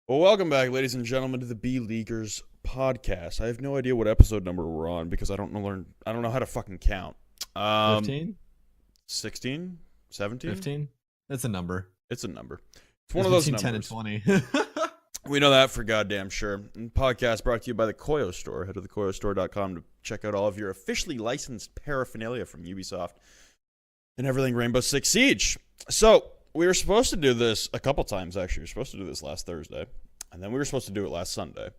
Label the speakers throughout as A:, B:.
A: Well, welcome back, ladies and gentlemen, to the B Leaguers podcast. I have no idea what episode number we're on because I don't know how to fucking count.
B: 15?
A: 16? 17?
B: 15? That's a number.
A: It's a number. It's one of those numbers.
B: 10 and 20.
A: We know that for goddamn sure. And podcast brought to you by the Koyo Store. Head to thekoyostore.com to check out all of your officially licensed paraphernalia from Ubisoft and everything Rainbow Six Siege. So, we were supposed to do this a couple times, actually. We were supposed to do this last Thursday, and then we were supposed to do it last Sunday.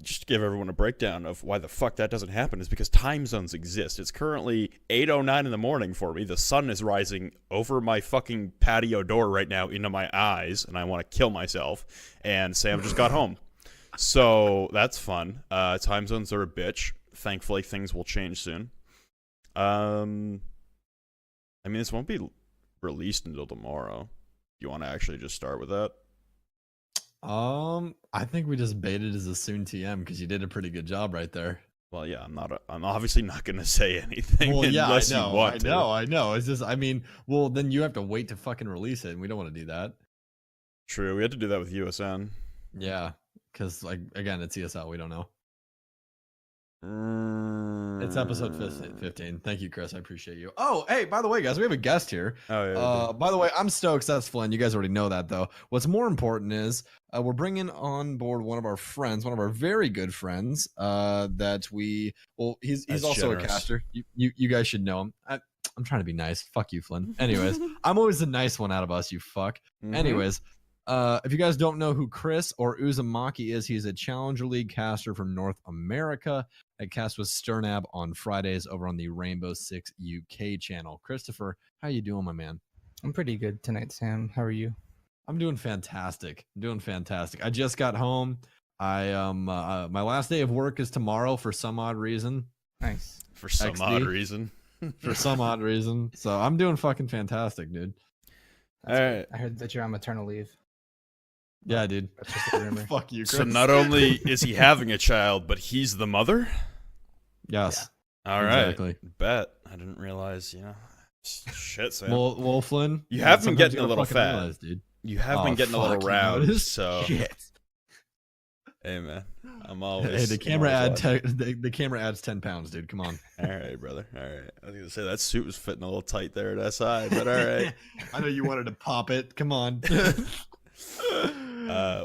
A: Just to give everyone a breakdown of why the fuck that doesn't happen is because time zones exist. It's currently 8:09 in the morning for me. The sun is rising over my fucking patio door right now into my eyes, and I want to kill myself. And Sam just got home. So that's fun. Time zones are a bitch. Thankfully, things will change soon. I mean, this won't be released until tomorrow. You want to actually just start with that?
B: I think we just baited as a SoonTM because you did a pretty good job right there.
A: Well, yeah, I'm obviously not going to say anything unless you want to.
B: I know. It's just, well, then you have to wait to fucking release it, and we don't want to do that.
A: True, we had to do that with USN.
B: Yeah, because, again, it's ESL. We don't know. It's episode 15. Thank you, Chris. I appreciate you. Oh, hey, by the way, guys, we have a guest here.
A: Oh, yeah.
B: By the way, I'm stoked. That's Flynn. You guys already know that, though. What's more important is we're bringing on board one of our friends, one of our very good friends. He's also generous. A caster. You guys should know him. I'm trying to be nice. Fuck you, Flynn. Anyways, I'm always the nice one out of us. You fuck. Mm-hmm. Anyways. If you guys don't know who Chris or Uzumaki is, he's a Challenger League caster from North America. I cast with SoonTM on Fridays over on the Rainbow Six UK channel. Christopher, how you doing, my man?
C: I'm pretty good tonight, Sam. How are you?
B: I'm doing fantastic. I just got home. My last day of work is tomorrow for some odd reason.
C: Nice.
A: For some odd reason.
B: For some odd reason. So I'm doing fucking fantastic, dude.
A: All right.
C: I heard that you're on maternal leave.
B: Yeah, dude.
C: That's just a rumor.
B: Fuck you, Chris.
A: So not only is he having a child, but he's the mother?
B: Yes.
A: Yeah. All right.
B: Exactly.
A: Bet. I didn't realize, Shit, Sam.
B: Well, Flynn.
A: You have been getting a little fat.
B: Realize, dude.
A: You have been getting a little round, so...
B: Shit.
A: Hey, man. I'm always...
B: Hey, the camera adds 10 pounds, dude. Come on.
A: All right, brother. All right. I was going to say, that suit was fitting a little tight there at SI, but all right.
B: I know you wanted to pop it. Come on.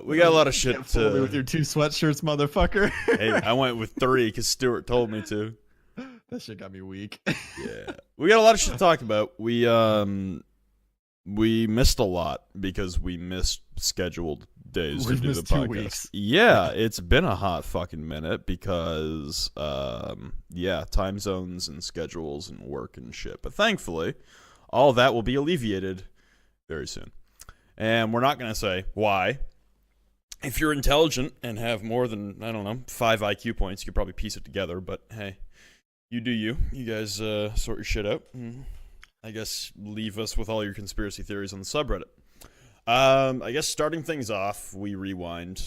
A: We got a lot of shit to...
B: with your 2 sweatshirts, motherfucker.
A: Hey, I went with 3 because Stuart told me to.
B: That shit got me weak.
A: Yeah. We got a lot of shit to talk about. We missed a lot because we missed scheduled days to do the podcast.
B: 2 weeks.
A: Yeah, it's been a hot fucking minute because, time zones and schedules and work and shit. But thankfully, all that will be alleviated very soon. And we're not going to say why. If you're intelligent and have more than, 5 IQ points, you could probably piece it together. But hey, you do you. You guys sort your shit out. I guess leave us with all your conspiracy theories on the subreddit. I guess starting things off, we rewind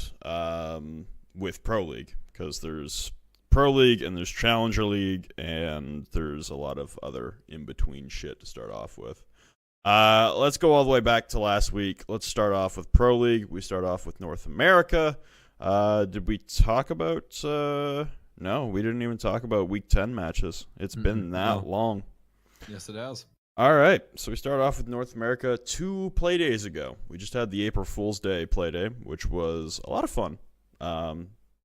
A: with Pro League. Because there's Pro League and there's Challenger League. And there's a lot of other in-between shit to start off with. Let's go all the way back to last week. Let's start off with Pro League. We start off with North America. Did we talk about... No, we didn't even talk about Week 10 matches. It's been that long.
B: Yes, it has.
A: All right, so we start off with North America 2 play days ago. We just had the April Fool's Day play day, which was a lot of fun.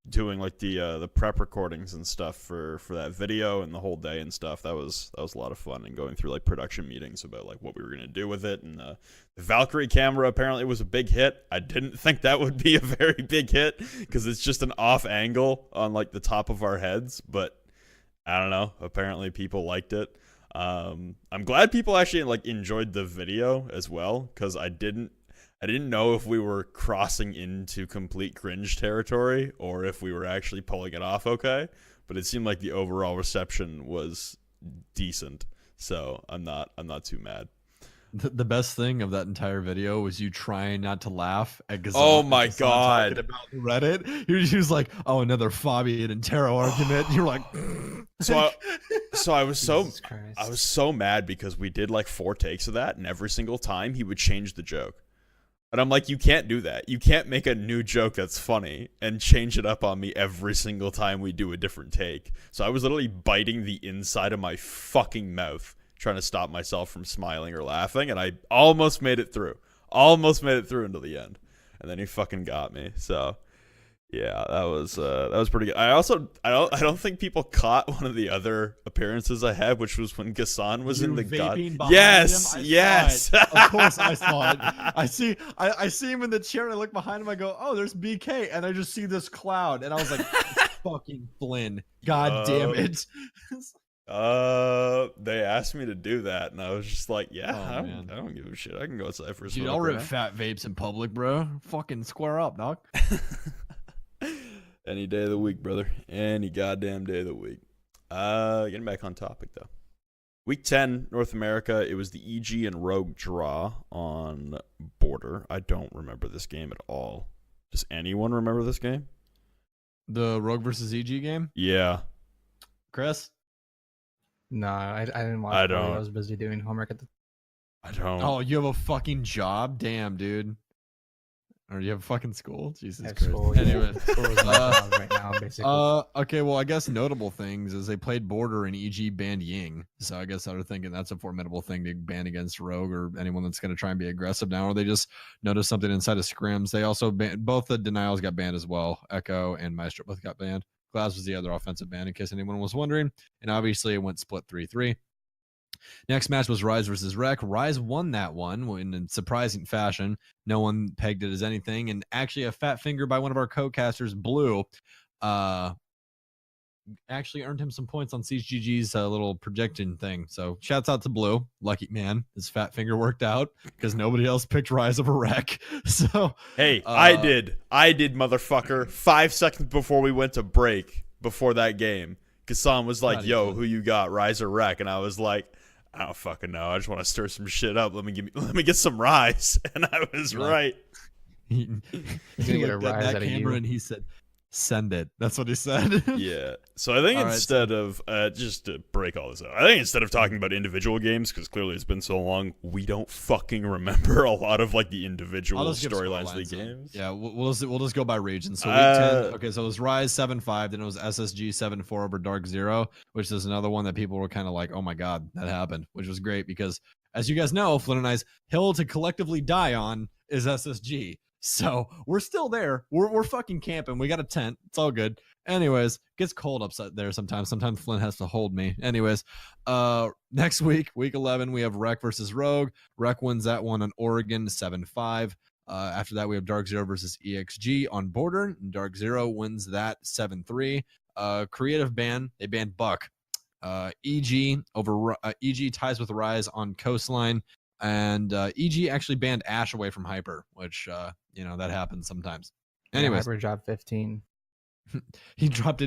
A: Doing like the prep recordings and stuff for that video and the whole day and stuff. That was a lot of fun, and going through like production meetings about like what we were gonna do with it. And the Valkyrie camera apparently was a big hit. I didn't think that would be a very big hit because it's just an off angle on like the top of our heads, but I don't know. Apparently people liked it. I'm glad people actually like enjoyed the video as well, because I didn't know if we were crossing into complete cringe territory or if we were actually pulling it off okay, but it seemed like the overall reception was decent, so I'm not too mad.
B: The best thing of that entire video was you trying not to laugh at Gazan.
A: Oh my god!
B: About Reddit, he was like, "Oh, another Fabian and Taro argument." You're like,
A: so I was so mad because we did like 4 takes of that, and every single time he would change the joke. And I'm like, you can't do that. You can't make a new joke that's funny and change it up on me every single time we do a different take. So I was literally biting the inside of my fucking mouth, trying to stop myself from smiling or laughing, and I almost made it through. Almost made it through until the end. And then he fucking got me. So yeah, that was pretty good. I don't think people caught one of the other appearances I had, which was when Gassan was in the god. Yes, yes.
B: Of course I saw it. I see him in the chair and I look behind him. I go, oh, there's BK, and I just see this cloud, and I was like, fucking Flynn, god damn it.
A: They asked me to do that, and I was just like, yeah,
B: Oh,
A: I don't give a shit. I can go outside for a
B: Dude,
A: smoke
B: I'll
A: right
B: rip
A: now.
B: fat vapes in public, bro. Fucking square up, dog.
A: Any day of the week, brother. Any goddamn day of the week. Getting back on topic, though. Week 10, North America, it was the EG and Rogue draw on Border. I don't remember this game at all. Does anyone remember this game?
B: The Rogue versus EG game?
A: Yeah.
B: Chris?
C: No, I didn't watch.
A: I
C: it.
A: don't.
C: I was busy doing homework at the.
A: I don't.
B: Oh, you have a fucking job? Damn, dude. Or you have fucking school? Jesus
C: At
B: Christ.
C: school, yeah.
B: Anyway.
C: School is my job right now, basically.
B: Okay, well, I guess notable things is they played Border and EG banned Ying. So I guess I was thinking that's a formidable thing to ban against Rogue or anyone that's going to try and be aggressive now. Or they just noticed something inside of scrims. They also banned, both the denials got banned as well. Echo and Maestro both got banned. Glass was the other offensive ban, in case anyone was wondering. And obviously it went split 3-3. Next match was Rise versus Rec. Rise won that one in surprising fashion. No one pegged it as anything. And actually a fat finger by one of our co-casters, Blue, actually earned him some points on CGG's little projection thing. So shouts out to Blue. Lucky man. His fat finger worked out because nobody else picked Rise over Rec. So
A: Hey, I did, motherfucker. 5 seconds before we went to break, before that game, Gassan was like, yo, who you got, Rise or Rec? And I was like, I don't fucking know. I just want to stir some shit up. Let me get some Rise. And I was right.
B: he
C: get a
B: looked at
C: rise
B: that
C: out of
B: camera
C: you.
B: and he said, send it. That's what he said.
A: Yeah. So I think
B: All right,
A: instead of just to break all this out, I think instead of talking about individual games, because clearly it's been so long, we don't fucking remember a lot of like the individual
B: I'll just give
A: storylines of the
B: storylines then.
A: games.
B: Yeah, we'll just go by region. So week 10, okay, so it was Rise 7-5, then it was SSG 7-4 over Dark Zero, which is another one that people were kind of like, oh my god, that happened, which was great because as you guys know, Flynn and I's hill to collectively die on is SSG. So we're still there. We're fucking camping. We got a tent. It's all good. Anyways, gets cold upset there sometimes. Sometimes Flynn has to hold me. Anyways, next week, week 11, we have Rec versus Rogue. Rec wins that one on Oregon 7-5. After that, we have Dark Zero versus EXG on Border. And Dark Zero wins that 7-3. Creative ban, they banned Buck. EG ties with Rise on Coastline. And EG actually banned Ash away from Hyper, which that happens sometimes. Anyways,
C: Hyper dropped 15.
B: he dropped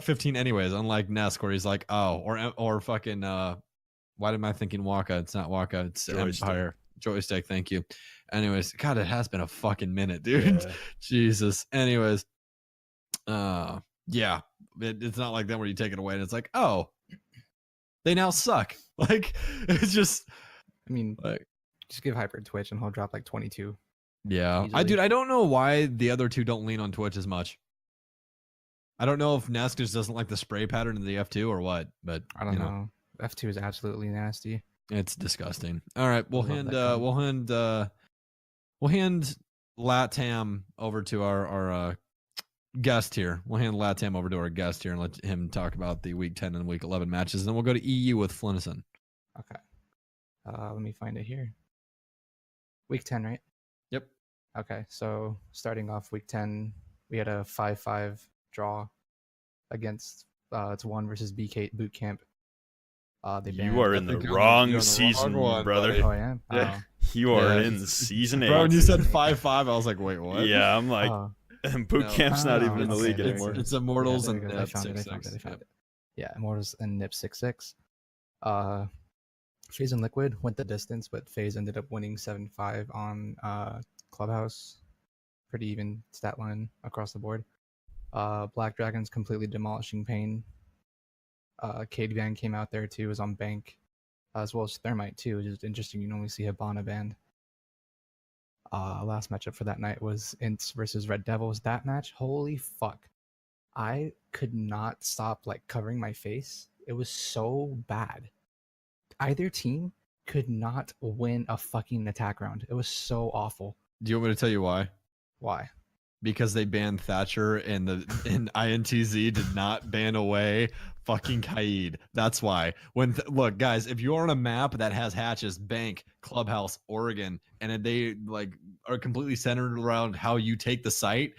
B: 15 anyways, unlike Nesk where he's like, oh, or fucking why am I thinking Waka? It's not Waka, it's
A: Joystick.
B: Empire. Joystick, thank you. Anyways, god, it has been a fucking minute, dude.
A: Yeah.
B: Jesus. Anyways, yeah, it's not like that where you take it away and it's like, oh, they now suck. Like, it's just,
C: I mean,
B: like,
C: just give Hyper Twitch and he'll drop like 22.
B: yeah.
C: Easily.
B: I don't know why the other two don't lean on Twitch as much. I don't know if Nesk just doesn't like the spray pattern in the F2 or what, but
C: I don't know. F2 is absolutely nasty.
B: it's disgusting. All right, we'll
C: Love
B: hand
C: that
B: we'll hand Latam over to our guest here. We'll hand Latam over to our guest here and let him talk about the week 10 and week 11 matches. And then we'll go to EU with Flinnison.
C: Okay. Let me find it here. Week 10, right?
B: Yep.
C: Okay, so starting off week 10, we had a 5-5 draw against it's 1 versus BK Boot Camp. They banned.
A: You are in the wrong
B: wrong
A: season,
B: one,
A: brother.
B: buddy.
C: Oh, I am.
A: Yeah. You are
B: Yeah.
A: in season 8.
B: Bro, when you said 5-5, I was like, wait, what?
A: Yeah, I'm like,
C: Oh,
A: Boot
B: No.
A: Camp's not
C: Oh,
A: even in the
C: okay,
A: league
C: there we
A: anymore.
C: go.
B: It's Immortals
C: yeah,
B: and
C: there we go. I found it. I found it. Yeah, Immortals and Nip 6-6. FaZe and Liquid went the distance, but FaZe ended up winning 7-5 on Clubhouse. Pretty even stat line across the board. Black Dragons completely demolishing Pain. Cade Van came out there too, was on Bank, as well as Thermite too, which is interesting. You normally see Hibana banned. Last matchup for that night was Ints versus Red Devils. That match, holy fuck. I could not stop like covering my face. It was so bad. Either team could not win a fucking attack round. It was so awful.
B: Do you want me to tell you why?
C: Why?
B: Because they banned Thatcher and INTZ did not ban away fucking Kaid. That's why. Look, guys, if you're on a map that has hatches, Bank, Clubhouse, Oregon, and they like are completely centered around how you take the site,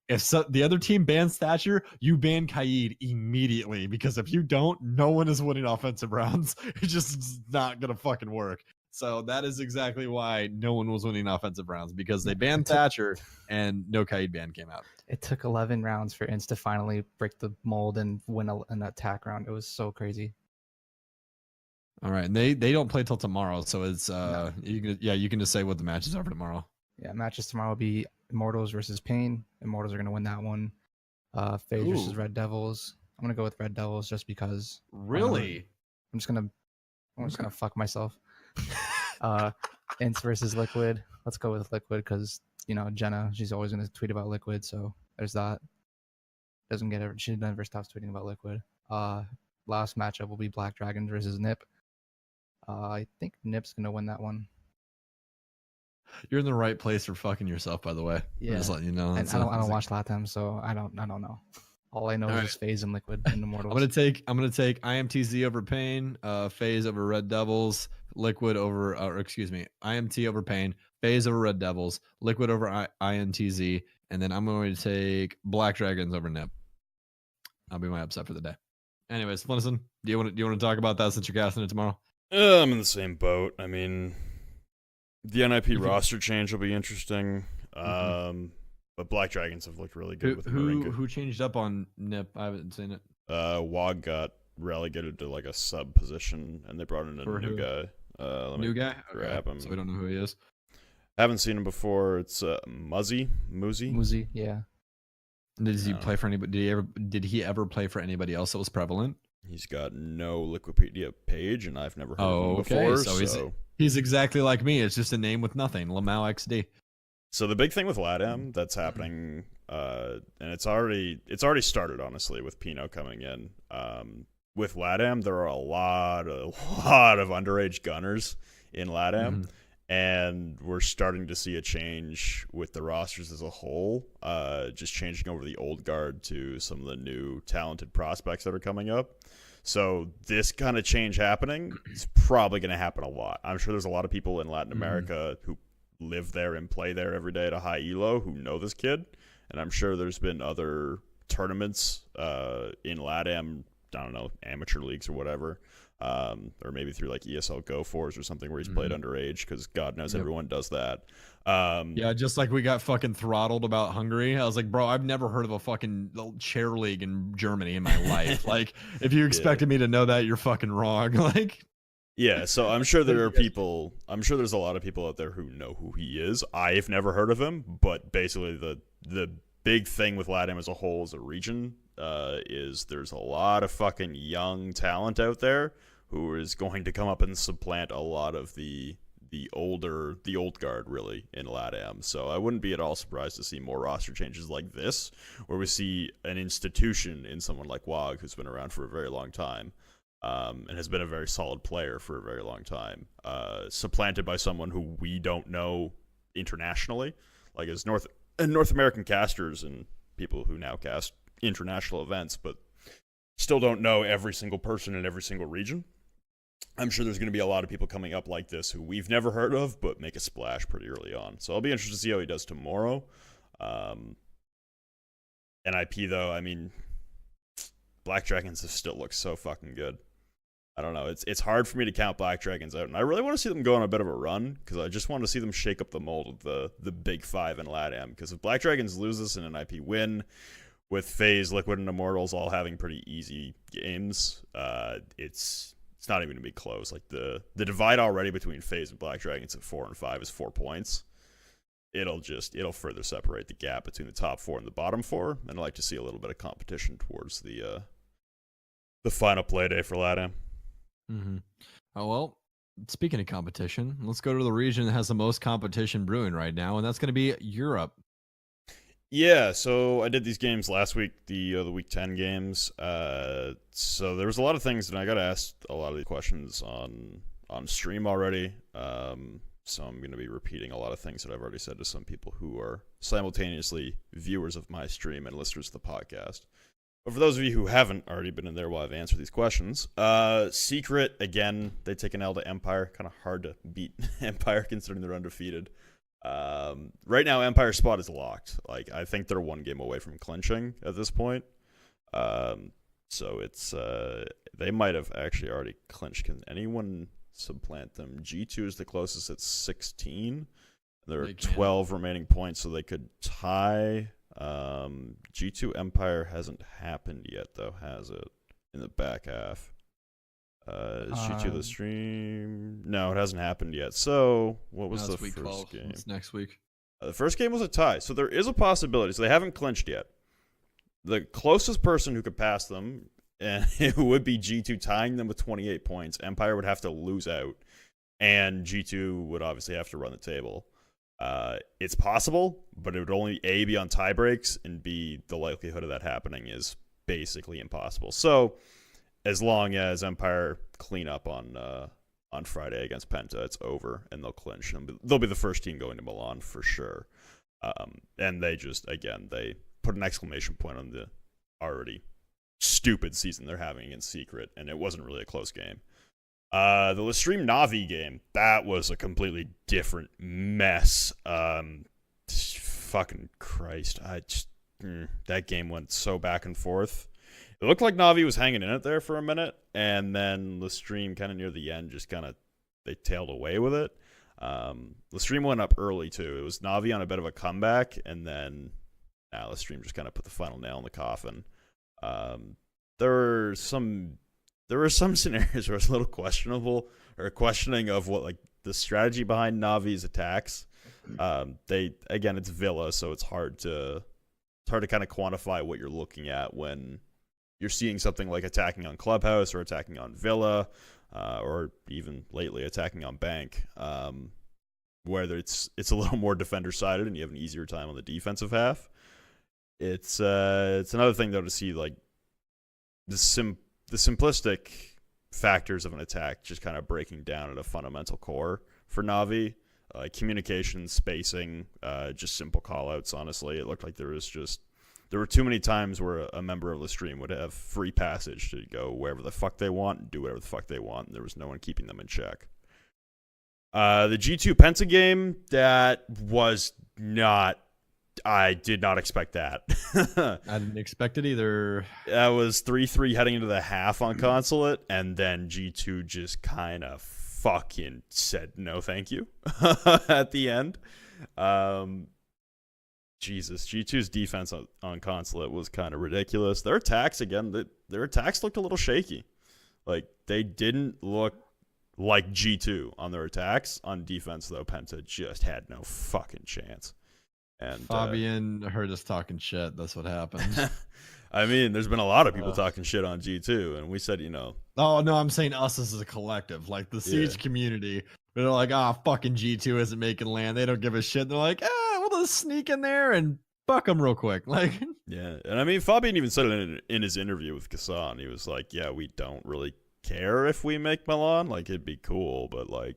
B: if the other team bans Thatcher, you ban Kaid immediately, because if you don't, no one is winning offensive rounds. It's just not gonna fucking work. So that is exactly why no one was winning offensive rounds, because they banned Thatcher and no Kaid ban came out.
C: It took 11 rounds for Ints to finally break the mold and win an attack round. It was so crazy.
B: All right, and they don't play till tomorrow, so it's
C: No.
B: you can just say what the matches are for tomorrow.
C: Yeah, matches tomorrow will be Immortals versus Pain. Immortals are gonna win that one. FaZe versus
B: Ooh.
C: Red Devils. I'm gonna go with Red Devils just because.
B: Really?
C: I'm just gonna fuck myself. Ints versus Liquid. Let's go with Liquid because Jenna. She's always gonna tweet about Liquid, so there's that. She never stops tweeting about Liquid. Last matchup will be Black Dragons versus Nip. I think Nip's gonna win that one.
B: You're in the right place for fucking yourself, by the way.
C: Yeah.
B: I'm just letting you know.
C: And I don't watch LATAM, so I don't know. All I know is just FaZe and Liquid and Immortals.
B: I'm gonna take IMTZ over Pain, FaZe over Red Devils, Liquid over IMT over Pain, FaZe over Red Devils, Liquid over INTZ, and then I'm going to take Black Dragons over Nip. That'll be my upset for the day. Anyways, listen, do you want to talk about that since you're casting it tomorrow?
A: I'm in the same boat. I mean, the NIP roster change will be interesting. But Black Dragons have looked really good with Marinka.
B: Who changed up on Nip? I haven't seen it.
A: Wog got relegated to like a sub position, and they brought in a new guy.
B: New guy?
A: Grab him.
B: So we don't know who he is.
A: Haven't seen him before. It's Muzzy.
C: Muzi, yeah.
B: Did he play for anybody? Did he ever play for anybody else that was prevalent?
A: He's got no Wikipedia page, and I've never heard of him before.
B: So he's exactly like me. It's just a name with nothing. Lamau XD.
A: So the big thing with LATAM that's happening, and it's already started, honestly, with Pino coming in. With LATAM, there are a lot of underage gunners in LATAM, and we're starting to see a change with the rosters as a whole, just changing over the old guard to some of the new talented prospects that are coming up. So this kind of change happening is probably going to happen a lot. I'm sure there's a lot of people in Latin America who live there and play there every day at a high elo who know this kid, and I'm sure there's been other tournaments in LATAM, I don't know, amateur leagues or whatever, or maybe through like ESL Go Fours or something where he's played underage, because God knows everyone does that.
B: Yeah, just like we got fucking throttled about Hungary. I was like, bro, I've never heard of a fucking chair league in Germany in my life. Like, if you expected me to know that, you're fucking wrong. Like,
A: yeah, so I'm sure there are people, I'm sure there's a lot of people out there who know who he is. I've never heard of him, but basically the big thing with LATAM as a whole as a region is there's a lot of fucking young talent out there who is going to come up and supplant a lot of the old guard, really, in LATAM. So I wouldn't be at all surprised to see more roster changes like this, where we see an institution in someone like Wog, who's been around for a very long time, and has been a very solid player for a very long time, supplanted by someone who we don't know internationally, like as North American casters and people who now cast international events, but still don't know every single person in every single region. I'm sure there's going to be a lot of people coming up like this who we've never heard of, but make a splash pretty early on. So I'll be interested to see how he does tomorrow. NIP, though, I mean, Black Dragons have still looked so fucking good. I don't know. It's hard for me to count Black Dragons out, and I really want to see them go on a bit of a run, because I just want to see them shake up the mold of the big five in LATAM. Because if Black Dragons lose this and NIP win, with FaZe, Liquid, and Immortals all having pretty easy games, it's not even going to be close. Like the divide already between FaZe and Black Dragons at 4 and 5 is 4 points. It'll further separate the gap between the top 4 and the bottom 4, and I'd like to see a little bit of competition towards the final play day for LATAM.
B: Oh well, Speaking of competition, let's go to the region that has the most competition brewing right now, and that's going to be Europe.
A: Yeah, so I did these games last week, the week 10 games. So there was a lot of things, and I got asked a lot of the questions on stream already. So I'm going to be repeating a lot of things that I've already said to some people who are simultaneously viewers of my stream and listeners to the podcast. But for those of you who haven't already been in there while I've answered these questions, Secret, again, they take an L to Empire. Kind of hard to beat Empire considering they're undefeated. Right now, Empire's spot is locked. Like, I think they're one game away from clinching at this point. So it's they might have actually already clinched. Can anyone supplant them? G2 is the closest at 16. There are 12 remaining points, so they could tie. G2 Empire hasn't happened yet, though, has it? In the back half. Is G2 the stream? No, it hasn't happened yet. So, what was the
B: week
A: first
B: 12.
A: game?
B: It's next week.
A: The first game was a tie, so there is a possibility. So they haven't clinched yet. The closest person who could pass them, and it would be G2 tying them with 28 points. Empire would have to lose out, and G2 would obviously have to run the table. It's possible, but it would only A, be on tie breaks, and B, the likelihood of that happening is basically impossible. So, as long as Empire clean up on Friday against Penta, it's over, and they'll clinch. They'll be the first team going to Milan for sure. And they just, again, they put an exclamation point on the already stupid season they're having against Secret, and it wasn't really a close game. The Lestream Navi game, that was a completely different mess. Fucking Christ. That game went so back and forth. It looked like Navi was hanging in it there for a minute, and then Lestream kind of near the end just kind of, they tailed away with it. Lestream went up early too. It was Navi on a bit of a comeback, and then Lestream just kind of put the final nail in the coffin. There were some scenarios where it's a little questionable, or questioning of what, like, the strategy behind Navi's attacks. It's Villa, so it's hard to kind of quantify what you're looking at when you're seeing something like attacking on Clubhouse or attacking on Villa, or even lately attacking on Bank, where it's a little more defender sided and you have an easier time on the defensive half. It's another thing though to see, like, the simplistic factors of an attack just kind of breaking down at a fundamental core for Navi. Communication, spacing, just simple callouts. Honestly, it looked like there were too many times where a member of the stream would have free passage to go wherever the fuck they want and do whatever the fuck they want, and there was no one keeping them in check. The G2 Penta game, that was not... I did not expect that.
B: I didn't expect it either.
A: That was 3-3 heading into the half on Consulate, and then G2 just kind of fucking said no thank you at the end. Jesus, G2's defense on Consulate was kind of ridiculous. Their attacks, again, their attacks looked a little shaky. Like, they didn't look like G2 on their attacks. On defense, though, Penta just had no fucking chance. And
B: Fabian heard us talking shit. That's what happened.
A: I mean, there's been a lot of people talking shit on G2, and we said,
B: Oh, no, I'm saying us as a collective. Like, the Siege community. They're like, fucking G2 isn't making land. They don't give a shit. They're like, we'll just sneak in there and fuck them real quick. Like,
A: yeah. And I mean, Fabian even said it in his interview with Kassan. He was like, yeah, we don't really care if we make Milan. Like, it'd be cool, but, like,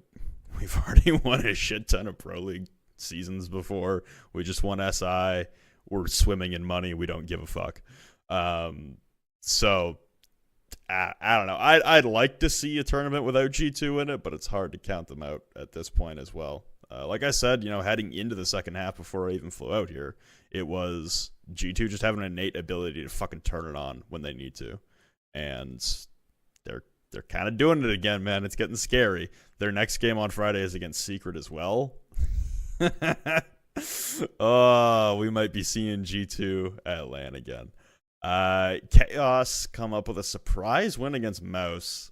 A: we've already won a shit ton of Pro League seasons before. We just won SI. We're swimming in money. We don't give a fuck. So I don't know. I'd like to see a tournament without G2 in it, but it's hard to count them out at this point as well. Like I said, heading into the second half before I even flew out here, it was G2 just having an innate ability to fucking turn it on when they need to. And they're kind of doing it again, man. It's getting scary. Their next game on Friday is against Secret as well. Oh, we might be seeing G2 at LAN again. Chaos come up with a surprise win against Mouse.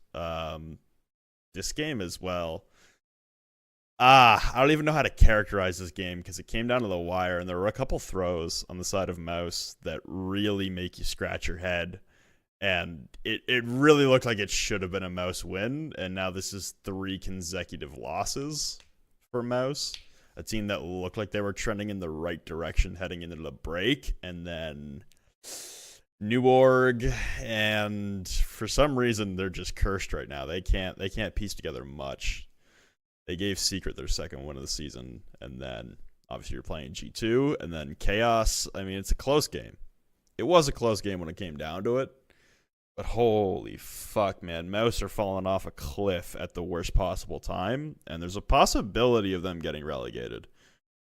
A: This game as well. I don't even know how to characterize this game because it came down to the wire, and there were a couple throws on the side of Mouse that really make you scratch your head. And it really looked like it should have been a Mouse win, and now this is 3 consecutive losses for Mouse. A team that looked like they were trending in the right direction heading into the break, and then new org, and for some reason they're just cursed right now. They can't piece together much. They gave Secret their second win of the season, and then obviously you're playing G2, and then Chaos. I mean, it's a close game. It was a close game when it came down to it. But holy fuck, man. Mouse are falling off a cliff at the worst possible time, and there's a possibility of them getting relegated.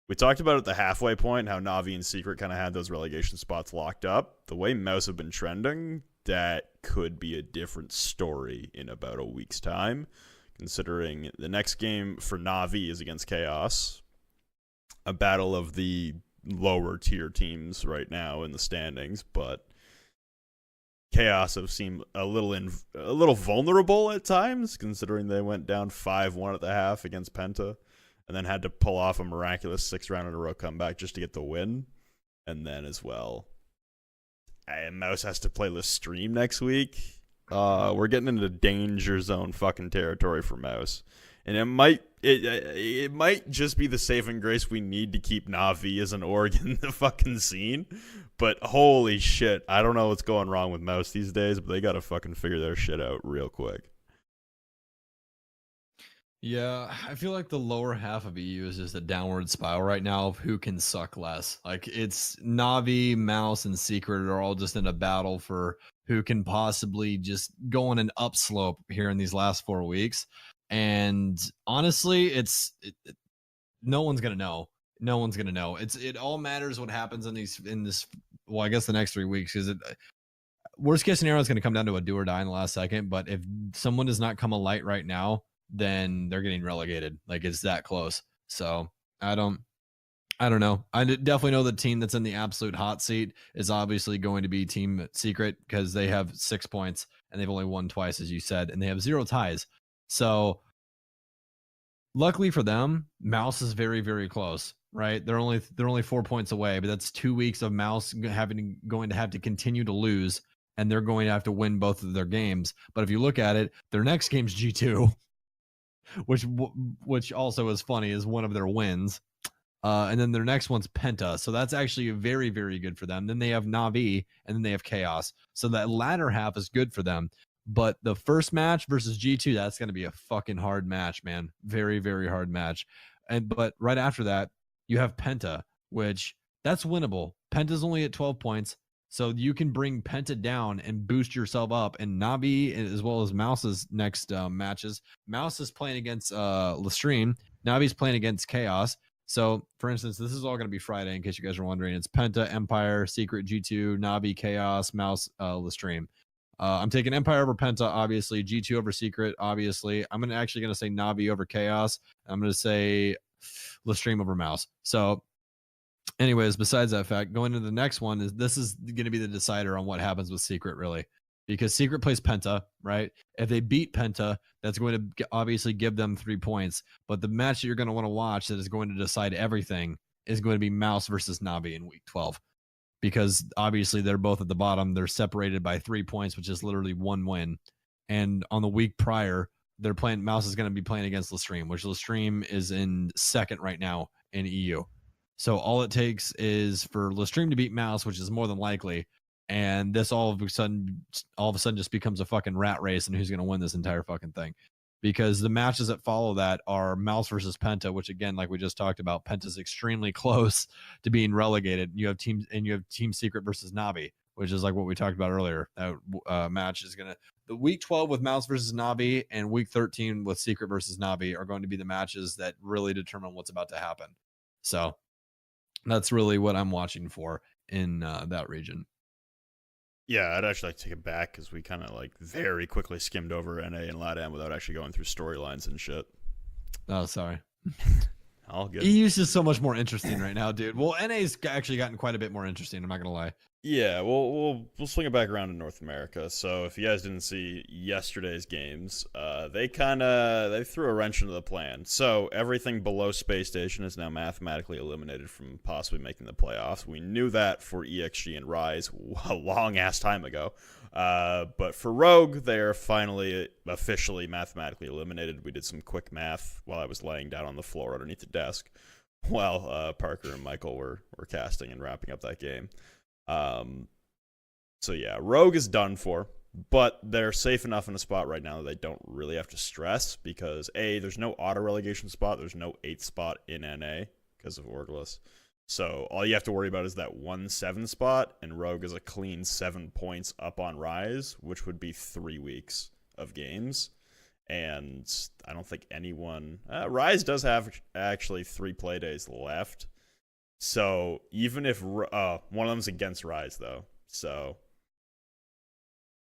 A: We talked about at the halfway point how Na'Vi and Secret kind of had those relegation spots locked up. The way Mouse have been trending, that could be a different story in about a week's time, considering the next game for Na'Vi is against Chaos, a battle of the lower tier teams right now in the standings, but Chaos have seemed a little vulnerable at times, considering they went down 5-1 at the half against Penta, and then had to pull off a miraculous 6 round in a row comeback just to get the win. And then as well, Mouse has to play the stream next week. We're getting into danger zone fucking territory for Mouse, and it might just be the saving grace we need to keep Na'Vi as an org in the fucking scene. But holy shit, I don't know what's going wrong with Mouse these days, but they gotta fucking figure their shit out real quick.
B: Yeah, I feel like the lower half of EU is just a downward spiral right now of who can suck less. Like, it's Na'Vi, Mouse, and Secret are all just in a battle for who can possibly just go on an upslope here in these last 4 weeks. And honestly, no one's gonna know. No one's gonna know. It all matters what happens in this. Well, I guess the next 3 weeks, because worst case scenario is going to come down to a do or die in the last second. But if someone does not come alight right now, then they're getting relegated. Like, it's that close. So I don't know. I definitely know the team that's in the absolute hot seat is obviously going to be Team Secret, because they have 6 points and they've only won twice, as you said, and they have 0 ties. So luckily for them, Mouse is very, very close, right? They're only 4 points away, but that's 2 weeks of Mouse going to have to continue to lose, and they're going to have to win both of their games. But if you look at it, their next game's G2, which also is funny, is one of their wins. And then their next one's Penta. So that's actually very, very good for them. Then they have Na'Vi, and then they have Chaos. So that latter half is good for them. But the first match versus G2, that's going to be a fucking hard match, man. Very, very hard match. But right after that, you have Penta, which that's winnable. Penta's only at 12 points. So you can bring Penta down and boost yourself up. And Na'Vi, as well as Mouse's next matches, Mouse is playing against Lestream. Na'Vi's playing against Chaos. So, for instance, this is all going to be Friday, in case you guys are wondering. It's Penta, Empire, Secret, G2, Na'Vi, Chaos, Mouse, Lestream. I'm taking Empire over Penta, obviously. G2 over Secret, obviously. I'm actually going to say Na'Vi over Chaos. I'm going to say Lestream over Mouse. So, anyways, besides that fact, going to the next one, this is going to be the decider on what happens with Secret, really. Because Secret plays Penta, right? If they beat Penta, that's going to obviously give them 3 points. But the match that you're going to want to watch that is going to decide everything is going to be Mouse versus Na'Vi in week 12. Because obviously they're both at the bottom. They're separated by 3 points, which is literally 1 win. And on the week prior, Mouse is going to be playing against Lestream, which Lestream is in second right now in EU. So all it takes is for Lestream to beat Mouse, which is more than likely. And this all of a sudden just becomes a fucking rat race, and who's going to win this entire fucking thing. Because the matches that follow that are Mouse versus Penta, which, again, like we just talked about, Penta's extremely close to being relegated. You have Team Secret versus Na'Vi, which is like what we talked about earlier. That match is going to, the week 12 with Mouse versus Na'Vi and week 13 with Secret versus Na'Vi are going to be the matches that really determine what's about to happen. So that's really what I'm watching for in that region.
A: Yeah, I'd actually like to take it back, because we kind of like very quickly skimmed over NA and LATAM without actually going through storylines and shit.
B: Oh, sorry.
A: All good.
B: EU's just so much more interesting right now, dude. Well, NA's actually gotten quite a bit more interesting, I'm not going to lie.
A: Yeah, we'll swing it back around to North America. So if you guys didn't see yesterday's games, they threw a wrench into the plan. So everything below Space Station is now mathematically eliminated from possibly making the playoffs. We knew that for EXG and Rise a long ass time ago. But for Rogue, they're finally officially mathematically eliminated. We did some quick math while I was laying down on the floor underneath the desk, while Parker and Michael were casting and wrapping up that game. So yeah, Rogue is done for, but they're safe enough in a spot right now that they don't really have to stress because there's no auto relegation spot, there's no 8th spot in NA because of Orgulus. So all you have to worry about is that 1-7 spot, and Rogue is a clean 7 points up on Rise, which would be 3 weeks of games. And I don't think anyone Rise does have actually 3 play days left. So even if one of them's against Rise though, so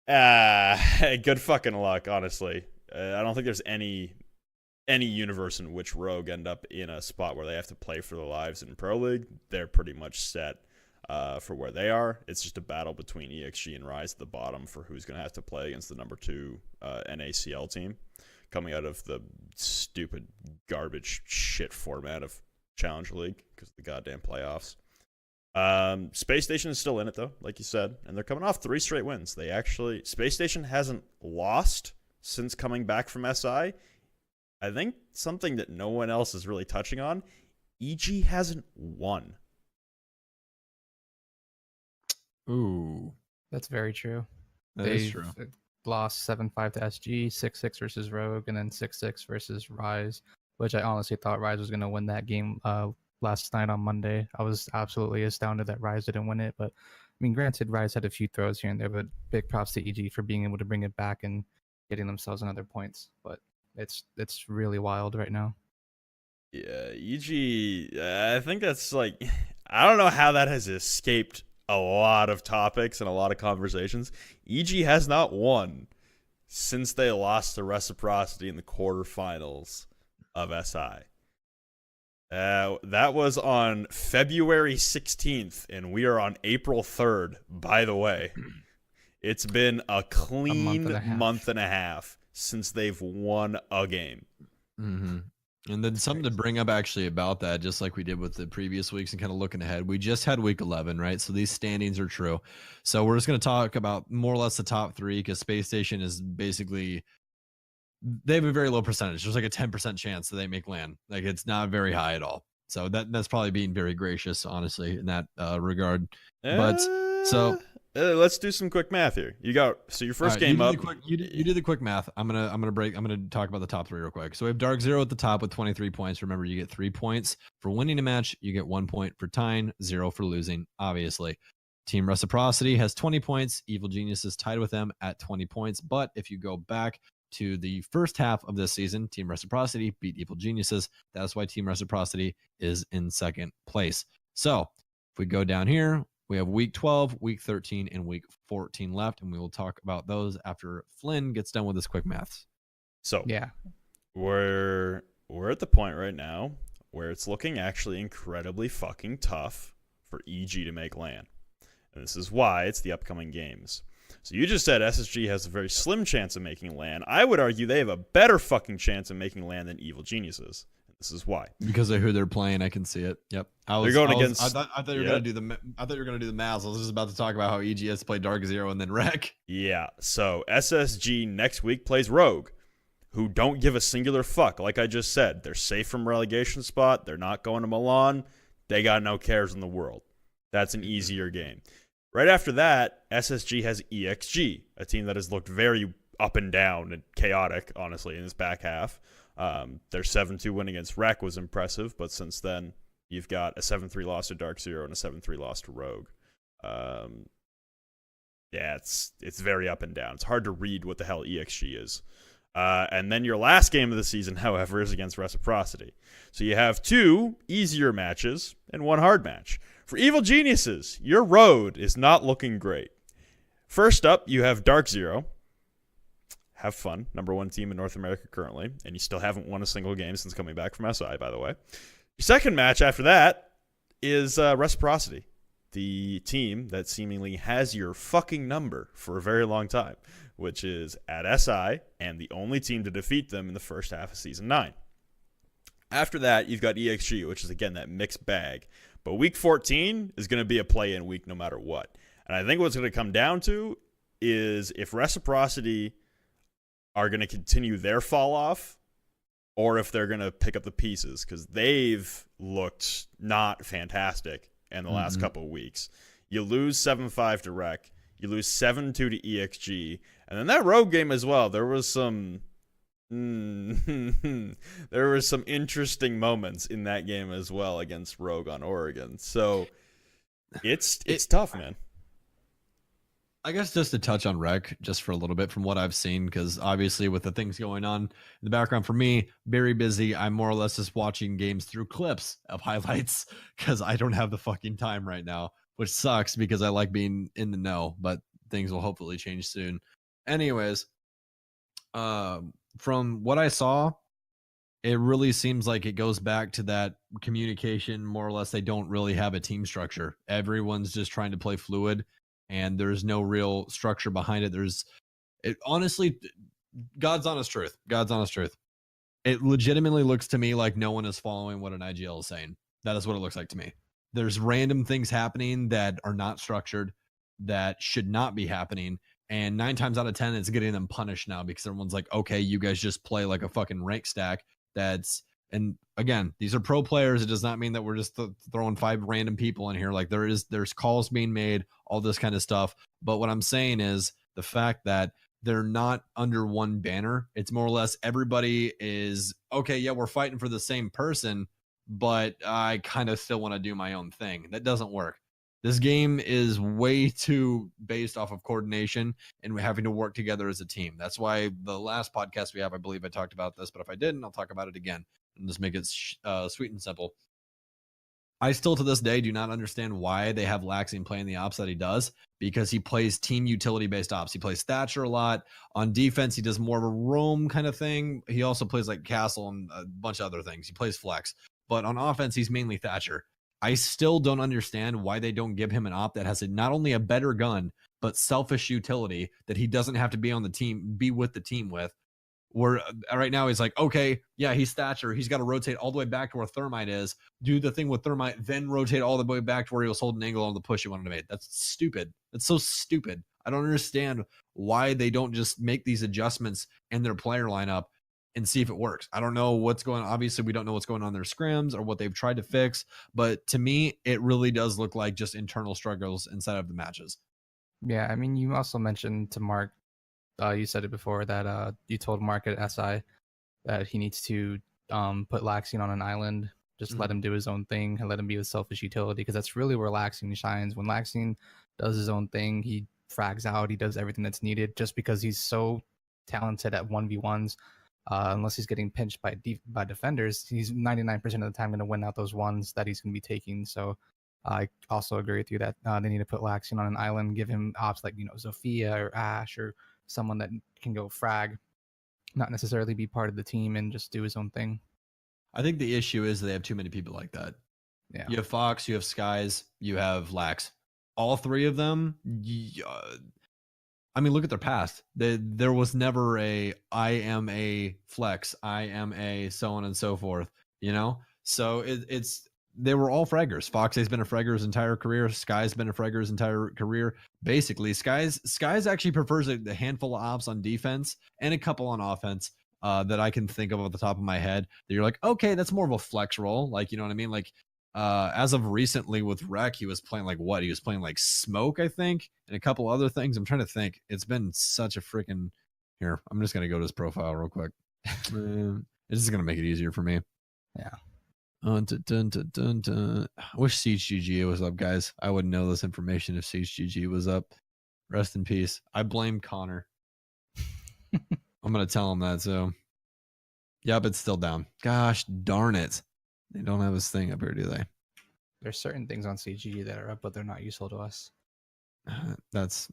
A: good fucking luck, honestly. I don't think there's any universe in which Rogue end up in a spot where they have to play for their lives in Pro League. They're pretty much set for where they are. It's just a battle between EXG and Rise at the bottom for who's going to have to play against the number 2 NACL team coming out of the stupid garbage shit format of Challenge League because of the goddamn playoffs. Space Station is still in it though, like you said, and they're coming off 3 straight wins. Space Station hasn't lost since coming back from SI. I think something that no one else is really touching on, EG hasn't won.
B: Ooh,
C: That's very true.
B: that is true.
C: Lost 7-5 to SG, 6-6 versus Rogue, and then 6-6 versus Rise, which I honestly thought Rise was going to win that game last night on Monday. I was absolutely astounded that Rise didn't win it. But, I mean, granted, Rise had a few throws here and there, but big props to EG for being able to bring it back and getting themselves another points. But it's really wild right now.
A: Yeah, EG, I think that's like, I don't know how that has escaped a lot of topics and a lot of conversations. EG has not won since they lost to Reciprocity in the quarterfinals of SI. That was on February 16th, and we are on April 3rd, by the way. It's been a clean month and a half since they've won a game.
B: Mm-hmm. And then something to bring up actually about that, just like we did with the previous weeks and kind of looking ahead. We just had week 11, right? So these standings are true. So we're just going to talk about more or less the top 3 because Space Station is basically, they have a very low percentage. There's like a 10% chance that they make land. Like it's not very high at all. So that's probably being very gracious, honestly, in that regard. But so
A: let's do some quick math here. Your first game up.
B: You did the quick math. I'm gonna talk about the top 3 real quick. So we have Dark Zero at the top with 23 points. Remember, you get 3 points for winning a match. You get 1 point for tying, 0 for losing. Obviously, Team Reciprocity has 20 points. Evil Genius is tied with them at 20 points. But if you go back to the first half of this season, Team Reciprocity beat Evil Geniuses. That's why Team Reciprocity is in second place. So if we go down here, we have week 12, week 13, and week 14 left, and we will talk about those after Flynn gets done with his quick maths.
A: So
C: yeah,
A: we're at the point right now where it's looking actually incredibly fucking tough for EG to make land. And this is why it's the upcoming games. So you just said SSG has a very slim chance of making land. I would argue they have a better fucking chance of making land than Evil Geniuses. This is why.
B: Because of who they're playing, I can see it. Yep. I thought you were gonna do the maths. I was just about to talk about how EG has to play Dark Zero and then Wreck.
A: Yeah. So SSG next week plays Rogue, who don't give a singular fuck. Like I just said, they're safe from relegation spot. They're not going to Milan. They got no cares in the world. That's an easier game. Right after that, SSG has EXG, a team that has looked very up and down and chaotic, honestly, in this back half. Their 7-2 win against Wreck was impressive, but since then, you've got a 7-3 loss to Dark Zero and a 7-3 loss to Rogue. Yeah, it's very up and down. It's hard to read what the hell EXG is. And then your last game of the season, however, is against Reciprocity. So you have 2 easier matches and 1 hard match. For Evil Geniuses, your road is not looking great. First up, you have Dark Zero. Have fun. Number 1 team in North America currently. And you still haven't won a single game since coming back from SI, by the way. Your second match after that is Reciprocity. the team that seemingly has your fucking number for a very long time, which is at SI and the only team to defeat them in the first half of Season 9. After that, you've got EXG, which is, again, that mixed bag. But Week 14 is going to be a play-in week no matter what. And I think what's going to come down to is if Reciprocity are going to continue their fall-off or if they're going to pick up the pieces, because they've looked not fantastic in the last couple of weeks. You lose 7-5 to Rec. You lose 7-2 to EXG. And then that road game as well, there was some interesting moments in that game as well against Rogue on Oregon. So it's tough, man.
B: I guess just to touch on Rec just for a little bit from what I've seen, because obviously with the things going on in the background for me, very busy. I'm more or less just watching games through clips of highlights because I don't have the fucking time right now, which sucks because I like being in the know, but things will hopefully change soon. Anyways, from what I saw, it really seems like it goes back to that communication. More or less, they don't really have a team structure. Everyone's just trying to play fluid, and there's no real structure behind it. Honestly, God's honest truth. It legitimately looks to me like no one is following what an IGL is saying. That is what it looks like to me. There's random things happening that are not structured, that should not be happening. And 9 times out of 10, it's getting them punished now because everyone's like, okay, you guys just play like a fucking rank stack. And again, these are pro players. It does not mean that we're just throwing 5 random people in here. Like there's calls being made, all this kind of stuff. But what I'm saying is the fact that they're not under one banner. It's more or less everybody is, okay, yeah, we're fighting for the same person, but I kind of still want to do my own thing. That doesn't work. This game is way too based off of coordination and having to work together as a team. That's why the last podcast we have, I believe I talked about this, but if I didn't, I'll talk about it again and just make it sweet and simple. I still to this day do not understand why they have Laxine playing the ops that he does, because he plays team utility based ops. He plays Thatcher a lot. On defense, he does more of a roam kind of thing. He also plays like Castle and a bunch of other things. He plays flex. But on offense, he's mainly Thatcher. I still don't understand why they don't give him an op that has not only a better gun, but selfish utility that he doesn't have to be on the team, be with the team with. Where right now he's like, okay, yeah, he's Thatcher. He's got to rotate all the way back to where Thermite is, do the thing with Thermite, then rotate all the way back to where he was holding an angle on the push he wanted to make. That's stupid. That's so stupid. I don't understand why they don't just make these adjustments in their player lineup and see if it works. I don't know what's going on. Obviously, we don't know what's going on in their scrims or what they've tried to fix, but to me, it really does look like just internal struggles inside of the matches.
C: Yeah, I mean, you also mentioned to Mark, you said it before, that you told Mark at SI that he needs to put Laxine on an island, just let him do his own thing and let him be a selfish utility, because that's really where Laxine shines. When Laxine does his own thing, he frags out, he does everything that's needed just because he's so talented at 1v1s. Unless he's getting pinched by defenders, he's 99% of the time going to win out those ones that he's going to be taking. So I also agree with you that they need to put Laxine on an island, give him ops like, Zofia or Ash or someone that can go frag, not necessarily be part of the team and just do his own thing.
B: I think the issue is they have too many people like that.
C: Yeah.
B: You have Fox, you have Skies, you have Lax. All 3 of them, I mean, look at their past. There was never I am a flex, I am a so on and so forth, So they were all fraggers. Fox's been a fragger his entire career. Sky's been a fragger his entire career. Basically, Sky's actually prefers a handful of ops on defense and a couple on offense that I can think of off the top of my head. That you're like, okay, that's more of a flex role. Like, you know what I mean? Like, as of recently with Rec, he was playing like what? He was playing like Smoke, I think, and a couple other things. I'm trying to think. It's been such a freaking... Here, I'm just going to go to his profile real quick. It's just going to make it easier for me.
C: Yeah.
B: I wish SiegeGG was up, guys. I wouldn't know this information if SiegeGG was up. Rest in peace. I blame Connor. I'm going to tell him that, so... Yep, it's still down. Gosh darn it. They don't have his thing up here, do they?
C: There's certain things on CGG that are up, but they're not useful to us.
B: That's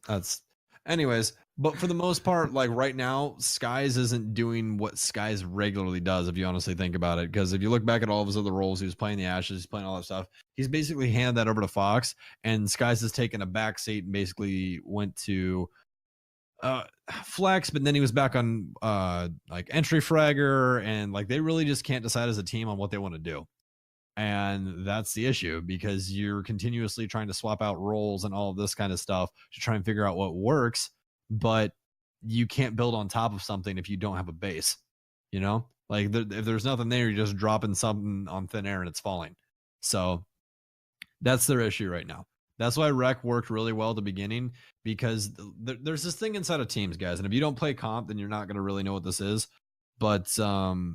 B: Anyways, but for the most part, like right now, Skies isn't doing what Skies regularly does, if you honestly think about it. Because if you look back at all of his other roles, he was playing the Ashes, he's playing all that stuff. He's basically handed that over to Fox, and Skies has taken a back seat and basically went to flex, but then he was back on like entry fragger, and like they really just can't decide as a team on what they want to do. And that's the issue, because you're continuously trying to swap out roles and all of this kind of stuff to try and figure out what works, but you can't build on top of something if you don't have a base, you know? Like if there's nothing there, you're just dropping something on thin air and it's falling. So that's their issue right now. That's why Rec worked really well at the beginning, because there's this thing inside of teams, guys. And if you don't play comp, then you're not going to really know what this is. But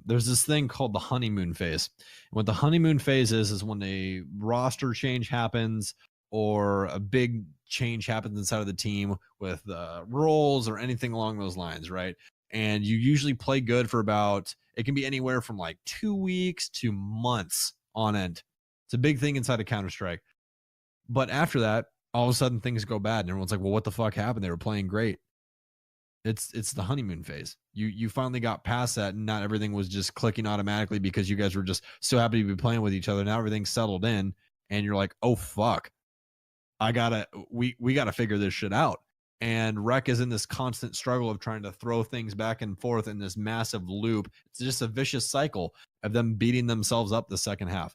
B: there's this thing called the honeymoon phase. And what the honeymoon phase is when a roster change happens or a big change happens inside of the team with roles or anything along those lines, right? And you usually play good for about, it can be anywhere from like 2 weeks to months on end. It's a big thing inside of Counter-Strike. But after that, all of a sudden things go bad, and everyone's like, well, what the fuck happened? They were playing great. It's the honeymoon phase. You finally got past that, and not everything was just clicking automatically because you guys were just so happy to be playing with each other. Now everything's settled in, and you're like, oh fuck, we gotta figure this shit out. And Rec is in this constant struggle of trying to throw things back and forth in this massive loop. It's just a vicious cycle of them beating themselves up the second half.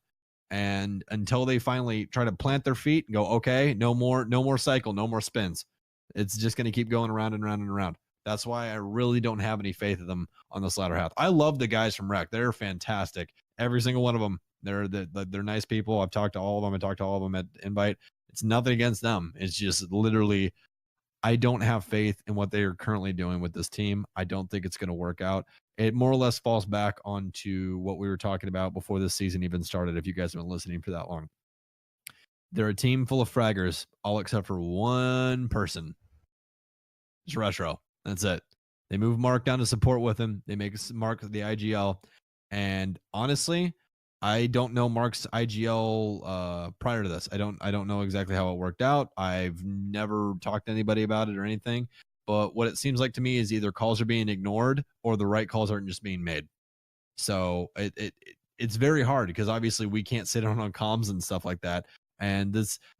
B: And until they finally try to plant their feet and go, okay, no more cycle, no more spins. It's just going to keep going around and around and around. That's why I really don't have any faith in them on this latter half. I love the guys from Rec. They're fantastic. Every single one of them. They're nice people. I've talked to all of them. I talked to all of them at Invite. It's nothing against them. It's just literally, I don't have faith in what they are currently doing with this team. I don't think it's going to work out. It more or less falls back onto what we were talking about before this season even started, if you guys have been listening for that long. They're a team full of fraggers, all except for one person. It's Retro. That's it. They move Mark down to support with him. They make Mark the IGL. And honestly, I don't know Mark's IGL prior to this. I don't know exactly how it worked out. I've never talked to anybody about it or anything. But what it seems like to me is either calls are being ignored or the right calls aren't just being made. So it's very hard, because obviously we can't sit on comms and stuff like that. And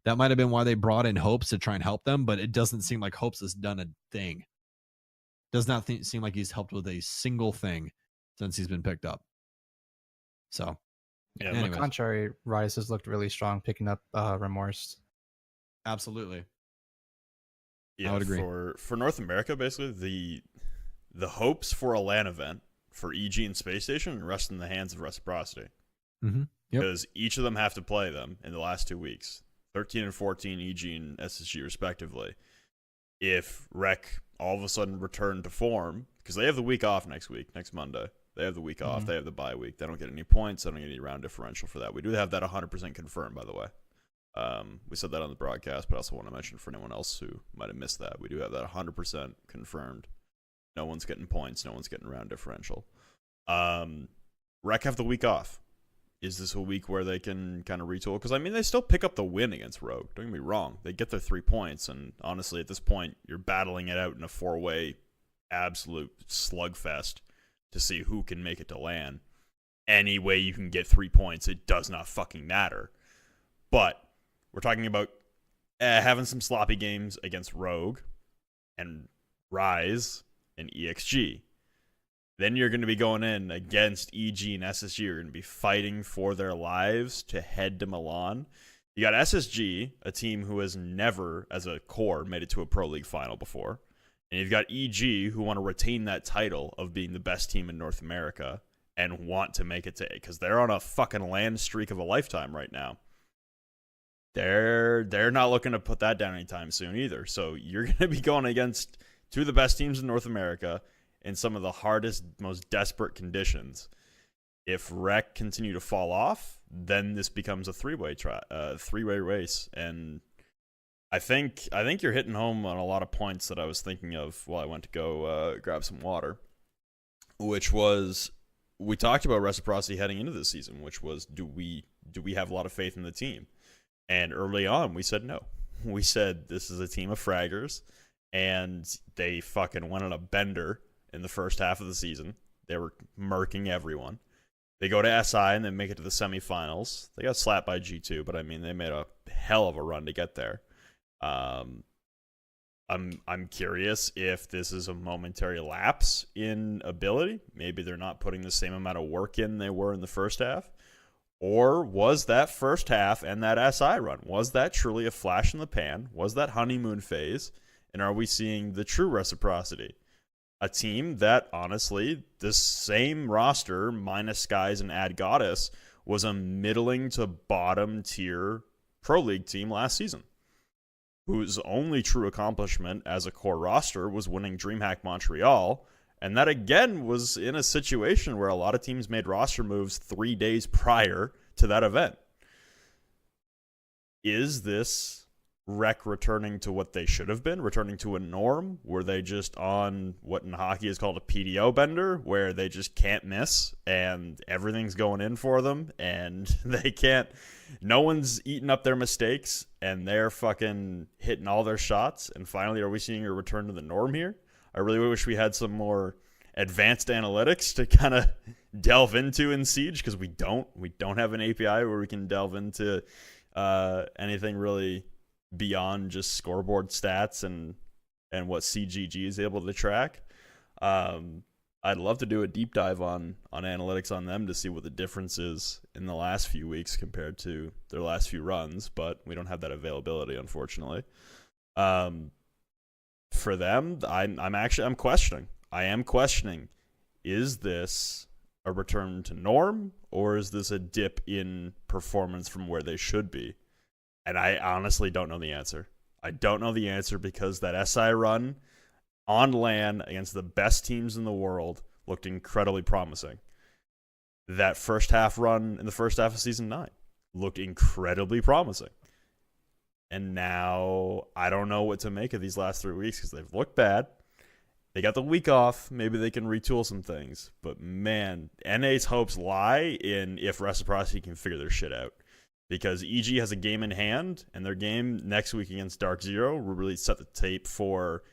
B: that might have been why they brought in Hopes to try and help them, but it doesn't seem like Hopes has done a thing. Does not seem like he's helped with a single thing since he's been picked up. So,
C: yeah. On the contrary, Rise has looked really strong picking up Remorse.
B: Absolutely.
A: Yeah,
B: I would agree.
A: For North America, basically the hopes for a LAN event for EG and Space Station rest in the hands of Reciprocity.
B: Mm-hmm. Yep.
A: Because each of them have to play them in the last 2 weeks, 13 and 14, EG and SSG respectively. If Rec all of a sudden return to form, because they have the week off next Monday. They have the week off. They have the bye week. They don't get any points. They don't get any round differential for that. We do have that 100% confirmed, by the way. We said that on the broadcast, but I also want to mention for anyone else who might have missed that, we do have that 100% confirmed. No one's getting points. No one's getting round differential. Rec have the week off. Is this a week where they can kind of retool? Because, I mean, they still pick up the win against Rogue. Don't get me wrong. They get their 3 points, and honestly, at this point, you're battling it out in a 4-way absolute slugfest to see who can make it to LAN. Any way you can get 3 points, it does not fucking matter. But we're talking about having some sloppy games against Rogue and Rise and EXG. Then you're going to be going in against EG and SSG. You're going to be fighting for their lives to head to Milan. You got SSG, a team who has never, as a core, made it to a Pro League final before. And you've got EG, who want to retain that title of being the best team in North America and want to make it to, because they're on a fucking LAN streak of a lifetime right now. They're not looking to put that down anytime soon either. So you're going to be going against two of the best teams in North America in some of the hardest, most desperate conditions. If Rec continue to fall off, then this becomes a three-way race. And I think you're hitting home on a lot of points that I was thinking of while I went to go grab some water, which was, we talked about Reciprocity heading into this season, which was, do we have a lot of faith in the team? And early on, we said no. We said this is a team of fraggers, and they fucking went on a bender in the first half of the season. They were murking everyone. They go to SI and then make it to the semifinals. They got slapped by G2, but I mean, they made a hell of a run to get there. I'm curious if this is a momentary lapse in ability. Maybe they're not putting the same amount of work in they were in the first half. Or was that first half and that SI run, was that truly a flash in the pan? Was that honeymoon phase? And are we seeing the true reciprocity? A team that, honestly, the same roster, minus Skies and Ad Goddess, was a middling to bottom tier Pro League team last season, whose only true accomplishment as a core roster was winning DreamHack Montreal. And that, again, was in a situation where a lot of teams made roster moves 3 days prior to that event. Is this Rec returning to what they should have been, returning to a norm? Were they just on what in hockey is called a PDO bender, where they just can't miss and everything's going in for them and they can't, no one's eating up their mistakes and they're fucking hitting all their shots? And finally, are we seeing a return to the norm here? I really wish we had some more advanced analytics to kind of delve into in Siege, because we don't have an API where we can delve into anything really beyond just scoreboard stats and what CGG is able to track. I'd love to do a deep dive on analytics on them to see what the difference is in the last few weeks compared to their last few runs, but we don't have that availability, unfortunately. For them, I'm questioning. I am questioning, is this a return to norm, or is this a dip in performance from where they should be? And I honestly don't know the answer. I don't know the answer because that SI run on LAN against the best teams in the world looked incredibly promising. That first half run in the first half of Season 9 looked incredibly promising. And now I don't know what to make of these last 3 weeks because they've looked bad. They got the week off. Maybe they can retool some things. But man, NA's hopes lie in if Reciprocity can figure their shit out. Because EG has a game in hand, and their game next week against Dark Zero will really set the tape for,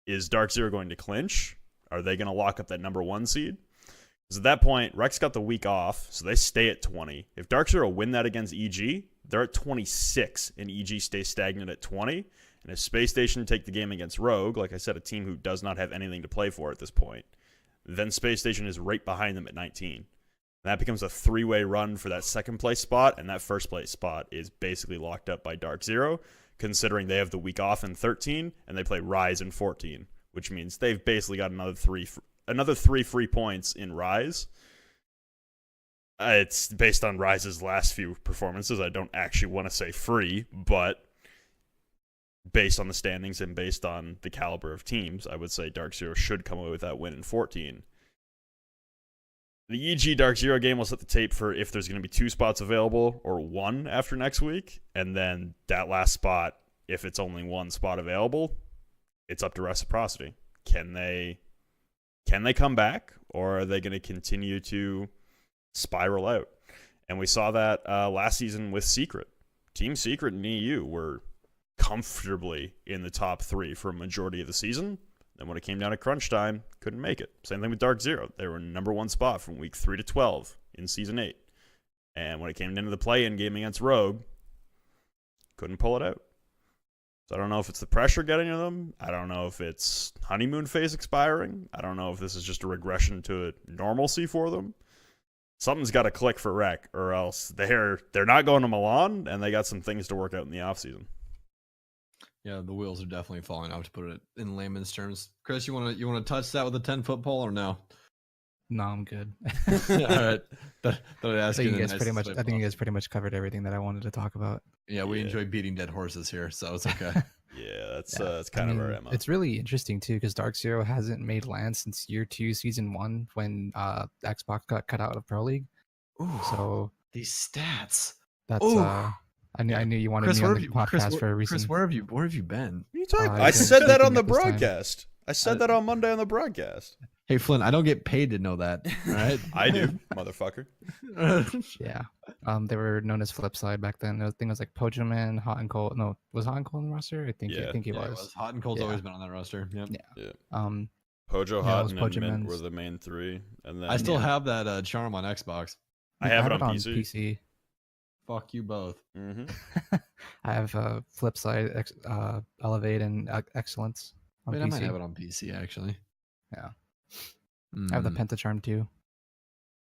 A: is Dark Zero going to clinch? Are they going to lock up that number 1 seed? Because at that point, Rex got the week off, so they stay at 20. If Dark Zero win that against EG, they're at 26, and EG stays stagnant at 20. And if Space Station take the game against Rogue, like I said, a team who does not have anything to play for at this point, then Space Station is right behind them at 19. And that becomes a 3-way run for that second place spot, and that first place spot is basically locked up by Dark Zero, considering they have the week off in 13, and they play Rise in 14, which means they've basically got another three free points in Rise. It's based on Rise's last few performances. I don't actually want to say free, but based on the standings and based on the caliber of teams, I would say Dark Zero should come away with that win in 14. The EG Dark Zero game will set the tape for if there's going to be 2 spots available or 1 after next week. And then that last spot, if it's only 1 spot available, it's up to Reciprocity. Can they come back, or are they going to continue to spiral out? And we saw that last season with Secret. Team Secret and EU were comfortably in the top 3 for a majority of the season. And when it came down to crunch time, couldn't make it. Same thing with Dark Zero. They were in number 1 spot from week 3 to 12 in Season 8. And when it came into the play-in game against Rogue, couldn't pull it out. So I don't know if it's the pressure getting to them. I don't know if it's honeymoon phase expiring. I don't know if this is just a regression to normalcy for them. Something's got to click for Rec, or else they're not going to Milan, and they got some things to work out in the offseason.
B: Yeah, the wheels are definitely falling off, to put it in layman's terms. Chris, you want to touch that with a 10-foot pole or no?
C: No, I'm good.
B: All right. I
C: think you guys pretty much covered everything that I wanted to talk about.
B: Yeah, we enjoy beating dead horses here, so it's okay.
A: That's kind of our MO.
C: It's really interesting too, because Dark Zero hasn't made LAN since year 2, season 1, when Xbox got cut out of Pro League.
B: Ooh,
C: so
B: these stats.
C: That's I knew you wanted me on the podcast for a reason.
B: Chris, where have you been?
A: What are you talking about? I said that on the broadcast. I said that on Monday on the broadcast.
B: Hey Flynn, I don't get paid to know that. All right.
A: I do, motherfucker.
C: Yeah. They were known as Flipside back then. I think it was like Pojaman, Hot and Cold. No, was Hot and Cold in the roster? I think
A: Yeah.
C: he
B: Yeah,
C: was.
B: Hot and Cold's
C: Yeah.
B: always been on that roster. Yep.
C: Yeah.
A: Yeah.
C: Um,
A: Pojo,
C: it
A: Hot,
C: was
A: and then Mint
C: Pojaman's-
A: were the main three, and then
B: I still have that charm on Xbox.
A: I have it on PC.
B: Fuck you both.
A: Mm-hmm.
C: I have Flipside, Elevate, and Excellence on
B: Wait,
C: PC.
B: I might have it on PC actually.
C: Yeah. I have the Pentacharm too.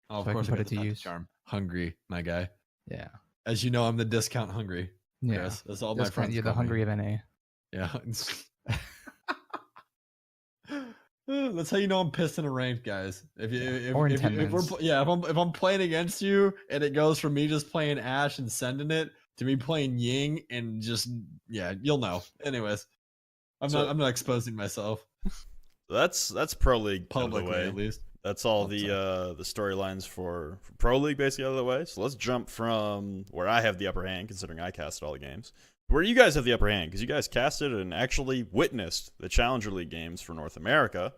B: Oh, of
C: so I
B: course,
C: can
B: I
C: put
B: got
C: it
B: the
C: to use.
B: Pentacharm. Hungry, my guy.
C: Yeah.
B: As you know, I'm the discount hungry.
C: Yeah.
B: Chris. That's all my
C: Just
B: friends.
C: You're the
B: call me.
C: hungry of NA.
B: Yeah. That's how you know I'm pissed in a ranked, guys.
C: Or in 10
B: if we're
C: minutes.
B: if I'm playing against you and it goes from me just playing Ash and sending it to me playing Ying and just you'll know. Anyways, I'm not exposing myself
A: That's Pro League out of the
B: publicly
A: way.
B: at least.
A: That's all the storylines for Pro League basically out of the way. So let's jump from where I have the upper hand, considering I casted all the games, where you guys have the upper hand, because you guys casted and actually witnessed the Challenger League games for North America,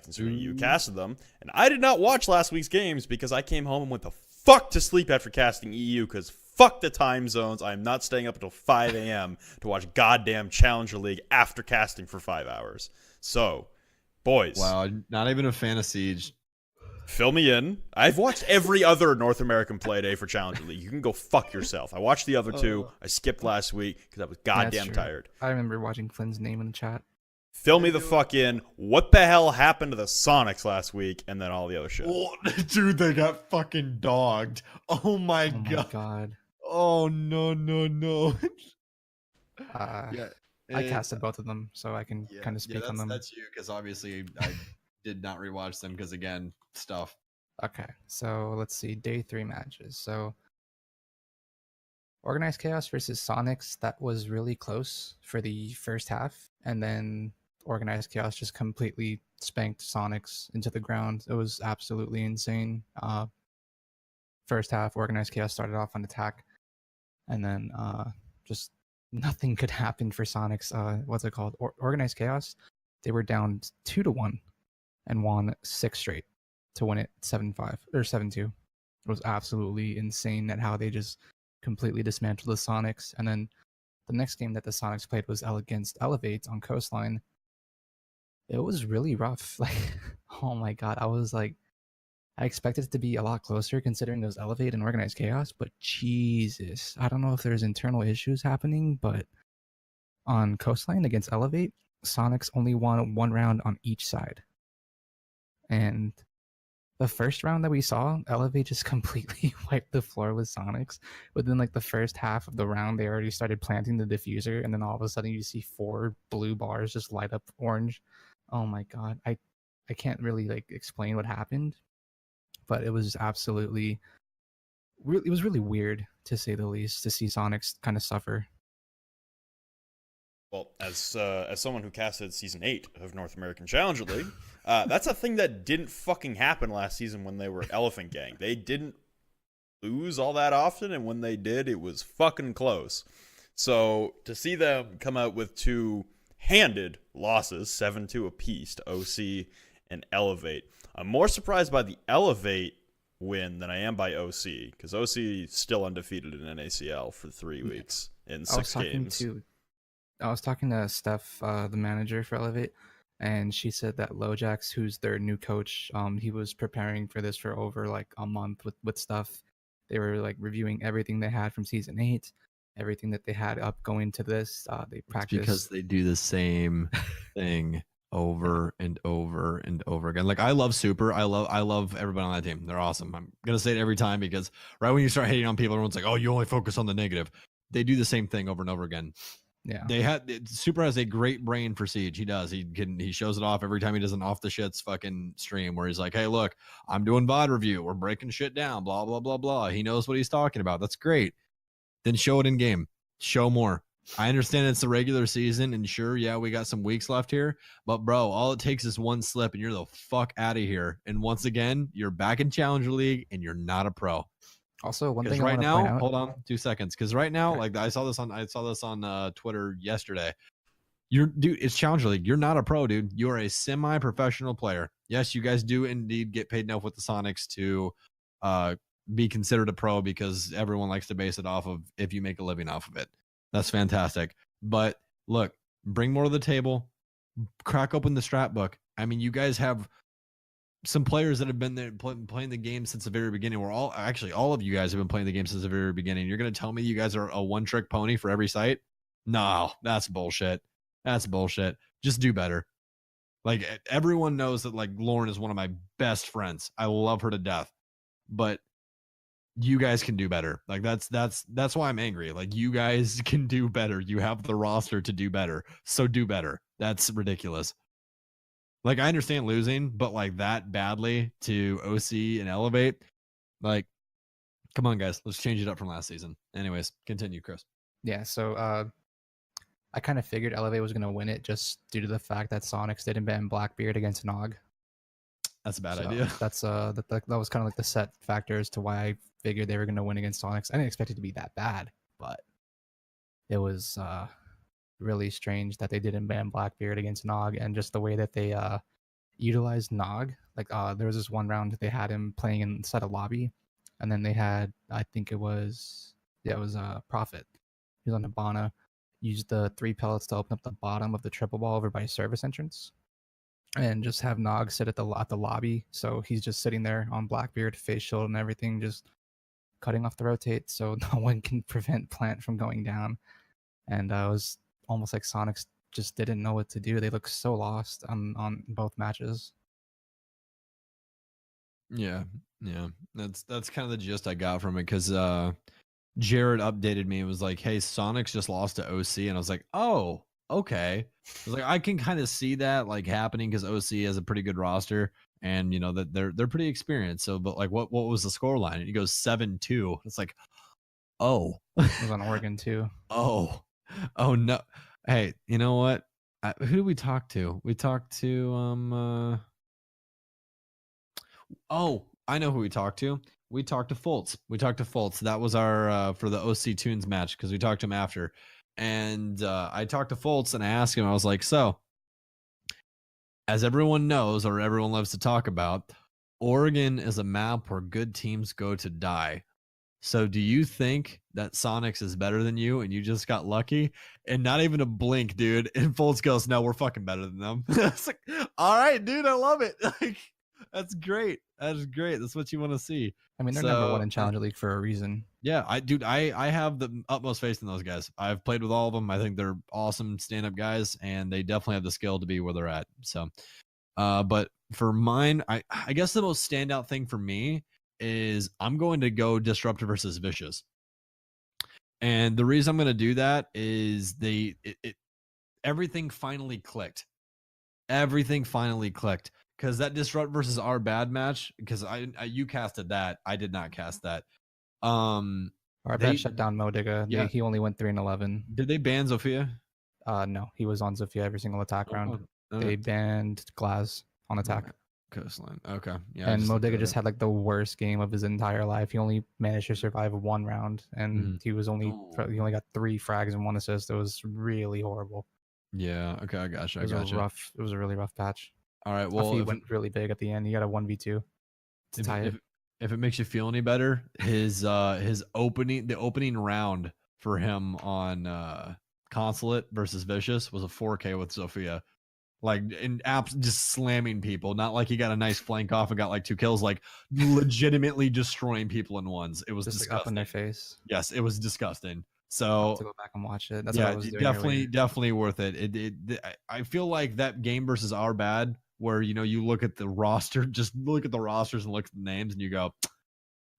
A: considering you casted them. And I did not watch last week's games because I came home and went the fuck to sleep after casting EU, because fuck the time zones. I am not staying up until 5 a.m. to watch goddamn Challenger League after casting for 5 hours. So, boys.
B: Wow, not even a fan of Siege.
A: Fill me in. I've watched every other North American play day for Challenger League. You can go fuck yourself. I watched the other two. I skipped last week because I was goddamn
C: true.
A: tired.
C: I remember watching Flynn's name in the chat.
A: Fill me the fuck in. What the hell happened to the Sonics last week, and then all the other shit?
B: Oh, dude, they got fucking dogged. Oh my
C: Oh my god.
B: Oh no.
C: I casted both of them, so I can kind of speak on them.
B: That's you, because obviously I did not rewatch them because again, stuff.
C: Okay, so let's see. Day 3 matches. So Organized Chaos versus Sonics, that was really close for the first half, and then Organized Chaos just completely spanked Sonics into the ground. It was absolutely insane. First half, Organized Chaos started off on attack, and then just nothing could happen for Sonics. What's it called? Organized Chaos. They were down 2-1 and won 6 straight to win it 7-5 or 7-2. It was absolutely insane at how they just completely dismantled the Sonics. And then the next game that the Sonics played was against Elevate on Coastline. It was really rough. Like, oh my god, I was like, I expected it to be a lot closer considering those Elevate and Organized Chaos, but Jesus, I don't know if there's internal issues happening, but on Coastline against Elevate, Sonics only won 1 round on each side. And the first round that we saw, Elevate just completely wiped the floor with Sonics. Within like the first half of the round, they already started planting the diffuser, and then all of a sudden you see 4 blue bars just light up orange. Oh my god, I can't really like explain what happened, but it was absolutely, it was really weird to say the least to see Sonics kind of suffer.
A: Well, as someone who casted Season 8 of North American Challenger League, that's a thing that didn't fucking happen last season when they were Elephant Gang. They didn't lose all that often, and when they did, it was fucking close. So to see them come out with 2-handed losses, 7-2 apiece to OC and Elevate, I'm more surprised by the Elevate win than I am by OC, because OC is still undefeated in NACL for 3 weeks in 6 games.
C: I was talking to Steph, the manager for Elevate, and she said that Lojax, who's their new coach, he was preparing for this for over like a month with stuff. They were like reviewing everything they had from Season 8, everything that they had up going to this. They practiced
B: because they do the same thing over and over and over again. Like, I love Super. I love everybody on that team. They're awesome. I'm gonna say it every time, because right when you start hating on people, everyone's like, "Oh, you only focus on the negative." They do the same thing over and over again.
C: Yeah,
B: Super has a great brain for Siege. He does. He shows it off every time he does an off the shits fucking stream where he's like, "Hey, look, I'm doing VOD review. We're breaking shit down. Blah blah blah blah." He knows what he's talking about. That's great. Then show it in game. Show more. I understand it's the regular season, and sure, yeah, we got some weeks left here, but bro, all it takes is one slip, and you're the fuck out of here. And once again, you're back in Challenger League, and you're not a pro.
C: Also, one thing
B: right
C: I
B: now,
C: point out,
B: hold on 2 seconds, because right now, like I saw this on Twitter yesterday. It's Challenger League. You're not a pro, dude. You are a semi-professional player. Yes, you guys do indeed get paid enough with the Sonics to be considered a pro, because everyone likes to base it off of if you make a living off of it. That's fantastic. But look, bring more to the table, crack open the strat book. I mean, you guys have some players that have been there playing the game since the very beginning. We're all of you guys have been playing the game since the very beginning. You're going to tell me you guys are a one-trick pony for every site? No, that's bullshit. That's bullshit. Just do better. Like, everyone knows that, like, Lauren is one of my best friends. I love her to death. But you guys can do better. Like, that's why I'm angry. Like, you guys can do better. You have the roster to do better. So do better. That's ridiculous. Like, I understand losing, but like that badly to OC and Elevate, like, come on, guys, let's change it up from last season. Anyways, continue, Chris.
C: Yeah, so I kind of figured Elevate was going to win it just due to the fact that Sonics didn't ban Blackbeard against Nog.
B: That's a bad
C: So
B: idea.
C: That's that was kind of like the set factors to why I figured they were going to win against Sonics. I didn't expect it to be that bad, but it was really strange that they didn't ban Blackbeard against Nog, and just the way that they utilized Nog. Like, there was this one round that they had him playing inside a lobby, and then they had, I think it was Prophet. He was on Hibana, used the 3 pellets to open up the bottom of the triple ball over by service entrance, and just have Nog sit at the lobby. So he's just sitting there on Blackbeard, face shield and everything, just cutting off the rotate, so no one can prevent Plant from going down. And it was almost like Sonics just didn't know what to do. They looked so lost on both matches.
B: Yeah. That's kind of the gist I got from it, because Jared updated me and was like, hey, Sonics just lost to OC, and I was like, oh, okay. I was like, I can kind of see that like happening, because OC has a pretty good roster, and you know that they're pretty experienced. So, but like, what was the score line? And he goes 7-2. It's like, oh,
C: It was on Oregon too.
B: oh no. Hey, you know what? Who did we talk to? We talked to oh, I know who we talked to. We talked to Fultz. That was our for the OC Tunes match, because we talked to him after. And I talked to Fultz and I asked him, I was like, so, as everyone knows, or everyone loves to talk about, Oregon is a map where good teams go to die. So do you think that Sonics is better than you and you just got lucky? And not even a blink, dude. And Fultz goes, no, we're fucking better than them. It's like, all right, dude, I love it. Like, that's great. That's great. That's what you want to see.
C: I mean, they're number one in Challenger League for a reason.
B: Yeah, I have the utmost faith in those guys. I've played with all of them. I think they're awesome stand-up guys, and they definitely have the skill to be where they're at. So, but for mine, I guess the most standout thing for me is I'm going to go Disruptor versus Vicious. And the reason I'm going to do that is everything finally clicked. Everything finally clicked. Because that Disrupt versus our bad match, because you casted that, I did not cast that.
C: Our bad shut down Modiga.
B: Yeah.
C: He only went 3-11.
B: Did they ban Zofia?
C: No, he was on Zofia every single attack round. They banned Glaz on attack.
B: Coastline. Okay. Yeah.
C: And Modiga just had like the worst game of his entire life. He only managed to survive 1 round, and he only got 3 frags and 1 assist. It was really horrible.
B: Yeah. Okay. I gotcha.
C: It was a really rough patch.
B: All right. Well,
C: he went really big at the end. He got a 1v2 to tie it.
B: If it makes you feel any better, the opening round for him on Consulate versus Vicious was a 4K with Zofia. Like, in apps, just slamming people. Not like he got a nice flank off and got like 2 kills, like legitimately destroying people in ones. It was just disgusting.
C: Like up in their face.
B: Yes, it was disgusting. So
C: I'll have to go back and watch it. That's what I was doing.
B: Definitely worth it. I feel like that game versus our bad, where you look at the roster, just look at the rosters and look at the names, and you go,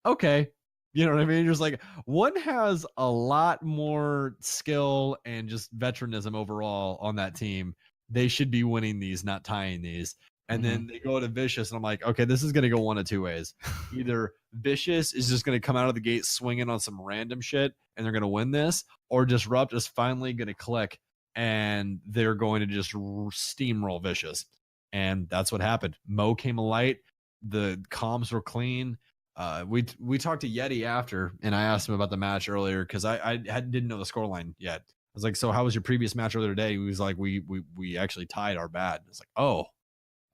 B: okay. You know what I mean? You're just like, one has a lot more skill and just veteranism overall on that team. They should be winning these, not tying these. And then they go to Vicious, and I'm like, okay, this is going to go one of 2 ways. Either Vicious is just going to come out of the gate swinging on some random shit, and they're going to win this, or Disrupt is finally going to click, and they're going to just steamroll Vicious. And that's what happened. Mo came alight. The comms were clean. We talked to Yeti after, and I asked him about the match earlier, because I didn't know the scoreline yet. I was like, so how was your previous match earlier today? He was like, we actually tied our bad. I was like, oh,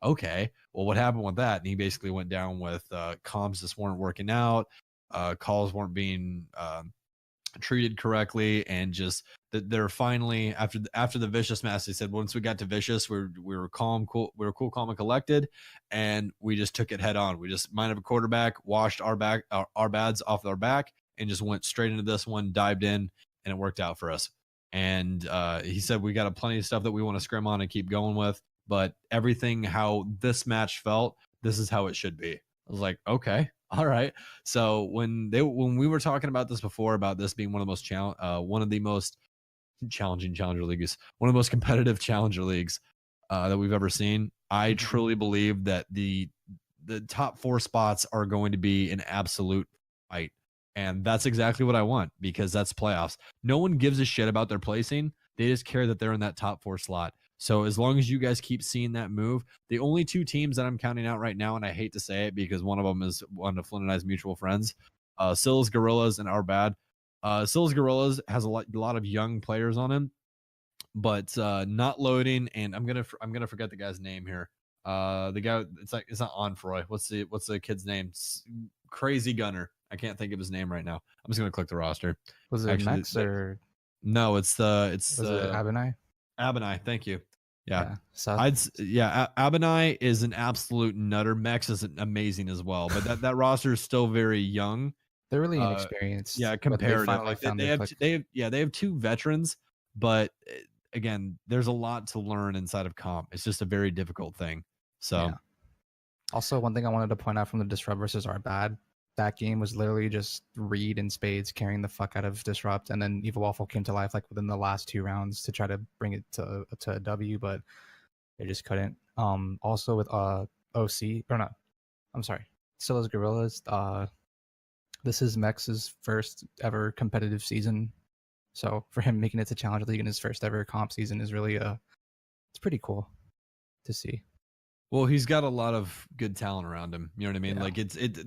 B: okay, well, what happened with that? And he basically went down with comms just weren't working out, calls weren't being treated correctly, and just that they're finally after the vicious match, they said once we got to vicious, we were calm, cool, we were cool, calm, and collected, and we just took it head on. We just minded a quarterback, washed our bads off our back, and just went straight into this one, dived in, and it worked out for us. And he said we got plenty of stuff that we want to scrim on and keep going with, but everything how this match felt, this is how it should be. I was like, okay, all right. So when we were talking about this before, about this being one of the most challenging challenger leagues, one of the most competitive challenger leagues that we've ever seen, I truly believe that the top 4 spots are going to be an absolute fight. And that's exactly what I want, because that's playoffs. No one gives a shit about their placing. They just care that they're in that top 4 slot. So as long as you guys keep seeing that move, the only 2 teams that I'm counting out right now, and I hate to say it because one of them is one of Flynn and I's mutual friends, Sills Gorillas and Our Bad. Sills Gorillas has a lot of young players on him, but not loading. And I'm gonna forget the guy's name here. The guy, it's not Onfroy. What's the kid's name? Crazy Gunner. I can't think of his name right now. I'm just gonna click the roster.
C: Was it
B: Actually,
C: Max or
B: no? It's
C: was it Abinai?
B: Abinai. Thank you. Yeah.
C: Seth?
B: Abinai is an absolute nutter. Mex is amazing as well, but that roster is still very young.
C: They're really inexperienced.
B: Yeah,
C: but
B: comparative. Like
C: found
B: they
C: their
B: have
C: click.
B: they have 2 veterans, but again, there's a lot to learn inside of comp. It's just a very difficult thing. So,
C: Yeah. Also, one thing I wanted to point out from the Disrupt versus Our Bad, that game was literally just Reed and Spades carrying the fuck out of Disrupt, and then Evil Waffle came to life like within the last 2 rounds to try to bring it to a W, but they just couldn't. Also with OC or not, I'm sorry, Silla's Gorillas. This is Mex's first ever competitive season, so for him making it to Challenger League in his first ever comp season is really it's pretty cool to see.
B: well, he's got a lot of good talent around him. You know what I mean?
C: Yeah.
B: Like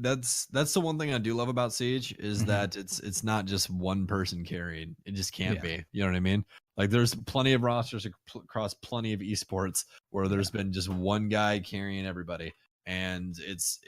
B: that's the one thing I do love about Siege is that it's not just one person carried. It just can't be. You know what I mean? Like there's plenty of rosters across plenty of esports where there's been just one guy carrying everybody, and it's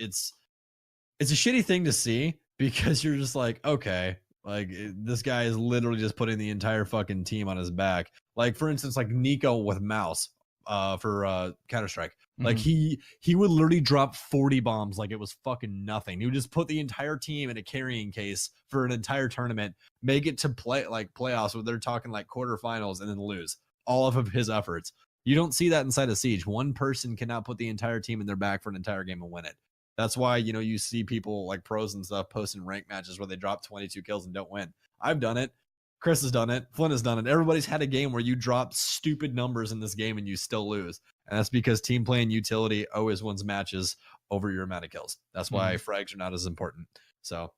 B: a shitty thing to see because you're just like, okay, like this guy is literally just putting the entire fucking team on his back. Like for instance, like Nico with Mouse for Counter-Strike. Like he would literally drop 40 bombs like it was fucking nothing. He would just put the entire team in a carrying case for an entire tournament, make it to playoffs where they're talking like quarterfinals, and then lose all of his efforts. You don't see that inside of Siege. One person cannot put the entire team in their back for an entire game and win it. That's why, you know, you see people like pros and stuff posting rank matches where they drop 22 kills and don't win. I've done it. Chris has done it. Flynn has done it. Everybody's had a game where you drop stupid numbers in this game and you still lose. And that's because team play and utility always wins matches over your amount of kills. That's why frags are not as important. So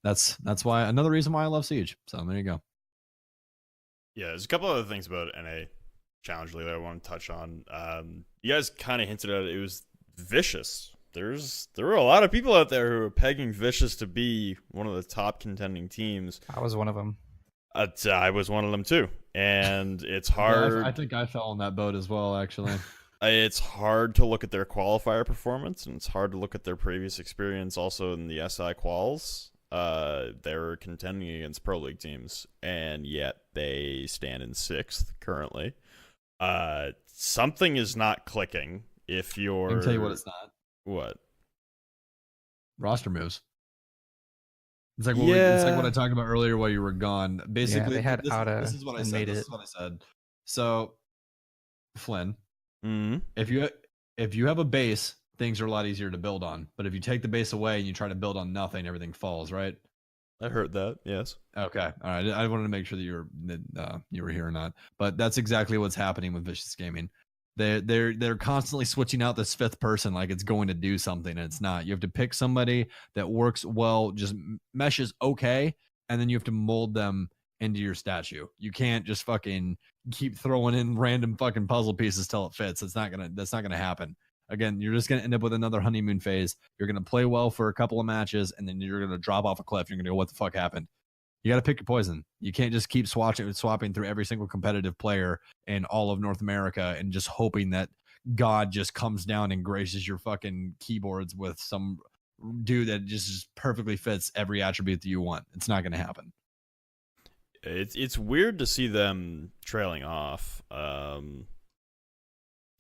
B: that's why another reason why I love Siege. So there you go.
A: Yeah, there's a couple other things about NA Challenge League that I want to touch on. You guys kind of hinted at it. It was vicious. There were a lot of people out there who were pegging Vicious to be one of the top contending teams.
C: I was one of them.
A: I was one of them too, and it's hard.
B: Yeah, I think I fell in that boat as well, actually.
A: It's hard to look at their qualifier performance, and it's hard to look at their previous experience also in the SI quals. They're contending against Pro League teams, and yet they stand in 6th currently. Something is not clicking if you're...
B: I can tell you what it's not.
A: What?
B: Roster moves. It's like it's like what I talked about earlier while you were gone. Basically,
C: they had
B: this is what I said. This is what I said. So, Flynn, if you have a base, things are a lot easier to build on. But if you take the base away and you try to build on nothing, everything falls, right?
A: I heard that. Yes.
B: Okay. All right. I wanted to make sure that you were here or not. But that's exactly what's happening with Vicious Gaming. They're constantly switching out this 5th person like it's going to do something, and it's not. You have to pick somebody that works well, just meshes okay, and then you have to mold them into your statue. You can't just fucking keep throwing in random fucking puzzle pieces till it fits. That's not gonna happen. Again, you're just gonna end up with another honeymoon phase. You're gonna play well for a couple of matches, and then you're gonna drop off a cliff. You're gonna go, what the fuck happened? You got to pick your poison. You can't just keep swapping through every single competitive player in all of North America and just hoping that God just comes down and graces your fucking keyboards with some dude that just perfectly fits every attribute that you want. It's not going to happen.
A: It's weird to see them trailing off,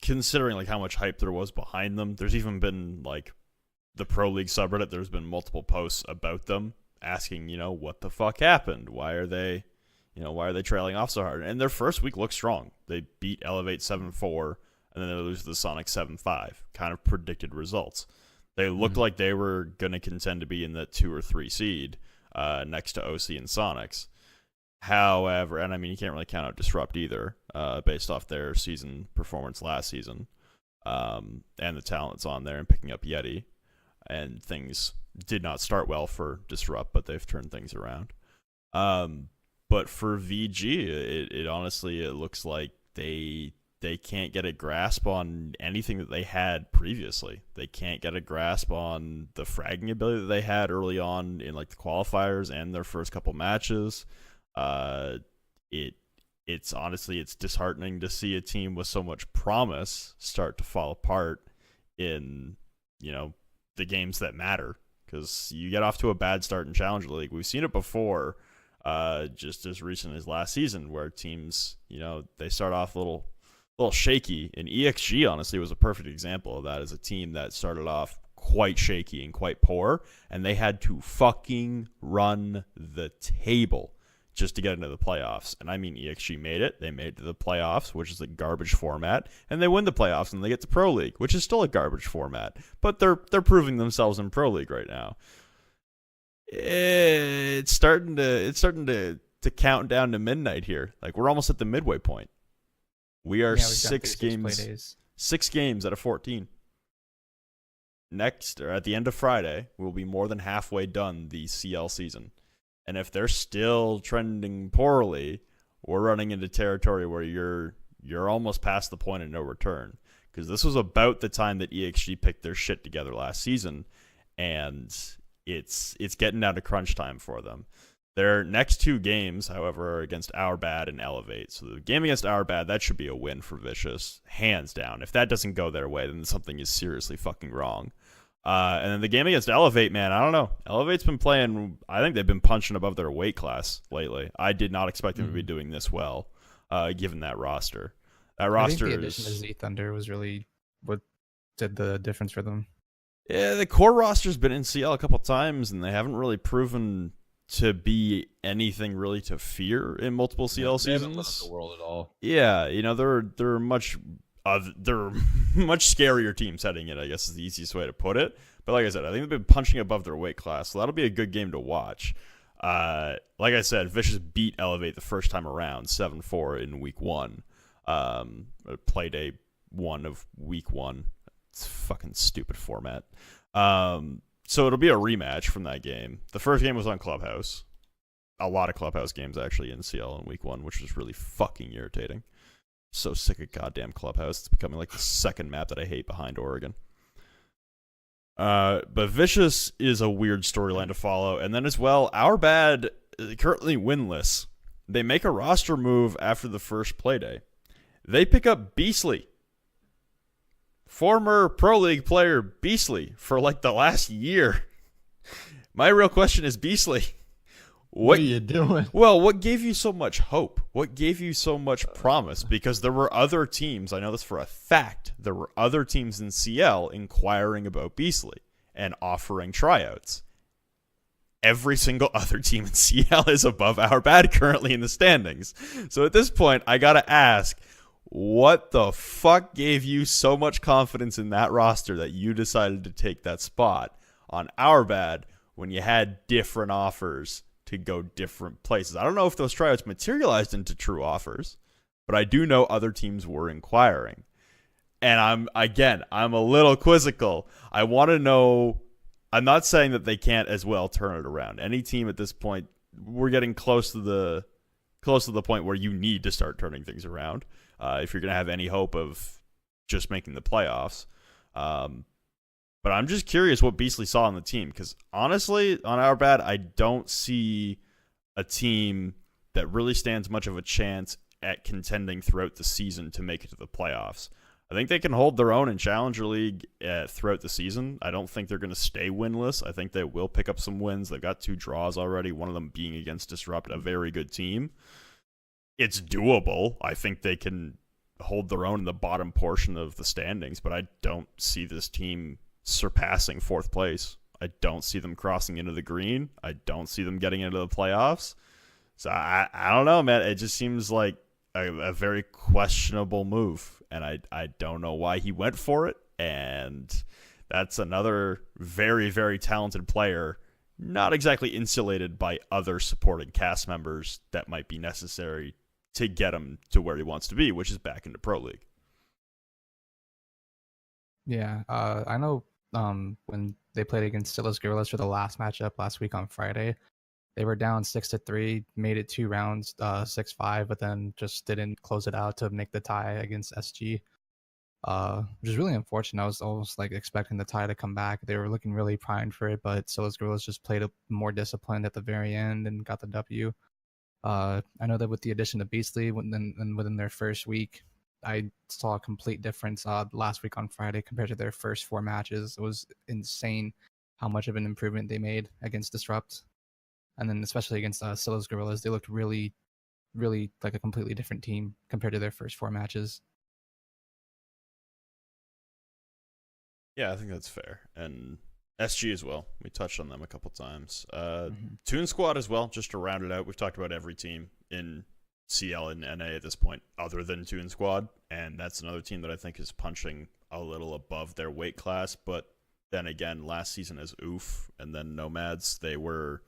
A: considering like how much hype there was behind them. There's even been like the Pro League subreddit. There's been multiple posts about them asking, what the fuck happened? Why are they trailing off so hard? And their first week looked strong. They beat Elevate 7-4, and then they lose to the Sonic 7-5. Kind of predicted results. They looked like they were going to contend to be in the 2 or 3 seed next to OC and Sonics. However, and I mean, you can't really count out Disrupt either, based off their season performance last season, and the talent that's on there, and picking up Yeti. And things did not start well for Disrupt, but they've turned things around. But for VG, it honestly, it looks like they can't get a grasp on anything that they had previously. They can't get a grasp on the fragging ability that they had early on in like the qualifiers and their first couple matches. It's honestly, it's disheartening to see a team with so much promise start to fall apart in, the games that matter, because you get off to a bad start in Challenger League. We've seen it before, just as recent as last season, where teams, they start off a little shaky, and EXG honestly was a perfect example of that, as a team that started off quite shaky and quite poor, and they had to fucking run the table just to get into the playoffs. And I mean, EXG made it. They made it to the playoffs, which is a garbage format, and they win the playoffs, and they get to Pro League, which is still a garbage format. But they're proving themselves in Pro League right now. It's starting to count down to midnight here. Like, we're almost at the midway point. We are 6 games out of 14. Next, or at the end of Friday, we'll be more than halfway done the CL season. And if they're still trending poorly, we're running into territory where you're almost past the point of no return. Because this was about the time that EXG picked their shit together last season, and it's getting down to crunch time for them. Their next 2 games, however, are against Our Bad and Elevate. So the game against Our Bad, that should be a win for Vicious, hands down. If that doesn't go their way, then something is seriously fucking wrong. And then the game against Elevate, man, I don't know. Elevate's been playing, I think they've been punching above their weight class lately. I did not expect them to be doing this well, given that roster. That roster,
C: I think the addition of Z Thunder was really what did the difference for them.
A: Yeah, the core roster's been in CL a couple times, and they haven't really proven to be anything really to fear in multiple CL seasons. They haven't lit up
B: the world at all.
A: Yeah, they're much scarier teams heading in, I guess is the easiest way to put it. But like I said, I think they've been punching above their weight class, so that'll be a good game to watch. Like I said, Vicious beat Elevate the first time around, 7-4 in week 1. Play day 1 of week 1. It's a fucking stupid format. So it'll be a rematch from that game. The first game was on Clubhouse. A lot of Clubhouse games actually in CL in week 1, which was really fucking irritating. So sick of goddamn Clubhouse. It's becoming like the second map that I hate behind Oregon. But Vicious is a weird storyline to follow. And then as well, Our Bad, currently winless. They make a roster move after the first playday. They pick up Beastly. Former Pro League player Beastly for like the last year. My real question is, Beastly,
B: what are you doing?
A: Well, what gave you so much hope? What gave you so much promise? Because there were other teams, I know this for a fact, there were other teams in CL inquiring about Beastly and offering tryouts. Every single other team in CL is above Our Bad currently in the standings. So at this point, I gotta ask, what the fuck gave you so much confidence in that roster that you decided to take that spot on Our Bad when you had different offers to go different places? I don't know if those tryouts materialized into true offers, but I do know other teams were inquiring. And I'm a little quizzical. I want to know, I'm not saying that they can't as well turn it around. Any team at this point, we're getting close to the point where you need to start turning things around. If you're going to have any hope of just making the playoffs. But I'm just curious what Beastly saw on the team, because honestly, on Our Bad, I don't see a team that really stands much of a chance at contending throughout the season to make it to the playoffs. I think they can hold their own in Challenger League throughout the season. I don't think they're going to stay winless. I think they will pick up some wins. They've got 2 draws already, one of them being against Disrupt, a very good team. It's doable. I think they can hold their own in the bottom portion of the standings, but I don't see this team surpassing 4th place. I don't see them crossing into the green. I don't see them getting into the playoffs. So I don't know, man. It just seems like a very questionable move, and I don't know why he went for it. And that's another very, very talented player, not exactly insulated by other supporting cast members that might be necessary to get him to where he wants to be, which is back into Pro League.
C: Yeah, I know when they played against Silas Gorillas for the last matchup last week on Friday, they were down 6-3, made it 2 rounds, 6-5, but then just didn't close it out to make the tie against SG, which is really unfortunate. I was almost like expecting the tie to come back. They were looking really primed for it, but Silas Gorillas just played more disciplined at the very end and got the W. I know that with the addition of Beastly, within their first week, I saw a complete difference last week on Friday compared to their first 4 matches. It was insane how much of an improvement they made against Disrupt. And then especially against Silas Gorillas, they looked really, really like a completely different team compared to their first 4 matches.
A: Yeah, I think that's fair. And SG as well. We touched on them a couple times.
C: Mm-hmm.
A: Toon Squad as well, just to round it out. We've talked about every team in CL and NA at this point other than Toon Squad, and that's another team that I think is punching a little above their weight class. But then again, last season as Oof and then Nomads, they were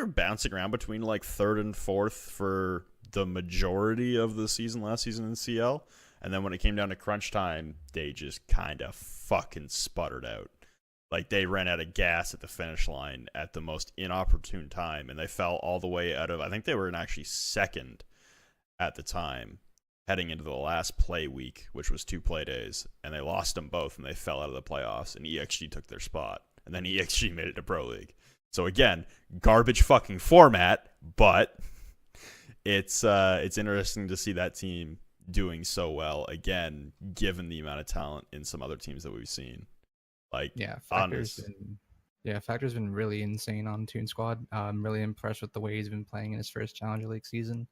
A: bouncing around between like 3rd and 4th for the majority of the season last season in CL. And then when it came down to crunch time, they just kind of fucking sputtered out. Like, they ran out of gas at the finish line at the most inopportune time, and they fell all the way out of, I think they were in actually 2nd at the time, heading into the last play week, which was 2 play days, and they lost them both, and they fell out of the playoffs, and EXG took their spot, and then EXG made it to Pro League. So again, garbage fucking format, but it's interesting to see that team doing so well, again, given the amount of talent in some other teams that we've seen. Like,
C: Factor's been really insane on Toon Squad. I'm really impressed with the way he's been playing in his first Challenger League season.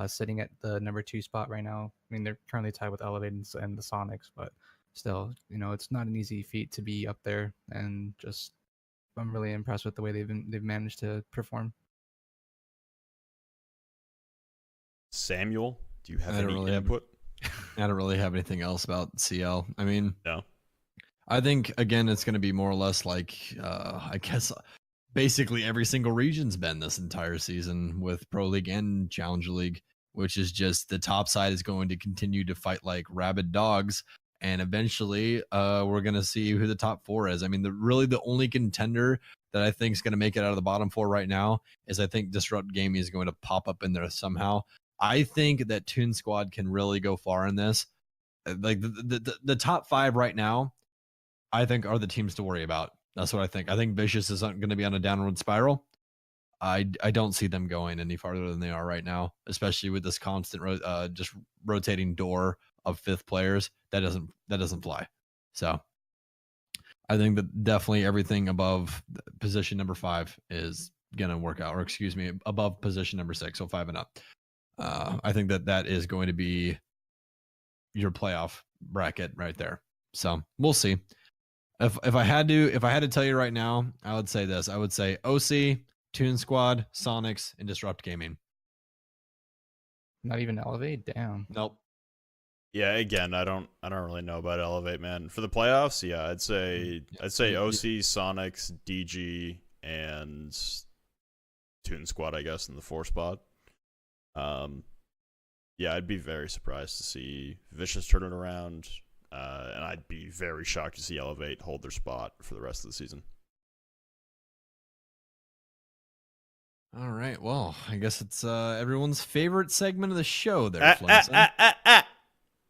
C: Sitting at the number 2 spot right now. I mean, they're currently tied with Elevate and the Sonics, but still, it's not an easy feat to be up there. And just, I'm really impressed with the way they've managed to perform.
A: Samuel, do you have any input?
B: I don't really have anything else about CL. I mean,
A: no.
B: I think, again, it's going to be more or less like, I guess, basically every single region's been this entire season with Pro League and Challenger League, which is just the top side is going to continue to fight like rabid dogs. And eventually we're going to see who the top 4 is. I mean, the only contender that I think is going to make it out of the bottom 4 right now is I think Disrupt Gaming is going to pop up in there somehow. I think that Toon Squad can really go far in this. Like the top 5 right now, I think, are the teams to worry about. That's what I think. I think Vicious isn't going to be on a downward spiral. I don't see them going any farther than they are right now, especially with this constant just rotating door of 5th players. That doesn't fly. So I think that definitely everything above position number 5 is going to work out, or excuse me, above position number 6, so 5 and up. I think that is going to be your playoff bracket right there. So we'll see. If I had to tell you right now, I would say this. I would say OC, Toon Squad, Sonics, and Disrupt Gaming.
C: Not even Elevate? Damn.
B: Nope.
A: Yeah, again, I don't really know about Elevate, man. For the playoffs, yeah, I'd say OC, Sonics, DG, and Toon Squad, I guess, in the 4 spot. Yeah, I'd be very surprised to see Vicious turn it around. And I'd be very shocked to see Elevate hold their spot for the rest of the season.
B: All right. Well, I guess it's everyone's favorite segment of the show there, Flinson.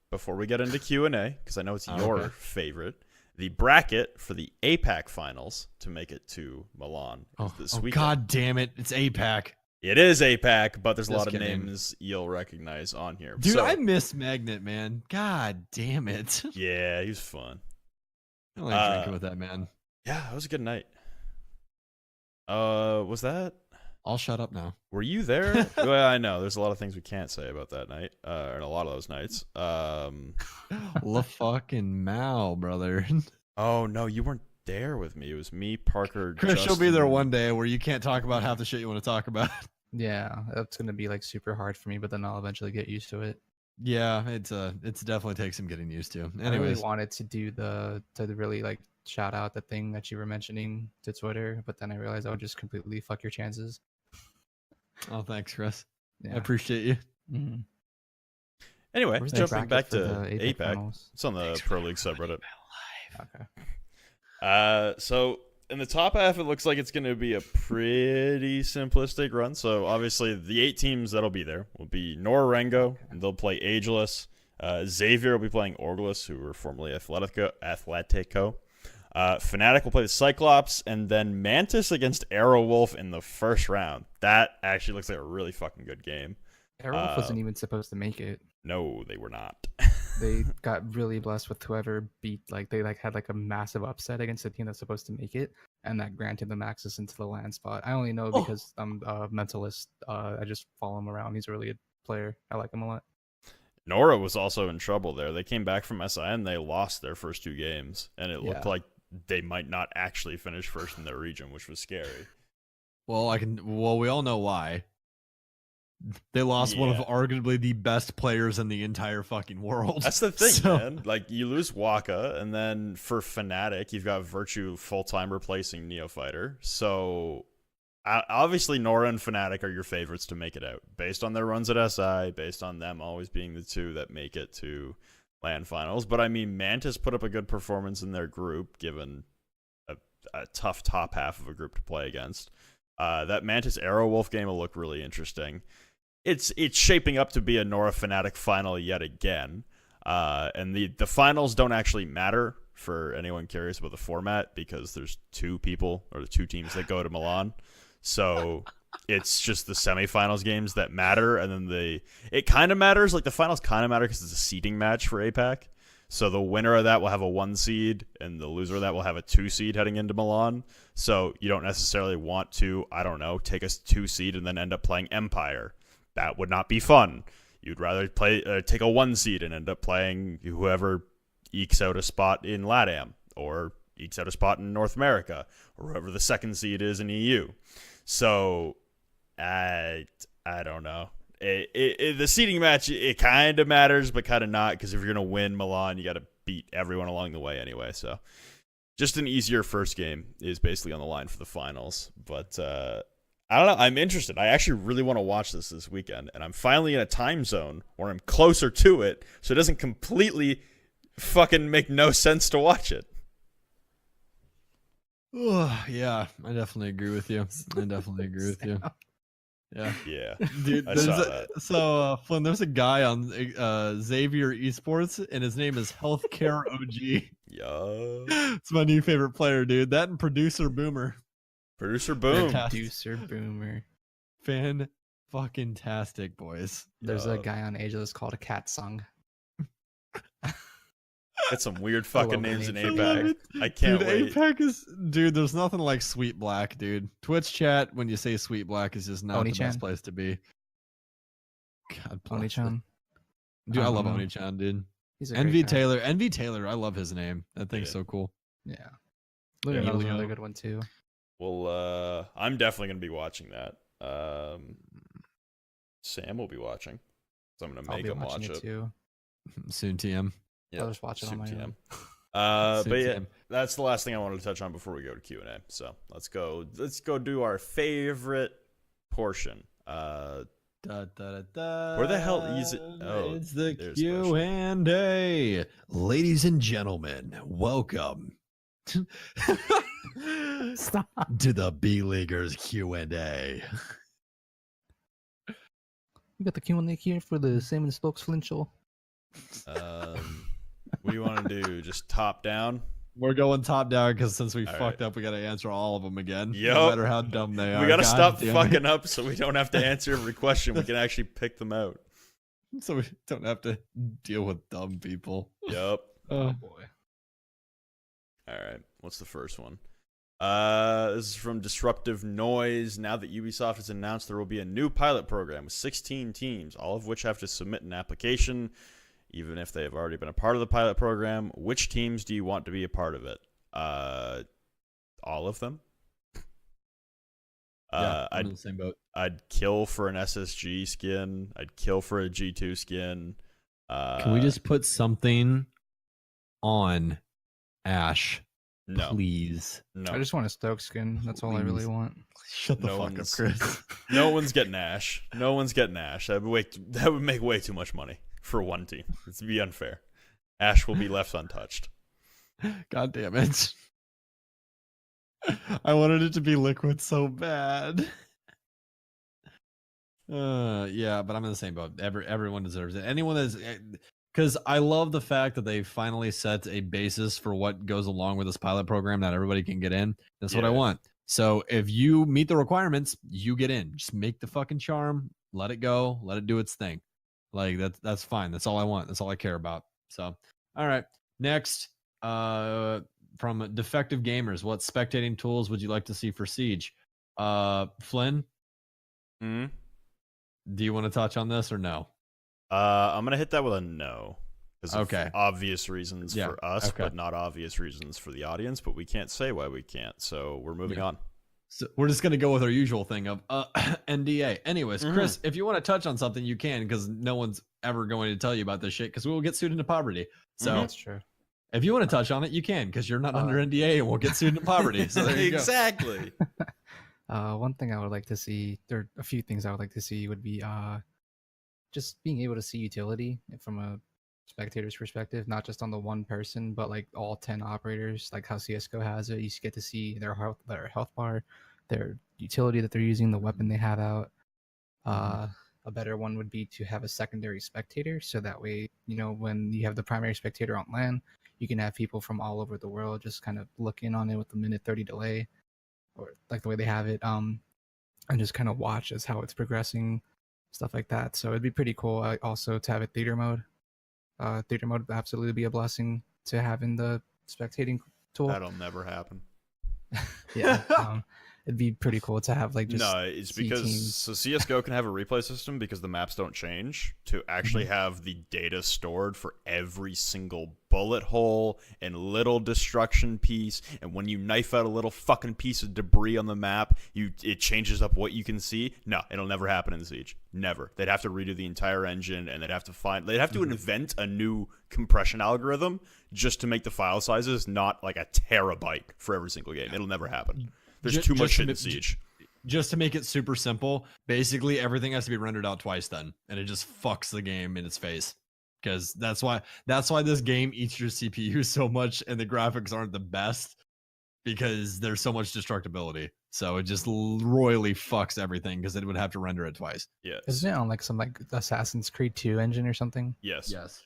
A: Before we get into Q&A, because I know it's your favorite, the bracket for the APAC finals to make it to Milan is this weekend.
B: God damn it. It's APAC.
A: It is APAC, but there's a
B: Just
A: lot of
B: kidding.
A: names you'll recognize on here.
B: Dude,
A: So,
B: I miss Magnet, man. God damn it.
A: yeah, he was fun.
B: I like drinking with that man.
A: Yeah, it was a good night. Was that?
B: I'll shut up now.
A: Were you there? Well, I know there's a lot of things we can't say about that night, and a lot of those nights.
B: La fucking Mao, brother.
A: Oh no, you weren't there with me. It was me, Parker,
B: Chris, you'll be there
A: Justin.
B: one day where you can't talk about half the shit you want to talk about.
C: Yeah, that's gonna be like super hard for me, but then I'll eventually get used to it.
B: Yeah, it's definitely takes some getting used to.
C: I really
B: Anyways,
C: wanted to do to really like shout out the thing that you were mentioning to Twitter, but then I realized I would just completely fuck your chances.
B: oh thanks, Chris. I
C: Yeah.
B: appreciate you.
C: Mhm.
A: Anyway,
C: Where's the
A: jumping
C: bracket
A: back
C: for
A: to
C: the APAC
A: APAC.
C: finals?
A: It's on the Pro League subreddit.
C: Okay.
A: So in the top half, it looks like it's going to be a pretty simplistic run. So obviously, the 8 teams that'll be there will be Norengo, and they'll play Ageless. Xavier will be playing Orgulus, who were formerly Atletico. Fnatic will play the Cyclops, and then Mantis against Aerowolf in the first round. That actually looks like a really fucking good game.
C: Aerowolf wasn't even supposed to make it.
A: No, they were not.
C: They got really blessed with whoever beat, like they like had like a massive upset against the team that's supposed to make it, and that granted them access into the land spot. I only know because I'm a mentalist. I just follow him around. He's a really good player. I like him a lot.
A: Nora was also in trouble there. They came back from SI and they lost their first 2 games, and it looked
C: Yeah.
A: like they might not actually finish first in their region, which was scary.
B: Well, we all know why. They lost one of
A: Yeah.
B: arguably the best players in the entire fucking world.
A: That's the thing,
B: So-
A: man. Like, you lose Waka, and then for Fnatic, you've got Virtue full-time replacing Neophyter. So, obviously, Nora and Fnatic are your favorites to make it out, based on their runs at SI, based on them always being the 2 that make it to LAN finals. But, I mean, Mantis put up a good performance in their group, given a tough top half of a group to play against. That Mantis Aerowolf game will look really interesting. It's shaping up to be a Nora Fnatic final yet again. And the finals don't actually matter for anyone curious about the format, because there's 2 people or the 2 teams that go to Milan. So it's just the semifinals games that matter, and then it kind of matters. Like, the finals kind of matter because it's a seeding match for APAC. So the winner of that will have a 1 seed, and the loser of that will have a 2 seed heading into Milan. So you don't necessarily want to, I don't know, take a 2 seed and then end up playing Empire. That would not be fun. You'd rather take a 1 seed and end up playing whoever ekes out a spot in LATAM, or ekes out a spot in North America, or whoever the 2nd seed is in EU. So I don't know. The seeding match, it kind of matters, but kind of not, because if you're going to win Milan, you got to beat everyone along the way anyway. So just an easier first game is basically on the line for the finals. But I don't know. I'm interested. I actually really want to watch this weekend, and I'm finally in a time zone where I'm closer to it, so it doesn't completely fucking make no sense to watch it.
B: Yeah, I definitely agree with you. Yeah.
A: Yeah.
B: Dude,
A: I
B: there's
A: saw
B: a,
A: that.
B: so Flynn, there's a guy on Xavier Esports, and his name is Healthcare OG.
A: Yeah.
B: It's my new favorite player, dude. That and Producer Boomer.
A: Producer Boom.
B: Fantastic.
C: Producer Boomer.
B: Fan fucking tastic, boys.
C: There's
A: Yeah.
C: a guy on Ageless called a Cat Song.
A: Got some weird
C: I
A: fucking
C: love
A: names in
C: the name.
A: APAC. I can't
B: Dude,
A: wait.
B: APAC is there's nothing like Sweet Black, dude. Twitch chat, when you say Sweet Black, is just not the
C: Oni-chan?
B: best place to be. God bless it.
C: Oni-chan.
B: Dude, I love
C: Um,
B: Oni-chan, dude.
C: He's a great
B: Envy
C: guy.
B: Taylor. Envy Taylor, I love his name. That thing's
A: Yeah.
B: so cool.
C: Yeah. Luna was
B: Elio.
C: another good one too.
A: Well, I'm definitely going to be watching that. Sam will be watching, so I'm going to
C: I'll
A: make
C: be
A: him
C: watching
A: watch
C: it
A: it.
C: too.
B: SoonTM.
C: I'll just watch it on my
A: SoonTM.
C: own.
A: But yeah,
B: SoonTM.
A: that's the last thing I wanted to touch on before we go to Q&A. So let's go do our favorite portion.
B: Da, da, da, da.
A: Where the hell is it? Oh,
B: it's the
A: there's the question.
B: Q&A. Ladies and gentlemen, welcome
C: Stop.
B: to the B-Leaguers Q&A.
C: We got the Q&A here for the Sam and Stokes Flint show.
A: What do you want to do? Just top down?
B: We're going top down because since we
A: All
B: fucked
A: right.
B: up, we got to answer all of them again.
A: Yup.
B: No matter how dumb they are.
A: We gotta
B: God
A: stop
B: damn it.
A: fucking up so we don't have to answer every question. We can actually pick them out.
B: So we don't have to deal with dumb people.
A: Yep.
C: Oh boy.
A: All right. What's the first one? This is from Disruptive Noise. Now that Ubisoft has announced there will be a new pilot program with 16 teams, all of which have to submit an application, even if they have already been a part of the pilot program. Which teams do you want to be a part of it? All of them.
B: Yeah, I'm in the same boat.
A: I'd kill for an SSG skin. I'd kill for a G2 skin.
B: Can we just put something on Ash?
A: No,
B: Please.
A: no.
C: I just want a Stoke skin. That's all I really
B: Please.
C: want.
B: Shut the
A: No
B: fuck up,
A: one's-
B: Chris.
A: No one's getting Ash. No one's getting Ash. That would make way too much money for one team. It's be unfair. Ash will be left untouched.
B: God damn it. I wanted it to be Liquid so bad. Yeah, but I'm in the same boat. Everyone deserves it. Anyone that's because I love the fact that they finally set a basis for what goes along with this pilot program that everybody can get in. That's what I
A: Yeah.
B: want. So if you meet the requirements, you get in. Just make the fucking charm, let it go, let it do its thing. Like that's fine. That's all I want. That's all I care about. So all right. Next, from Defective Gamers, what spectating tools would you like to see for Siege? Flynn,
A: Hmm?
B: do you want to touch on this or no?
A: I'm gonna hit that with a no. Because
B: Okay.
A: of obvious reasons
B: Yeah,
A: for us,
B: okay.
A: but not obvious reasons for the audience. But we can't say why we can't, so we're moving
B: Yeah.
A: on.
B: So we're just gonna go with our usual thing of NDA. Anyways,
A: Mhm.
B: Chris, if you want to touch on something, you can, because no one's ever going to tell you about this shit, because we will get sued into poverty. So
C: That's true.
B: if you want to touch on it, you can, because you're not under NDA and we'll get sued into poverty. So there you go.
A: Exactly.
C: One thing I would like to see, there a few things I would like to see would be just being able to see utility from a spectator's perspective, not just on the one person, but like all 10 operators, like how CS:GO has it. You get to see their health bar, their utility that they're using, the weapon they have out. A better one would be to have a secondary spectator, so that way, you know, when you have the primary spectator on LAN, you can have people from all over the world just kind of look in on it with a minute 30 delay, or like the way they have it, and just kind of watch as how it's progressing, stuff like that. So it'd be pretty cool also to have a theater mode. Theater mode would absolutely be a blessing to have in the spectating tool.
A: That'll never happen.
C: Yeah, it'd be pretty cool to have like just
A: No, it's
C: see
A: because
C: teams.
A: so CS:GO can have a replay system because the maps don't change to actually have the data stored for every single bullet hole and little destruction piece. And when you knife out a little fucking piece of debris on the map, it changes up what you can see. No, it'll never happen in Siege. Never. They'd have to redo the entire engine, and they'd have to invent a new compression algorithm just to make the file sizes not like a terabyte for every single game. It'll never happen. There's too much shit in Siege.
B: Just to make it super simple, basically everything has to be rendered out twice then, and it just fucks the game in its face. Because that's why this game eats your CPU so much, and the graphics aren't the best, because there's so much destructibility. So it just royally fucks everything because it would have to render it twice.
A: Yes.
C: Isn't it on like some like Assassin's Creed 2 engine or something?
A: Yes.
B: Yes.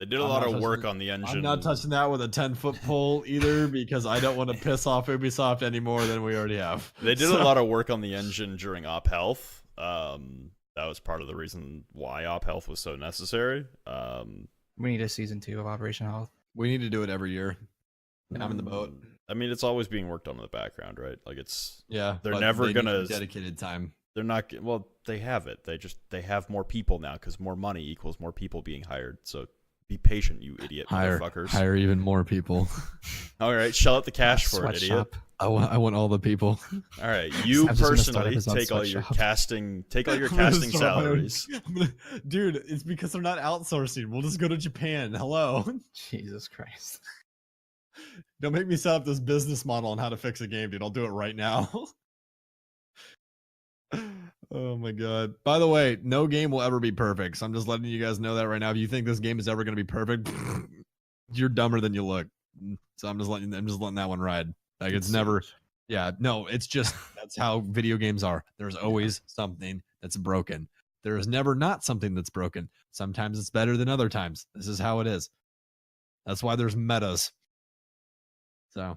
A: They did a
B: I'm
A: lot
B: not
A: of
B: touching
A: work
B: it.
A: on the engine.
B: I'm not touching that with a 10-foot pole either, because I don't want to piss off Ubisoft any more than we already have.
A: They did
B: So-
A: a lot of work on the engine during Op Health. That was part of the reason why Op Health was so necessary.
C: We need a season 2 of Operation Health.
B: We need to do it every year. And I'm in the boat.
A: I mean, it's always being worked on in the background, right? Like it's
B: Yeah.
A: They're
B: but
A: never
B: they need
A: gonna-
B: dedicated time.
A: they're not well. They have it. They have more people now because more money equals more people being hired. So be patient, you idiot motherfuckers.
B: Hire even more people.
A: All right, shell out the cash for it, idiot.
C: Sweatshop.
B: I want all the people.
A: All right, you
C: I'm just gonna start up
A: personally
C: his own
A: take all your
C: sweatshop.
A: casting
B: I'm gonna
A: casting
B: start my own-
A: salaries.
B: Dude, it's because they're not outsourcing. We'll just go to Japan. Hello.
C: Jesus Christ.
B: Don't make me set up this business model on how to fix a game, dude. I'll do it right now. Oh my god. By the way, no game will ever be perfect. So I'm just letting you guys know that right now. If you think this game is ever going to be perfect, you're dumber than you look. So I'm just letting that one ride. Like it's never. Yeah, no, it's just that's how video games are. There's always something that's broken. There is never not something that's broken. Sometimes it's better than other times. This is how it is. That's why there's metas. So,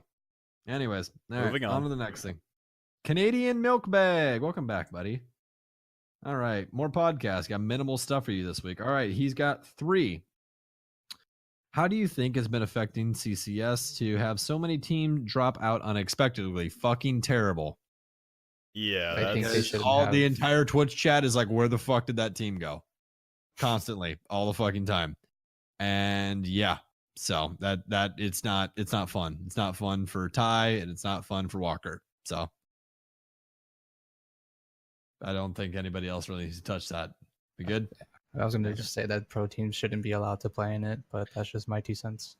B: anyways, all right,
A: Moving on.
B: on to the next thing. Canadian Milk Bag. Welcome back, buddy. All right, more podcasts. Got minimal stuff for you this week. All right, he's got 3. How do you think has been affecting CCS to have so many teams drop out unexpectedly? Fucking terrible.
A: Yeah,
C: I think they
A: that's
C: shouldn't
B: All
C: have.
B: the entire Twitch chat is like, where the fuck did that team go? Constantly, all the fucking time. And yeah, so that it's not fun. It's not fun for Ty, and it's not fun for Walker. So I don't think anybody else really needs to touch that. We good?
C: I was going to just say that pro teams shouldn't be allowed to play in it, but that's just my 2 cents.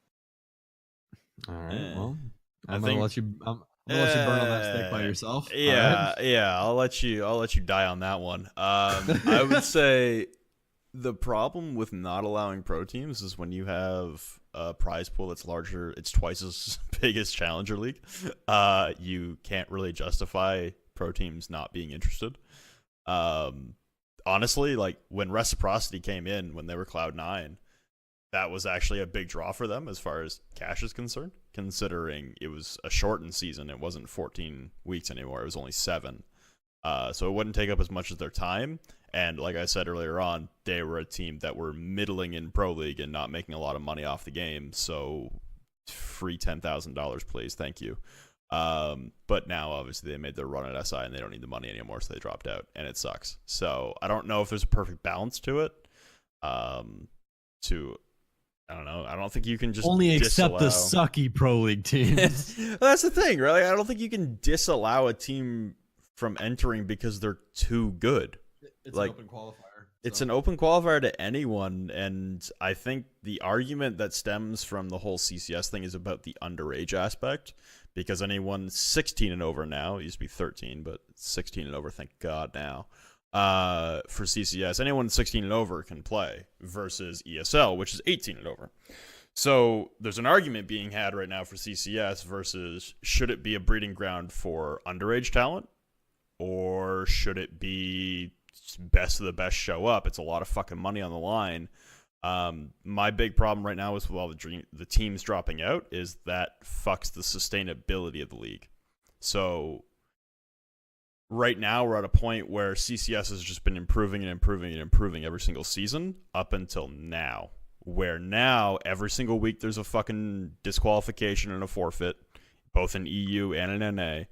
B: All right. Well,
A: I
B: I'm
A: think-
B: gonna let you. I'm gonna let you burn on that stick by yourself.
A: Yeah,
B: All right?
A: yeah. I'll let you die on that one. I would say the problem with not allowing pro teams is when you have a prize pool that's larger, it's twice as big as Challenger League. You can't really justify pro teams not being interested. Honestly, like when Reciprocity came in when they were Cloud9, that was actually a big draw for them as far as cash is concerned, considering it was a shortened season. It wasn't 14 weeks anymore. It was only 7. So it wouldn't take up as much of their time. And like I said earlier on, they were a team that were middling in Pro League and not making a lot of money off the game. So free $10,000, please. Thank you. But now obviously they made their run at SI and they don't need the money anymore, so they dropped out, and it sucks. So I don't know if there's a perfect balance to it. I don't know. I don't think you can just
B: Only accept the
A: disallow-
B: sucky pro league teams.
A: Well, that's the thing, right? Like, I don't think you can disallow a team from entering because they're too good.
B: It's
A: Like,
B: an open qualifier.
A: It's an open qualifier to anyone, and I think the argument that stems from the whole CCS thing is about the underage aspect, because anyone 16 and over now, it used to be 13, but 16 and over, thank God now, for CCS, anyone 16 and over can play, versus ESL, which is 18 and over. So there's an argument being had right now for CCS versus should it be a breeding ground for underage talent, or should it be best of the best show up? It's a lot of fucking money on the line. My big problem right now is with all the teams dropping out is that fucks the sustainability of the league. So right now we're at a point where CCS has just been improving and improving and improving every single season up until now, where now every single week there's a fucking disqualification and a forfeit, both in EU and in NA.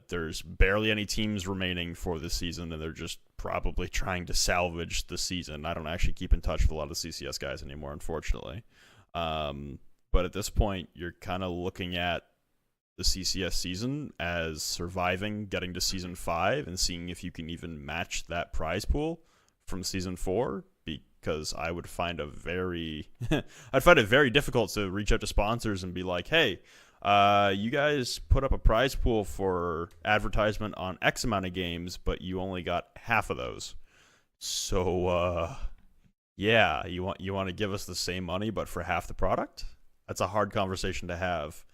A: There's barely any teams remaining for the season, and they're just probably trying to salvage the season. I don't actually keep in touch with a lot of CCS guys anymore, unfortunately. But at this point, you're kind of looking at the CCS season as surviving, getting to season 5, and seeing if you can even match that prize pool from season 4. Because I would find it very difficult to reach out to sponsors and be like, hey, you guys put up a prize pool for advertisement on X amount of games, but you only got half of those. So, yeah, you want to give us the same money, but for half the product? That's a hard conversation to have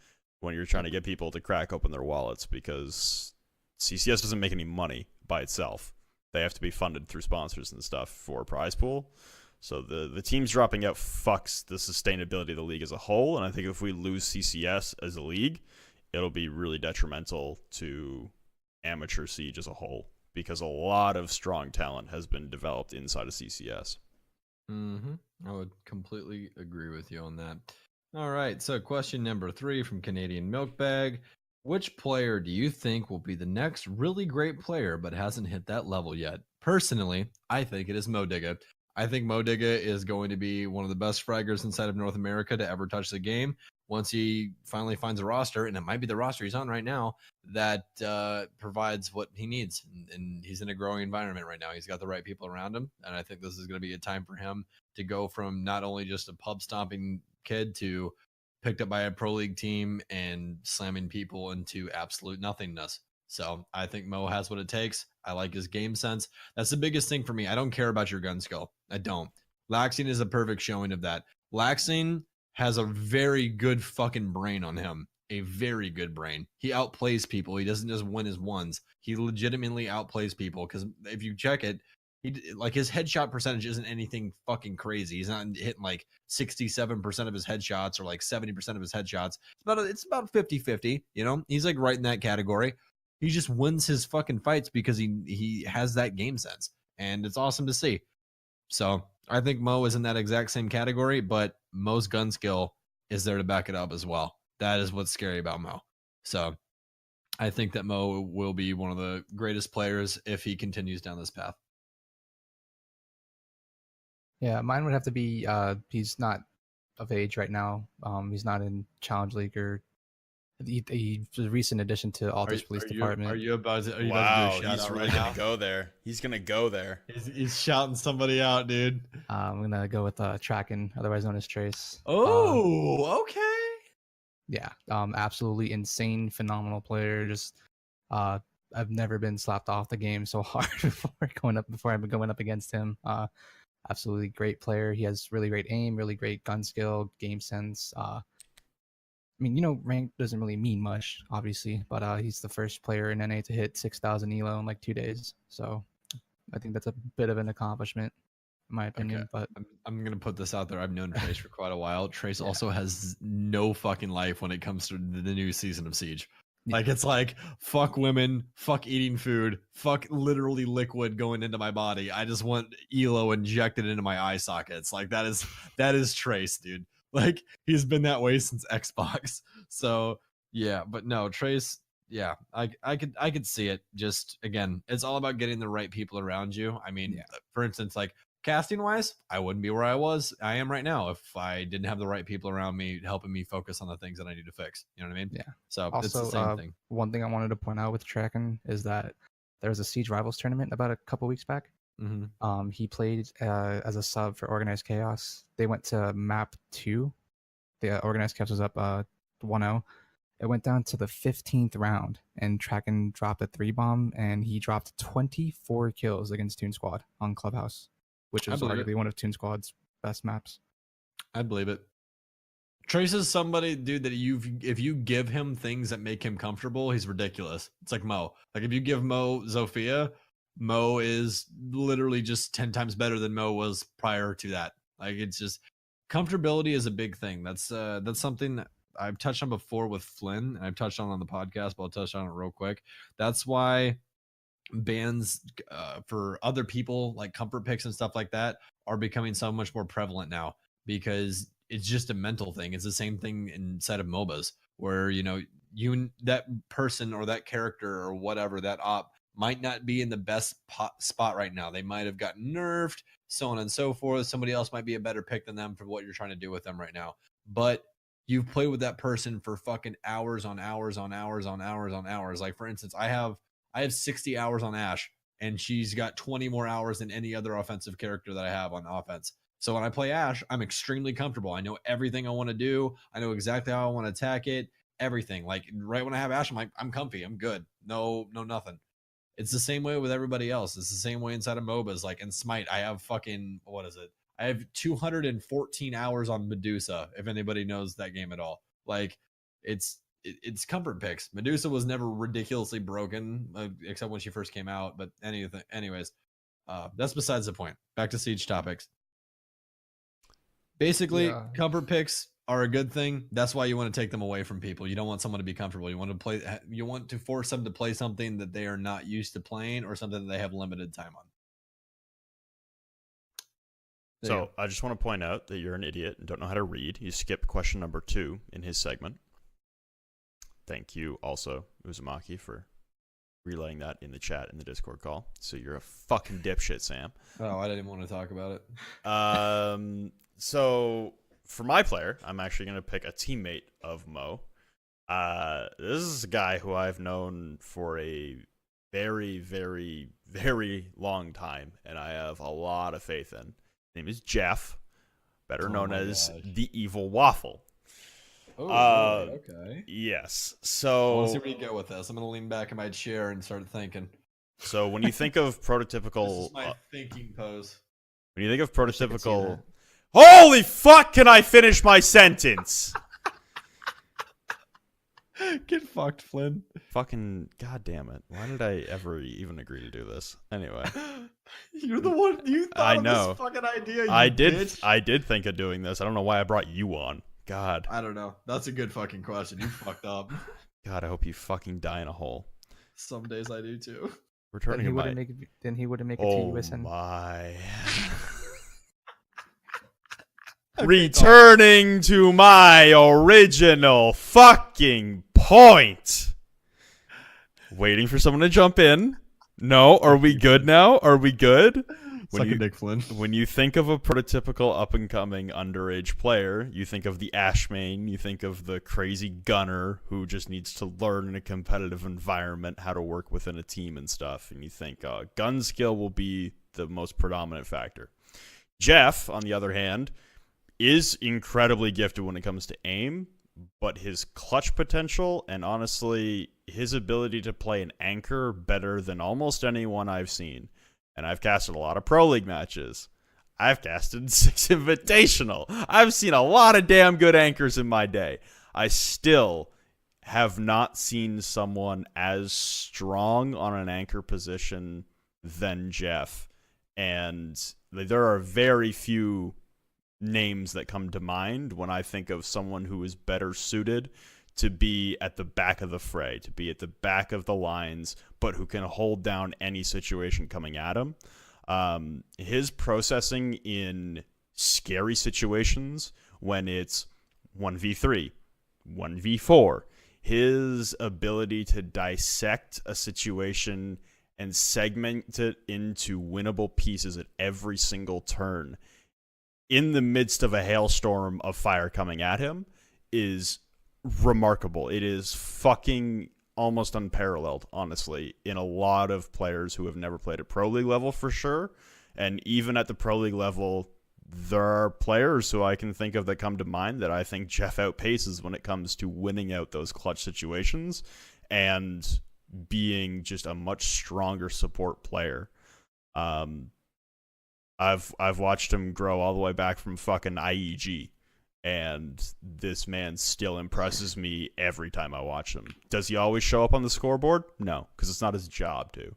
A: when you're trying to get people to crack open their wallets, because CCS doesn't make any money by itself. They have to be funded through sponsors and stuff for a prize pool. So the teams dropping out fucks the sustainability of the league as a whole, and I think if we lose CCS as a league, it'll be really detrimental to amateur Siege as a whole, because a lot of strong talent has been developed inside of CCS.
B: I would completely agree with you on that. All right, so question number 3 from Canadian Milkbag. Which player do you think will be the next really great player but hasn't hit that level yet? Personally, I think it is Modiga. I think Modiga is going to be one of the best fraggers inside of North America to ever touch the game once he finally finds a roster, and it might be the roster he's on right now, that provides what he needs. And he's in a growing environment right now. He's got the right people around him, and I think this is going to be a time for him to go from not only just a pub stomping kid to picked up by a pro league team and slamming people into absolute nothingness. So I think Mo has what it takes. I like his game sense. That's the biggest thing for me. I don't care about your gun skill. I don't. Laxing is a perfect showing of that. Laxing has a very good fucking brain on him. A very good brain. He outplays people. He doesn't just win his ones. He legitimately outplays people, because if you check it, like his headshot percentage isn't anything fucking crazy. He's not hitting like 67% of his headshots or like 70% of his headshots. It's about 50-50, you know? He's like right in that category. He just wins his fucking fights because he has that game sense, and it's awesome to see. So I think Mo is in that exact same category, but Mo's gun skill is there to back it up as well. That is what's scary about Mo. So I think that Mo will be one of the greatest players if he continues down this path.
C: Yeah, mine would have to be he's not of age right now. He's not in Challenge League or he's a recent addition to Aldous Police Department.
B: Are you about to do a
A: Wow,
B: shout
A: he's
B: out
A: really
B: right
A: gonna
B: now?
A: go there. He's gonna go there.
B: He's shouting somebody out, dude.
C: I'm gonna go with Tracken, otherwise known as Trace.
B: Oh, okay.
C: Yeah, absolutely insane, phenomenal player. Just I've never been slapped off the game so hard before I've been going up against him. Absolutely great player. He has really great aim, really great gun skill, game sense. I mean, you know, rank doesn't really mean much, obviously, but he's the first player in NA to hit 6,000 elo in like 2 days. So I think that's a bit of an accomplishment, in my opinion.
B: Okay.
C: But
B: I'm gonna put this out there. I've known Trace for quite a while. Trace
C: Yeah.
B: also has no fucking life when it comes to the new season of Siege.
C: Yeah.
B: Like it's like fuck women, fuck eating food, fuck literally liquid going into my body. I just want elo injected into my eye sockets. Like that is Trace, dude. Like he's been that way since Xbox. So yeah, but no, Trace. Yeah, I could see it. Just again, it's all about getting the right people around you. I mean, for instance, like casting wise, I wouldn't be where I am right now if I didn't have the right people around me helping me focus on the things that I need to fix. You know what I mean?
C: Yeah.
B: So
C: also,
B: it's the same thing.
C: one thing I wanted to point out with Tracken is that there was a Siege Rivals tournament about a couple weeks back.
B: Mm-hmm.
C: He played as a sub for Organized Chaos. They went to map 2. The Organized Chaos was up 1-0. It went down to the 15th round, and Tracken dropped a 3-bomb, and he dropped 24 kills against Toon Squad on Clubhouse, which is arguably one of Toon Squad's best maps.
B: I believe it. Trace is somebody, dude, that if you give him things that make him comfortable, he's ridiculous. It's like Mo. Like if you give Mo Zofia, Mo is literally just 10 times better than Mo was prior to that. Like it's just comfortability is a big thing. That's something that I've touched on before with Flynn, and I've touched on the podcast, but I'll touch on it real quick. That's why bans for other people like comfort picks and stuff like that are becoming so much more prevalent now because it's just a mental thing. It's the same thing inside of MOBAs where, you know, that person or that character or whatever, that op might not be in the best spot right now. They might have gotten nerfed, so on and so forth. Somebody else might be a better pick than them for what you're trying to do with them right now. But you've played with that person for fucking hours on hours on hours on hours on hours. Like for instance, I have 60 hours on Ashe, and she's got 20 more hours than any other offensive character that I have on offense. So when I play Ashe, I'm extremely comfortable. I know everything I want to do. I know exactly how I want to attack it. Everything. Like right when I have Ashe, I'm like, I'm comfy. I'm good. No, nothing. It's the same way with everybody else. It's the same way inside of MOBAs. Like in Smite, I have fucking, what is it? I have 214 hours on Medusa, if anybody knows that game at all. Like it's comfort picks. Medusa was never ridiculously broken, except when she first came out. But anyways, that's besides the point. Back to Siege topics. Basically, comfort picks are a good thing. That's why you want to take them away from people. You don't want someone to be comfortable. You want to force them to play something that they are not used to playing or something that they have limited time on.
A: So I just want to point out that you're an idiot and don't know how to read. You skipped question number 2 in his segment. Thank you also, Uzumaki, for relaying that in the chat in the Discord call. So you're a fucking dipshit, Sam.
B: Oh, I didn't want to talk about it.
A: So for my player, I'm actually going to pick a teammate of Mo. This is a guy who I've known for a very, very, very long time, and I have a lot of faith in. His name is Jeff, better known as the Evil Waffle.
B: Oh, okay.
A: Yes.
B: I
A: So
B: want to see where you go with this. I'm going to lean back in my chair and start thinking.
A: So when you think of prototypical,
B: This is my thinking pose.
A: when you think of prototypical, holy fuck! Can I finish my sentence?
B: Get fucked, Flynn.
A: Fucking goddamn it! Why did I ever even agree to do this? Anyway,
B: You're the one. You
A: I
B: thought of
A: know.
B: this fucking idea. You
A: I did.
B: Bitch.
A: I did think of doing this. I don't know why I brought you on. God.
B: I don't know. That's a good fucking question. You fucked up.
A: God, I hope you fucking die in a hole.
B: Some days I do too.
A: Returning to my.
C: Then he wouldn't make a
A: Oh
C: TUSN.
A: my.
B: Okay,
A: Returning to my original fucking point. Waiting for someone to jump in. No, are we good now? Are we good?
B: Suck a dick, Flynn.
A: When you think of a prototypical up-and-coming underage player, you think of the Ashmain, you think of the crazy gunner who just needs to learn in a competitive environment how to work within a team and stuff, and you think gun skill will be the most predominant factor. Jeff, on the other hand, is incredibly gifted when it comes to aim, but his clutch potential and honestly his ability to play an anchor better than almost anyone I've seen. And I've casted a lot of Pro League matches. I've casted 6 Invitational. I've seen a lot of damn good anchors in my day. I still have not seen someone as strong on an anchor position than Jeff. And there are very few names that come to mind when I think of someone who is better suited to be at the back of the fray, to be at the back of the lines, but who can hold down any situation coming at him. His processing in scary situations when it's 1v3, 1v4, his ability to dissect a situation and segment it into winnable pieces at every single turn in the midst of a hailstorm of fire coming at him is remarkable. It is fucking almost unparalleled, honestly, in a lot of players who have never played at Pro League level for sure. And even at the Pro League level, there are players who I can think of that come to mind that I think Jeff outpaces when it comes to winning out those clutch situations and being just a much stronger support player. I've watched him grow all the way back from fucking IEG, and this man still impresses me every time I watch him. Does he always show up on the scoreboard? No, because it's not his job to.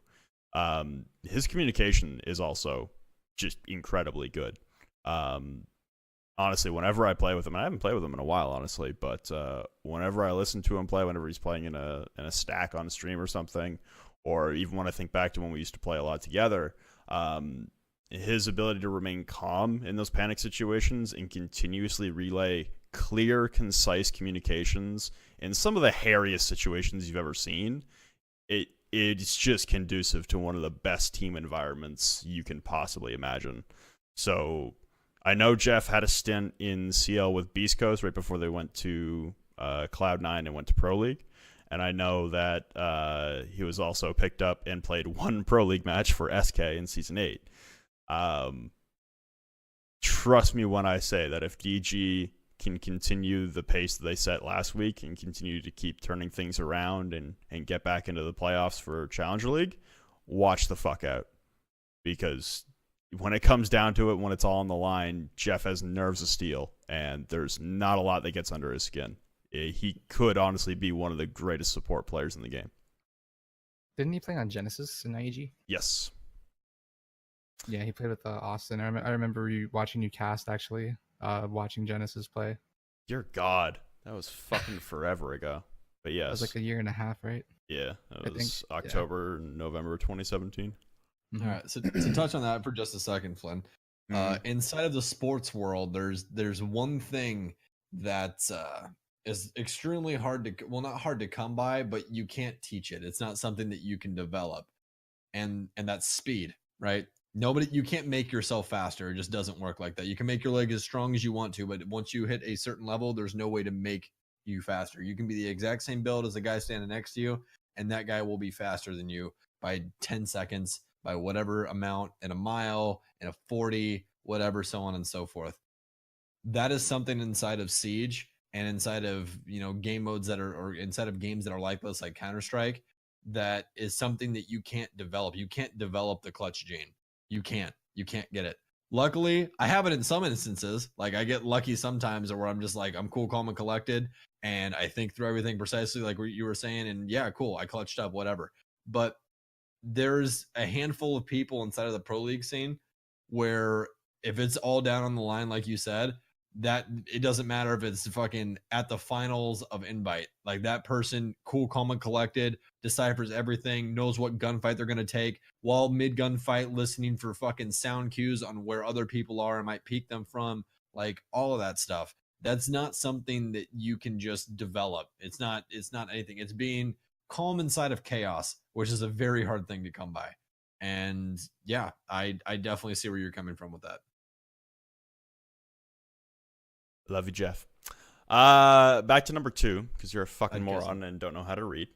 A: His communication is also just incredibly good. Honestly, whenever I play with him, and I haven't played with him in a while, honestly, but whenever I listen to him play, whenever he's playing in a stack on stream or something, or even when I think back to when we used to play a lot together, his ability to remain calm in those panic situations and continuously relay clear, concise communications in some of the hairiest situations you've ever seen, it's just conducive to one of the best team environments you can possibly imagine. So I know Jeff had a stint in CL with Beast Coast right before they went to Cloud9 and went to Pro League. And I know that he was also picked up and played one Pro League match for SK in Season 8. Trust me when I say that if DG can continue the pace that they set last week and continue to keep turning things around and get back into the playoffs for Challenger League, watch the fuck out. Because when it comes down to it, when it's all on the line, Jeff has nerves of steel, and there's not a lot that gets under his skin. He could honestly be one of the greatest support players in the game.
C: Didn't he play on Genesis in IEG?
A: Yes.
C: Yeah, he played with Austin. I remember you watching you cast, actually, watching Genesis play.
A: Dear God. That was fucking forever ago. But yes.
C: It was like a year and a half, right?
A: Yeah. It was October, November 2017.
B: All right, so to touch on that for just a second, Flynn. Inside of the sports world, there's one thing that is extremely hard to, well, not hard to come by, but you can't teach it. It's not something that you can develop, and that's speed, right? You can't make yourself faster. It just doesn't work like that. You can make your leg as strong as you want to, but once you hit a certain level, there's no way to make you faster. You can be the exact same build as the guy standing next to you, and that guy will be faster than you by 10 seconds, by whatever amount, in a mile, in a 40, whatever, so on and so forth. That is something inside of Siege and inside of, game modes that are, or inside of games that are like this, like Counter-Strike, that is something that you can't develop. You can't develop the clutch gene. You can't get it. Luckily, I have it in some instances. Like I get lucky sometimes where I'm just like, I'm cool, calm, and collected. And I think through everything precisely like what you were saying. And yeah, cool. I clutched up, whatever. But there's a handful of people inside of the pro league scene where if it's all down on the line, like you said, that it doesn't matter if it's fucking at the finals of invite. Like that person, cool, calm, and collected, deciphers everything, knows what gunfight they're gonna take while mid gunfight, listening for fucking sound cues on where other people are and might peek them from, like all of that stuff. That's not something that you can just develop. It's not anything. It's being calm inside of chaos, which is a very hard thing to come by. And yeah, I definitely see where you're coming from with that.
A: Love you, Jeff. Back to number 2, because you're a fucking
B: I guess.
A: moron and don't know how to read.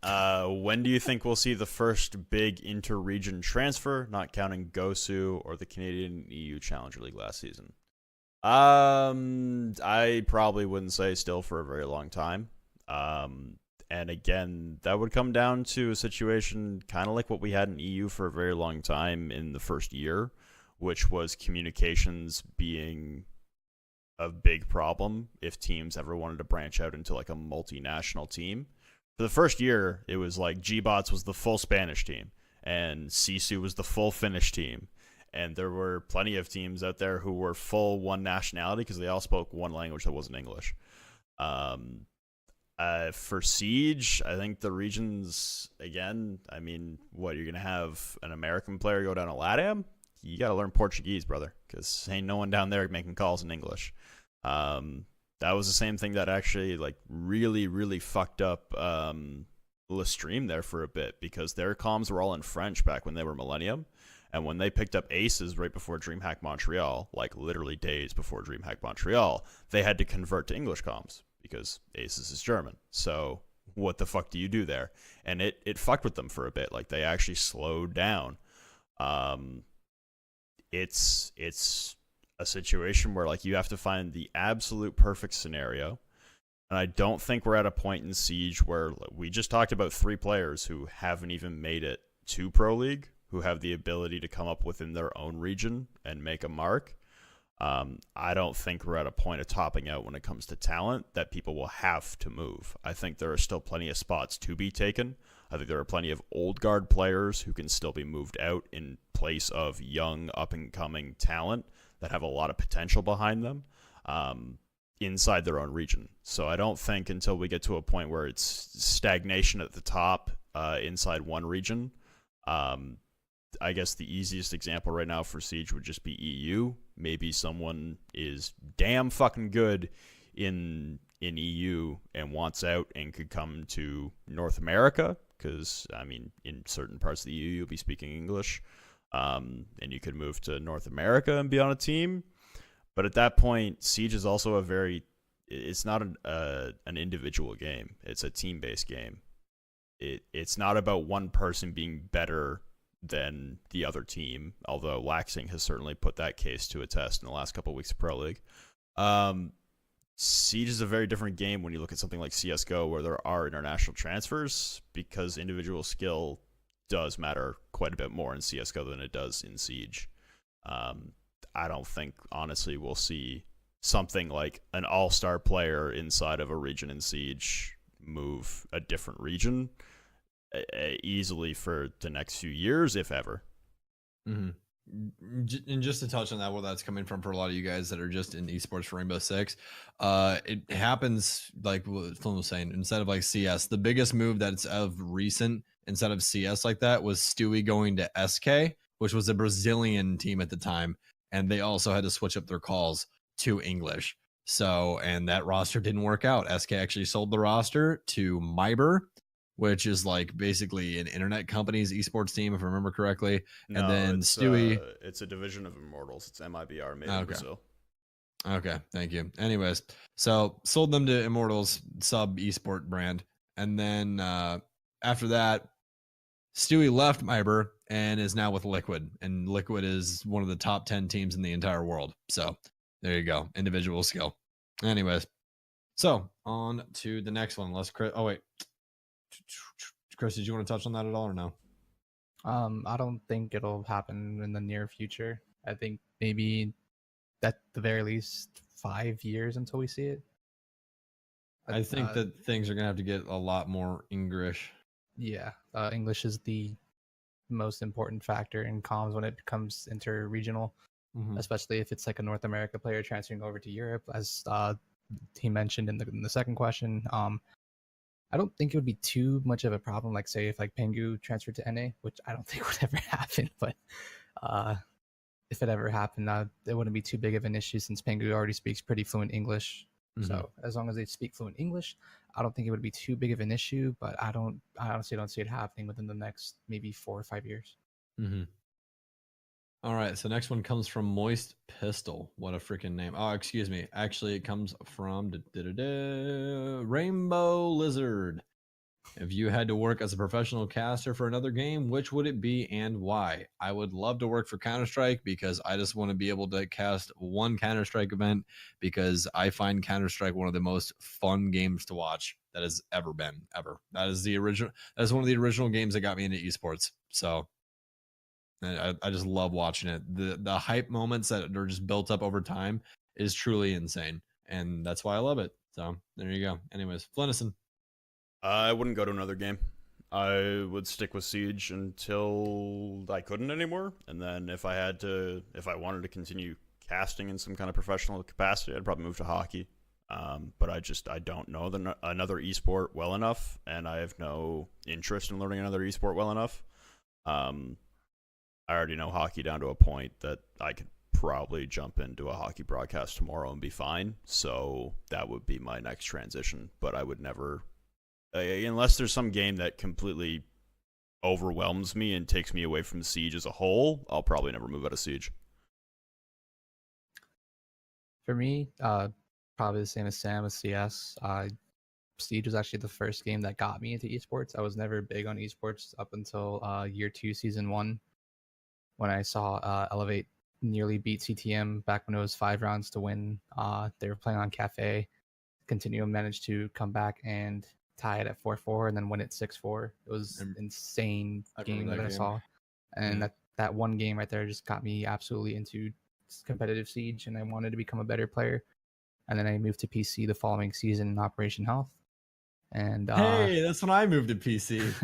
A: When do you think we'll see the first big inter-region transfer, not counting Gosu or the Canadian EU Challenger League last season? I probably wouldn't say still for a very long time. And again, that would come down to a situation kind of like what we had in EU for a very long time in the first year, which was communications being a big problem if teams ever wanted to branch out into like a multinational team. For the first year, it was like G-Bots was the full Spanish team and Sisu was the full Finnish team. And there were plenty of teams out there who were full one nationality because they all spoke one language that wasn't English. For Siege, I think the regions, again, I mean, what, you're going to have an American player go down to LATAM? You got to learn Portuguese, brother, because ain't no one down there making calls in English. That was the same thing that actually like really, really fucked up the stream there for a bit because their comms were all in French back when they were Millennium. And when they picked up Aces right before DreamHack Montreal, like literally days before DreamHack Montreal, they had to convert to English comms because Aces is German. So what the fuck do you do there? And it fucked with them for a bit. Like they actually slowed down. It's a situation where like you have to find the absolute perfect scenario. And I don't think we're at a point in Siege where we just talked about 3 players who haven't even made it to Pro League, who have the ability to come up within their own region and make a mark. I don't think we're at a point of topping out when it comes to talent that people will have to move. I think there are still plenty of spots to be taken. I think there are plenty of old guard players who can still be moved out in place of young up-and-coming talent that have a lot of potential behind them inside their own region. So I don't think until we get to a point where it's stagnation at the top inside one region. I guess the easiest example right now for Siege would just be EU. Maybe someone is damn fucking good in EU and wants out and could come to North America because, I mean, in certain parts of the EU, you'll be speaking English. And you could move to North America and be on a team. But at that point, Siege is also it's not an individual game. It's a team-based game. It's not about one person being better than the other team, although Laxing has certainly put that case to a test in the last couple of weeks of Pro League. Siege is a very different game when you look at something like CSGO where there are international transfers because individual skill does matter quite a bit more in CSGO than it does in Siege. I don't think, honestly, we'll see something like an all-star player inside of a region in Siege move a different region easily for the next few years, if ever.
B: Mm-hmm. And just to touch on that, where that's coming from for a lot of you guys that are just in esports for Rainbow Six, it happens like what Flynn was saying. Instead of like CS, the biggest move that's of recent instead of CS like that was Stewie going to SK, which was a Brazilian team at the time, and they also had to switch up their calls to English. So, and that roster didn't work out. SK actually sold the roster to Myber, which is like basically an internet company's esports team, if I remember correctly.
A: No,
B: and then
A: it's,
B: Stewie.
A: It's a division of Immortals. It's MIBR made in Brazil.
B: Okay, thank you. Anyways, so sold them to Immortals sub esport brand. And then after that, Stewie left Myber and is now with Liquid. And Liquid is one of the top 10 teams in the entire world. So there you go. Individual skill. Anyways, so on to the next one. Oh, wait. Chris, did you want to touch on that at all or no?
C: I don't think it'll happen in the near future. I think maybe at the very least 5 years until we see it.
B: I think that things are gonna have to get a lot more English.
C: Yeah, English is the most important factor in comms when it comes inter-regional, especially if it's like a North America player transferring over to Europe, as he mentioned in the second question. I don't think it would be too much of a problem, like say if like Pengu transferred to NA, which I don't think would ever happen, but if it ever happened, it wouldn't be too big of an issue since Pengu already speaks pretty fluent English. So as long as they speak fluent English, I don't think it would be too big of an issue. But I honestly don't see it happening within the next maybe 4 or 5 years.
B: All right, so next one comes from Moist Pistol. What a freaking name! Oh, excuse me. Actually, it comes from Rainbow Lizard. If you had to work as a professional caster for another game, which would it be and why? I would love to work for Counter-Strike because I just want to be able to cast one Counter-Strike event because I find Counter-Strike one of the most fun games to watch that has ever been, ever. That is one of the original games that got me into esports. So I just love watching it. The hype moments that are just built up over time is truly insane. And that's why I love it. So there you go. Anyways, Flennison.
A: I wouldn't go to another game. I would stick with Siege until I couldn't anymore, and then if I wanted to continue casting in some kind of professional capacity, I'd probably move to hockey. But I don't know another esport well enough, and I have no interest in learning another esport well enough. I already know hockey down to a point that I could probably jump into a hockey broadcast tomorrow and be fine. So that would be my next transition, but I would never. Unless there's some game that completely overwhelms me and takes me away from Siege as a whole, I'll probably never move out of Siege.
C: For me, probably the same as Sam with CS. Siege was actually the first game that got me into esports. I was never big on esports up until year 2, season 1, when I saw Elevate nearly beat CTM back when it was 5 rounds to win. They were playing on Cafe. Continuum managed to come back and tie it at 4-4 and then win it 6-4. It was an insane game that I saw. And that one game right there just got me absolutely into competitive Siege, and I wanted to become a better player. And then I moved to PC the following season in Operation Health. And
B: hey, that's when I moved to PC.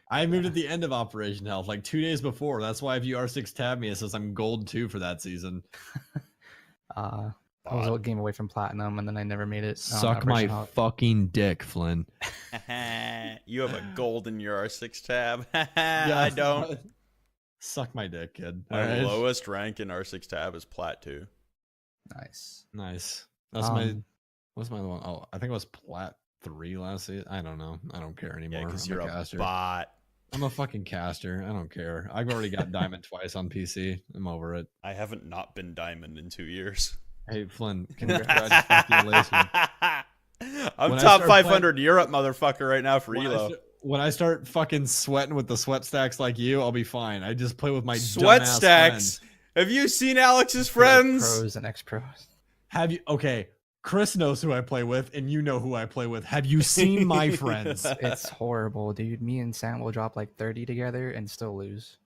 B: I moved at the end of Operation Health, like 2 days before. That's why if you R6 tab me, it says I'm gold 2 for that season.
C: I was a game away from platinum, and then I never made it.
B: Suck my fucking dick, Flynn.
A: You have a gold in your R6 tab.
B: Yeah,
A: I don't.
B: Suck my dick, kid.
A: My lowest rank in R6 tab is Plat 2.
C: Nice.
B: That's what's my one? Oh, I think it was Plat 3 last season. I don't know. I don't care anymore.
A: Yeah, because you're a bot.
B: I'm a fucking caster. I don't care. I've already got Diamond twice on PC. I'm over it.
A: I haven't not been Diamond in 2 years.
B: Hey, Flynn, congratulations.
A: I'm top 500 Europe motherfucker right now for Elo.
B: When I start fucking sweating with the sweat stacks like you, I'll be fine. I just play with my
A: sweat stacks. Friend. Have you seen Alex's friends?
C: Pros and ex-pros.
B: Have you? Okay, Chris knows who I play with, and you know who I play with. Have you seen my friends?
C: It's horrible, dude. Me and Sam will drop like 30 together and still lose.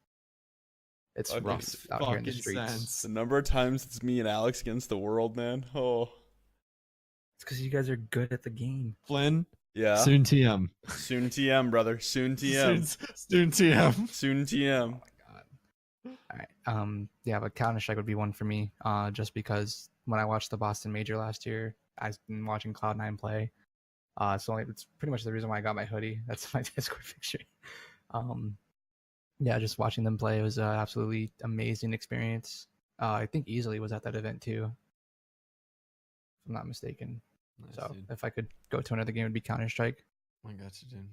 C: It's rough out here in the streets.
A: Sense. The number of times it's me and Alex against the world, man. Oh,
C: it's because you guys are good at the game.
B: Flynn.
A: Yeah.
B: SoonTM.
A: SoonTM, brother. SoonTM.
B: SoonTM.
A: SoonTM.
C: Oh my god. All right. Yeah, but Counter-Strike would be one for me. Just because when I watched the Boston Major last year, I've been watching Cloud9 play. It's pretty much the reason why I got my hoodie. That's my Discord picture. Yeah, just watching them play was an absolutely amazing experience. I think Easily was at that event too, if I'm not mistaken. Nice, so dude. If I could go to another game, it would be Counter-Strike.
B: I got you, dude.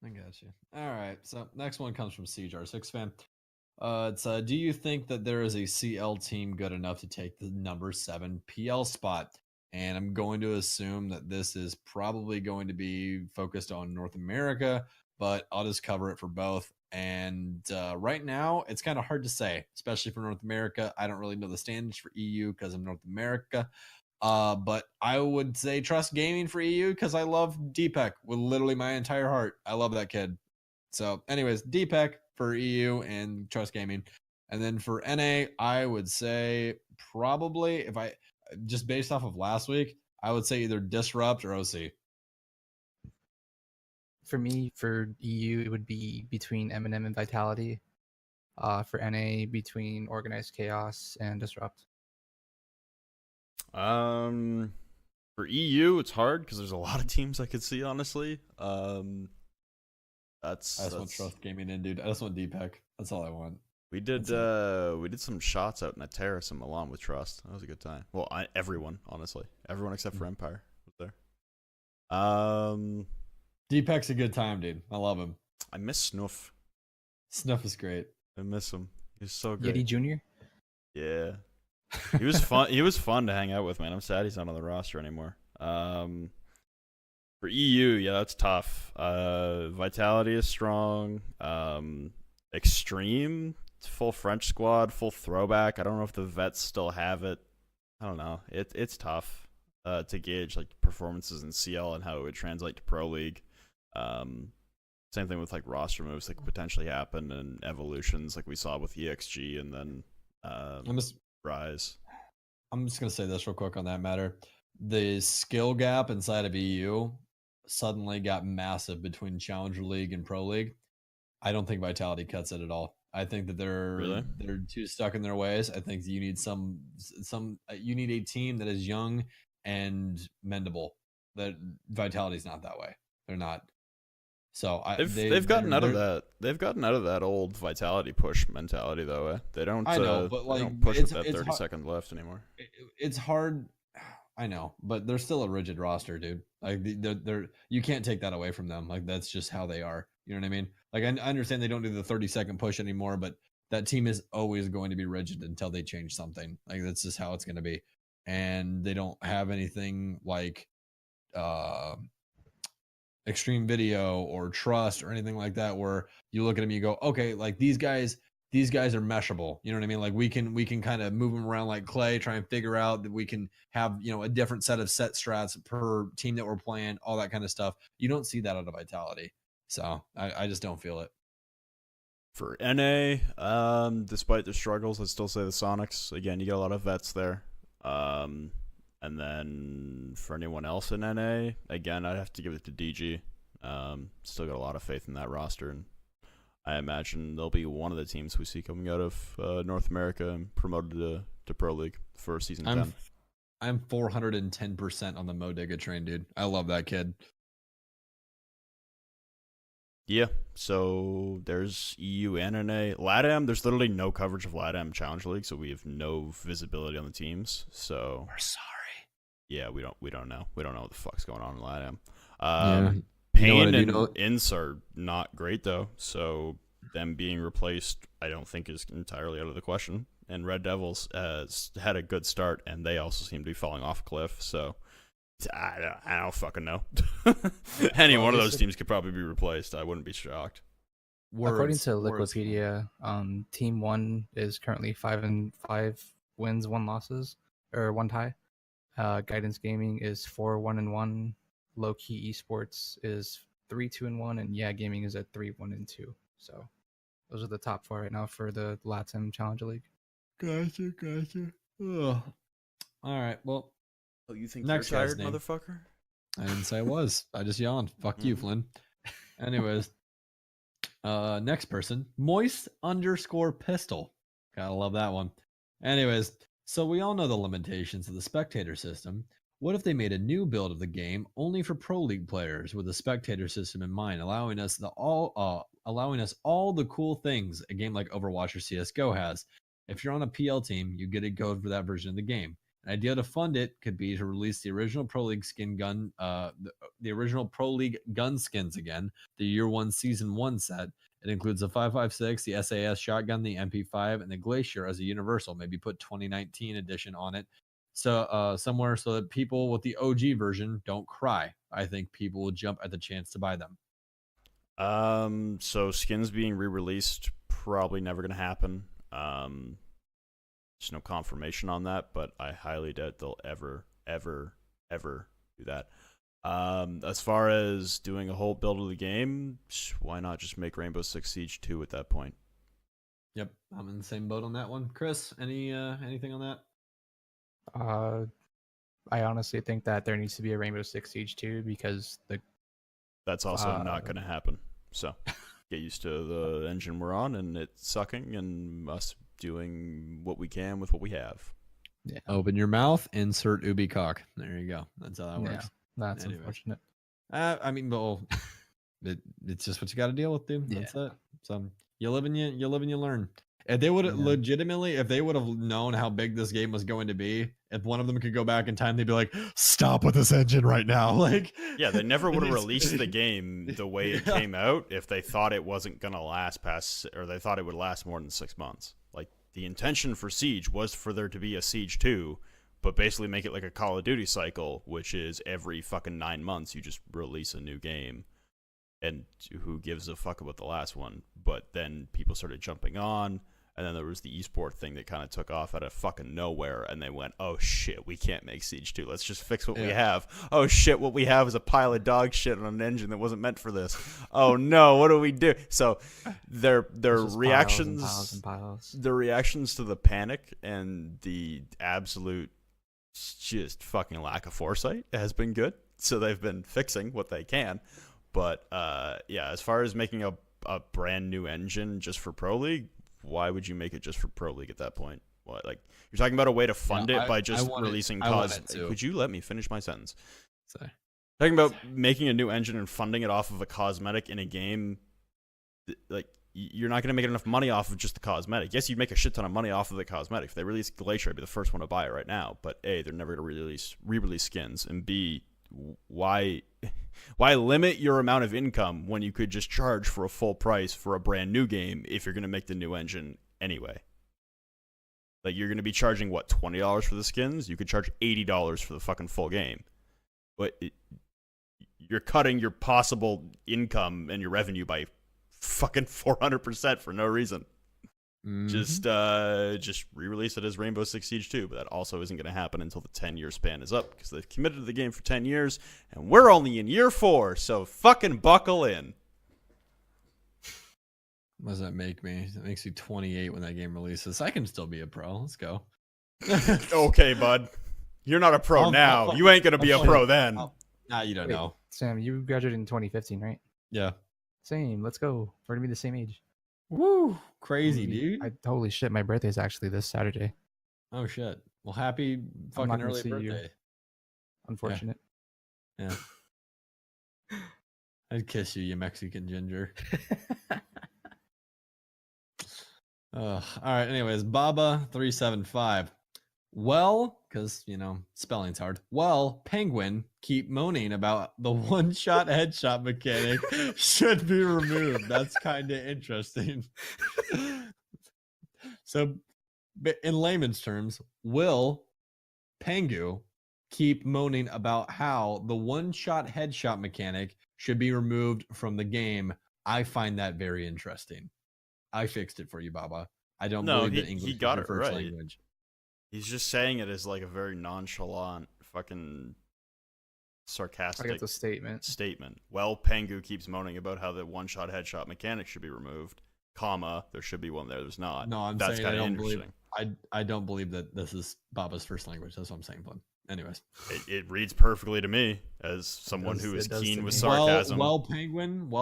B: I got you. All right, so next one comes from Siege R6 fan. It's do you think that there is a CL team good enough to take the number 7 PL spot? And I'm going to assume that this is probably going to be focused on North America, but I'll just cover it for both. And right now, it's kind of hard to say, especially for North America. I don't really know the standards for EU because I'm North America. But I would say Trust Gaming for EU because I love Deepak with literally my entire heart. I love that kid. So anyways, Deepak for EU and Trust Gaming. And then for NA, I would say probably, if I just based off of last week, I would say either Disrupt or OC.
C: For me, for EU, it would be between Eminem and Vitality. For NA, between Organized Chaos and Disrupt.
A: For EU, it's hard because there's a lot of teams I could see. Honestly,
B: I just want Trust Gaming in, dude. I just want Deepak. That's all I want.
A: We did some shots out in a terrace in Milan with Trust. That was a good time. Well, everyone, honestly, everyone except for Empire was there.
B: Deepak's a good time, dude. I love him.
A: I miss Snuff.
B: Snuff is great.
A: I miss him. He's so great.
C: Yeti Jr.
A: Yeah, he was fun. He was fun to hang out with, man. I'm sad he's not on the roster anymore. For EU, yeah, that's tough. Vitality is strong. Extreme, full French squad, full throwback. I don't know if the vets still have it. I don't know. It's tough to gauge like performances in CL and how it would translate to Pro League. Same thing with like roster moves that could potentially happen and evolutions like we saw with EXG and then Rise.
B: I'm just gonna say this real quick on that matter. The skill gap inside of EU suddenly got massive between Challenger League and Pro League. I don't think Vitality cuts it at all. I think that they're too stuck in their ways. I think you need you need a team that is young and mendable. That Vitality's not that way. They're not. So
A: they've gotten out of that. They've gotten out of that old Vitality push mentality though. They don't.
B: I know, but like
A: they don't push with that 30 seconds left anymore.
B: It's hard. I know, but they're still a rigid roster, dude. Like they're you can't take that away from them. Like that's just how they are. You know what I mean? Like I understand they don't do the 30-second push anymore, but that team is always going to be rigid until they change something. Like that's just how it's going to be. And they don't have anything like Extreme Video or Trust or anything like that where you look at them and you go, okay, like these guys are meshable. You know what I mean? Like we can kind of move them around like clay, try and figure out that we can have, you know, a different set of set strats per team that we're playing, all that kind of stuff. You don't see that out of Vitality. So I just don't feel it.
A: For NA, despite their struggles, I'd still say the Sonics. Again, you got a lot of vets there. And then for anyone else in NA, again, I'd have to give it to DG. Still got a lot of faith in that roster, and I imagine they'll be one of the teams we see coming out of North America and promoted to Pro League for season 10.
B: I'm 410% on the Modiga train, dude. I love that kid.
A: Yeah, so there's EU and NA. LATAM, there's literally no coverage of LATAM Challenge League, so we have no visibility on the teams. So
B: we're sorry.
A: Yeah, we don't know. We don't know what the fuck's going on in LATAM.
B: Yeah.
A: Pain and Ints are not great though, so them being replaced, I don't think is entirely out of the question. And Red Devils had a good start, and they also seem to be falling off a cliff. So I don't fucking know. Any one of those teams could probably be replaced. I wouldn't be shocked.
C: According to Liquipedia, Team 1 is currently 5-5 wins, 1 losses, or 1 tie. Guidance Gaming is 4-1-1. Low Key Esports is 3-2-1, and Yeah Gaming is at 3-1-2. So those are the top 4 right now for the LATAM Challenger League.
B: Gotcha. Ugh. All right, well.
A: Oh, you think
B: next
A: you're tired, motherfucker?
B: I didn't say I was. I just yawned. Fuck you, Flynn. Anyways, next person, Moist_Pistol. Gotta love that one. Anyways, so we all know the limitations of the spectator system. What if they made a new build of the game only for Pro League players with the spectator system in mind, allowing us all the cool things a game like Overwatch or CS:GO has? If you're on a PL team, you get a code for that version of the game. An idea to fund it could be to release the original Pro League the original Pro League gun skins again, the Year 1 Season 1 set. It includes the 5.56, the SAS shotgun, the MP5, and the Glacier as a universal. Maybe put 2019 edition on it. So somewhere so that people with the OG version don't cry. I think people will jump at the chance to buy them.
A: So skins being re-released, probably never going to happen. There's no confirmation on that, but I highly doubt they'll ever do that. As far as doing a whole build of the game, why not just make Rainbow Six Siege 2 at that point?
B: Yep, I'm in the same boat on that one. Chris, anything on that?
C: I honestly think that there needs to be a Rainbow Six Siege 2 because
A: That's also not going to happen. So get used to the engine we're on and it sucking and us doing what we can with what we have.
C: Yeah.
B: Open your mouth, insert ubi cock. There you go. That's how that
C: Yeah,
B: works.
C: that's
B: Anyways.
C: unfortunate.
B: I mean, well, it's just what you got to deal with, dude. That's it. So you live and you learn. If they would have legitimately, if they would have known how big this game was going to be, if one of them could go back in time, they'd be like, "Stop with this engine right now!" Like,
A: yeah, they never would have released the game the way it came out if they thought it wasn't gonna last past, or they thought it would last more than 6 months. Like the intention for Siege was for there to be a Siege 2, but basically make it like a Call of Duty cycle, which is every fucking 9 months you just release a new game. And who gives a fuck about the last one? But then people started jumping on, and then there was the esport thing that kind of took off out of fucking nowhere, and they went, oh shit, we can't make Siege 2. Let's just fix what we have. Oh shit, what we have is a pile of dog shit on an engine that wasn't meant for this. Oh no, what do we do? So their reactions,
C: piles and piles.
A: their reactions to the panic and the absolute just fucking lack of foresight has been good. So they've been fixing what they can. But yeah, as far as making a brand new engine just for Pro League, why would you make it just for Pro League at that point? What, like you're talking about a way to fund it by just releasing Could you let me finish my sentence?
B: Sorry.
A: Talking about making a new engine and funding it off of a cosmetic in a game, like you're not going to make enough money off of just the cosmetic. Yes, you'd make a shit ton of money off of the cosmetic. If they release Glacier, I'd be the first one to buy it right now. But A, they're never going to re-release skins, and B, why limit your amount of income when you could just charge for a full price for a brand new game if you're going to make the new engine anyway? Like you're going to be charging what, $20 for the skins? You could charge $80 for the fucking full game. But you're cutting your possible income and your revenue by fucking 400% for no reason.
B: Mm-hmm.
A: Just re-release it as Rainbow Six Siege 2, but that also isn't going to happen until the 10-year span is up because they've committed to the game for 10 years, and we're only in year 4, so fucking buckle in.
B: What does that make me? It makes me 28 when that game releases. I can still be a pro. Let's go.
A: Okay, bud. You're not a pro now. You ain't going to be a pro then.
B: Nah, you don't know.
C: Sam, you graduated in 2015, right?
B: Yeah.
C: Same. Let's go. We're going to be the same age.
B: Woo! Crazy, dude.
C: Holy shit, my birthday is actually this Saturday.
B: Oh shit. Well, happy fucking early birthday.
C: Unfortunate.
B: Yeah. I'd kiss you, you Mexican ginger. All right. Anyways, Baba375. Well, because spelling's hard. Well, Penguin keep moaning about the one-shot headshot mechanic should be removed. That's kind of interesting. So, in layman's terms, will Pengu keep moaning about how the one-shot headshot mechanic should be removed from the game? I find that very interesting. I fixed it for you, Baba. I don't believe that English is your first language.
A: He's just saying it as like a very nonchalant, fucking sarcastic
C: it's a statement.
A: Well, Pengu keeps moaning about how the one-shot headshot mechanic should be removed, comma, there should be one there. There's not.
B: No,
A: That's
B: saying I don't believe.
A: interesting.
B: I don't believe that this is Baba's first language. That's what I'm saying, Flynn. Anyways,
A: it reads perfectly to me as someone who is keen with sarcasm.
B: Well,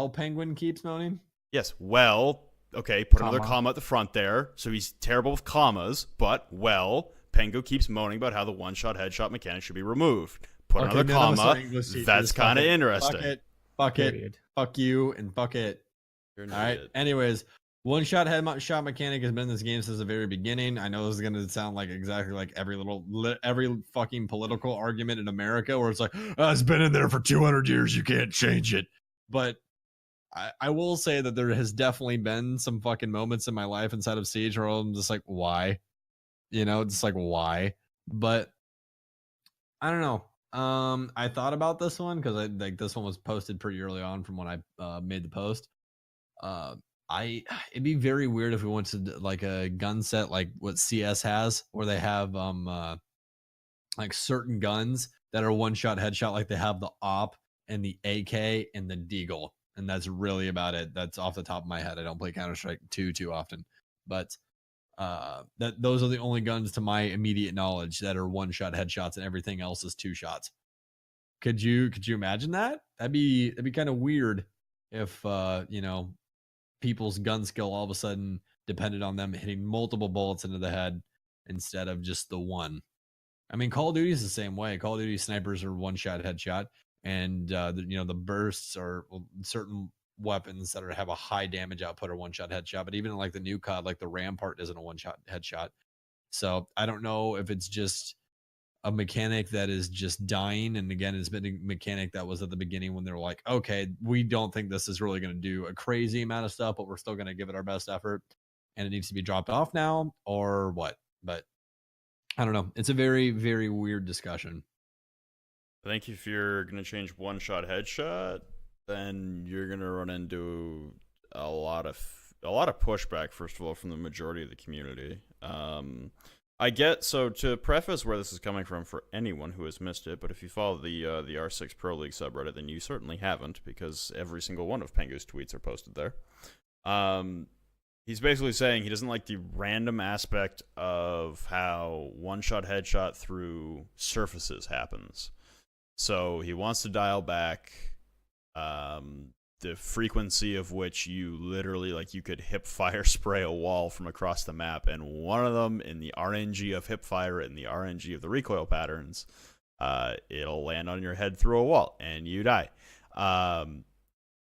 B: Penguin keeps moaning.
A: Yes. Well, okay. Put another comma at the front there. So he's terrible with commas. But Pengu keeps moaning about how the one-shot headshot mechanic should be removed. Put another comma. That's kind of interesting.
B: Fuck it. Fuck you and fuck it. All right. Anyways, one-shot headshot mechanic has been in this game since the very beginning. I know this is going to sound like exactly like every fucking political argument in America where it's like, it's been in there for 200 years. You can't change it. But I will say that there has definitely been some fucking moments in my life inside of Siege where I'm just like, why? Just like, why? But I don't know. I thought about this one because this one was posted pretty early on from when I made the post. It'd be very weird if we went to like a gun set like what CS has, where they have like certain guns that are one-shot headshot, like they have the AWP and the AK and the Deagle, and that's really about it. That's off the top of my head. I don't play Counter-Strike 2 too often, but that those are the only guns to my immediate knowledge that are one-shot headshots, and everything else is two shots. Could you imagine that? That'd be kind of weird if people's gun skill all of a sudden depended on them hitting multiple bullets into the head instead of just the one. I mean, Call of Duty is the same way. Call of Duty snipers are one-shot headshot, and the bursts are certain weapons that have a high damage output are one-shot headshot. But even like the new COD, like the Rampart isn't a one-shot headshot. So I don't know if it's just a mechanic that is just dying. And again, it's been a mechanic that was at the beginning when they were like, okay, we don't think this is really going to do a crazy amount of stuff, but we're still going to give it our best effort, and it needs to be dropped off now, or what. But I don't know. It's a very, very weird discussion.
A: I think if you're going to change one-shot headshot, then you're going to run into a lot of pushback, first of all, from the majority of the community. I get, so to preface where this is coming from for anyone who has missed it, but if you follow the R6 Pro League subreddit, then you certainly haven't, because every single one of Pengu's tweets are posted there. He's basically saying he doesn't like the random aspect of how one-shot headshot through surfaces happens. So he wants to dial back the frequency of which you literally, like, you could hip fire spray a wall from across the map, and one of them, in the RNG of hip fire and the RNG of the recoil patterns, it'll land on your head through a wall and you die.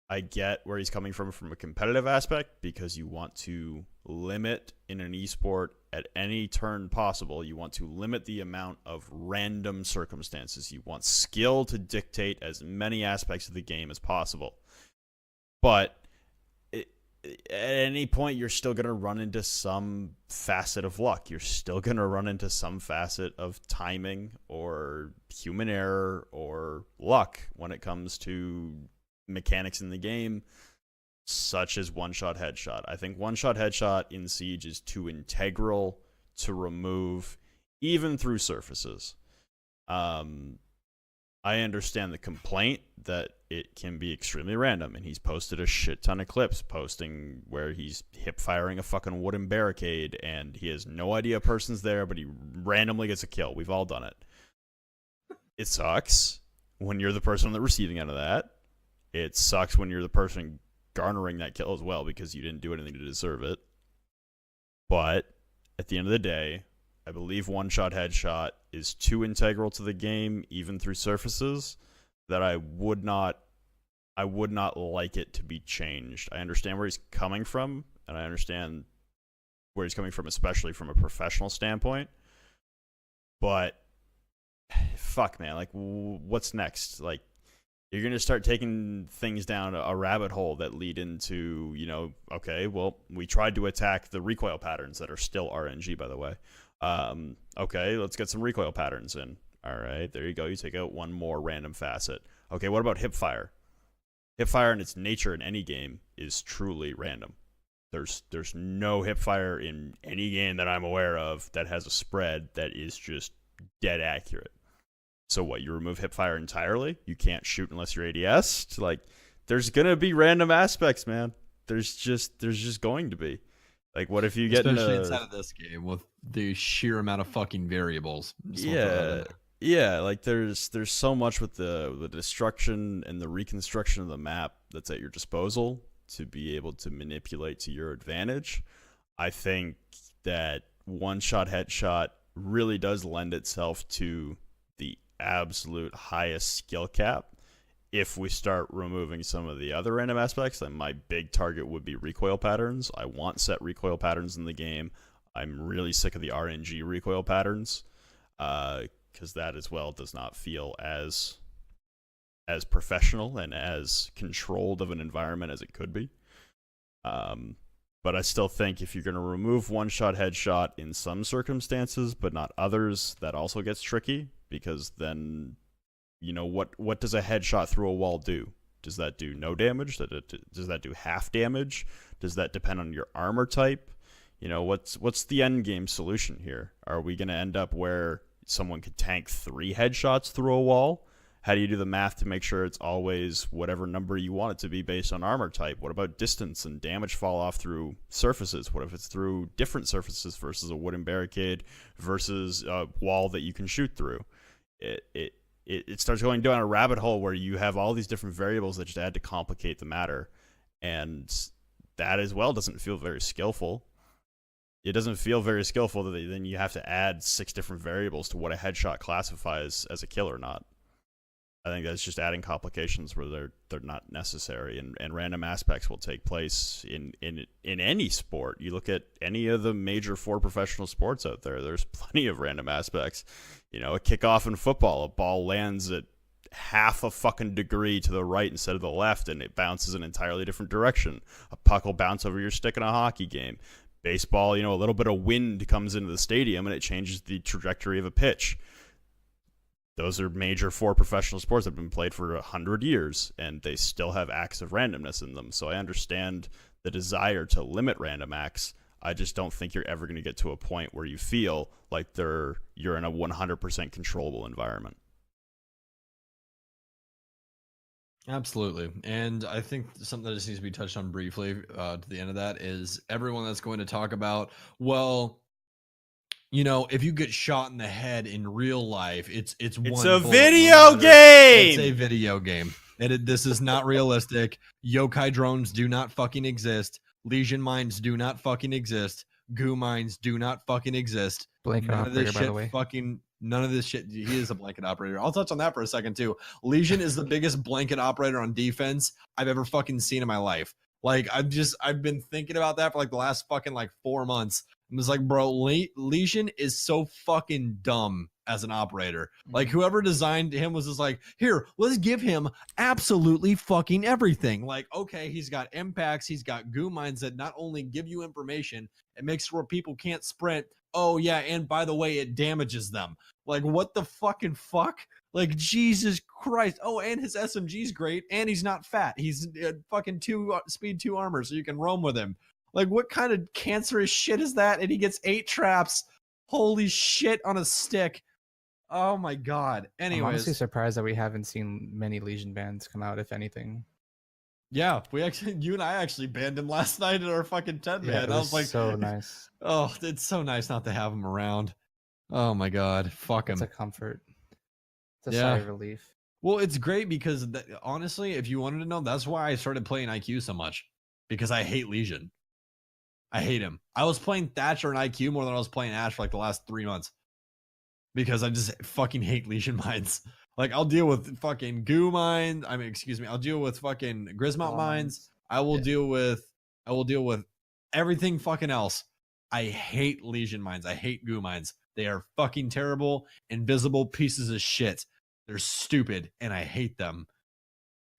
A: I get where he's coming from a competitive aspect, because you want to limit in an esport at any turn possible. You want to limit the amount of random circumstances. You want skill to dictate as many aspects of the game as possible. But at any point, you're still going to run into some facet of luck. You're still going to run into some facet of timing or human error or luck when it comes to mechanics in the game, such as one-shot headshot. I think one-shot headshot in Siege is too integral to remove, even through surfaces. I understand the complaint that it can be extremely random, and he's posted a shit ton of clips posting where he's hip firing a fucking wooden barricade and he has no idea a person's there, but he randomly gets a kill. We've all done it. It sucks when you're the person on the receiving end of that. It sucks when you're the person garnering that kill as well, because you didn't do anything to deserve it. But at the end of the day, I believe one-shot headshot is too integral to the game, even through surfaces, that I would not like it to be changed. I understand where he's coming from, and I understand where he's coming from, especially from a professional standpoint. But fuck, man, like, what's next? Like, you're going to start taking things down a rabbit hole that lead into, okay, well, we tried to attack the recoil patterns that are still RNG, by the way. Okay, let's get some recoil patterns in. All right, there you go. You take out one more random facet. Okay, what about hip fire? Hip fire in its nature in any game is truly random. There's no hip fire in any game that I'm aware of that has a spread that is just dead accurate. So what, you remove hip fire entirely? You can't shoot unless you're ADS? Like, there's going to be random aspects, man. There's just going to be. Like, what if you get
B: especially inside of this game with the sheer amount of fucking variables?
A: Yeah, like there's so much with the destruction and the reconstruction of the map that's at your disposal to be able to manipulate to your advantage. I think that one-shot headshot really does lend itself to the absolute highest skill cap. If we start removing some of the other random aspects, then my big target would be recoil patterns. I want set recoil patterns in the game. I'm really sick of the RNG recoil patterns, because that as well does not feel as professional and as controlled of an environment as it could be. But I still think if you're going to remove one-shot headshot in some circumstances but not others, that also gets tricky, because then, what does a headshot through a wall do? Does that do no damage? Does that do half damage? Does that depend on your armor type? What's the end game solution here? Are we going to end up where someone could tank 3 headshots through a wall, How do you do the math to make sure it's always whatever number you want it to be based on armor type? What about distance and damage fall off through surfaces? What if it's through different surfaces versus a wooden barricade versus a wall that you can shoot through? It starts going down a rabbit hole where you have all these different variables that just add to complicate the matter. And that as well doesn't feel very skillful. It doesn't feel very skillful that then you have to add 6 different variables to what a headshot classifies as a kill or not. I think that's just adding complications where they're not necessary, and random aspects will take place in any sport. You look at any of the major 4 professional sports out there, there's plenty of random aspects. You know, a kickoff in football, a ball lands at half a fucking degree to the right instead of the left, and it bounces an entirely different direction. A puck will bounce over your stick in a hockey game. Baseball, you know, a little bit of wind comes into the stadium and it changes the trajectory of a pitch. Those are major 4 professional sports that have been played for 100 years, and they still have acts of randomness in them. So I understand the desire to limit random acts. I just don't think you're ever going to get to a point where you feel like you're in a 100% controllable environment.
B: Absolutely. And I think something that just needs to be touched on briefly to the end of that is everyone that's going to talk about, well, you know, if you get shot in the head in real life, it's
A: a video game.
B: It's a video game. This is not realistic. Yokai drones do not fucking exist. Legion mines do not fucking exist. Goo mines do not fucking exist.
C: Blanket operator, by the way.
B: None of this shit. He is a blanket operator. I'll touch on that for a second too. Legion is the biggest blanket operator on defense I've ever fucking seen in my life. Like I've been thinking about that for like the last fucking like 4 months. I was like, bro, Legion is so fucking dumb as an operator. Like whoever designed him was just like, here, let's give him absolutely fucking everything. Like, okay, he's got impacts, he's got goo mines that not only give you information, it makes it where people can't sprint. Oh yeah, and by the way, it damages them. Like, what the fucking fuck? Like, Jesus Christ. Oh, and his SMG's great, and he's not fat. He's fucking speed 2 armor, so you can roam with him. Like, what kind of cancerous shit is that? And he gets 8 traps. Holy shit, on a stick. Oh my god. Anyways,
C: I'm honestly surprised that we haven't seen many Legion bans come out, if anything.
B: Yeah, you and I actually banned him last night at our fucking 10 man. I was like,
C: so nice.
B: Oh, it's so nice not to have him around. Oh my god, fuck him.
C: It's a comfort. It's a sigh of relief.
B: Well, it's great because honestly, if you wanted to know, that's why I started playing IQ so much, because I hate Legion. I hate him. I was playing Thatcher and IQ more than I was playing Ash for like the last 3 months, because I just fucking hate Legion mines. Like, I'll deal with fucking goo mines. I'll deal with fucking Grismount mines. I will deal with everything fucking else. I hate Legion mines. I hate goo mines. They are fucking terrible, invisible pieces of shit. They're stupid, and I hate them.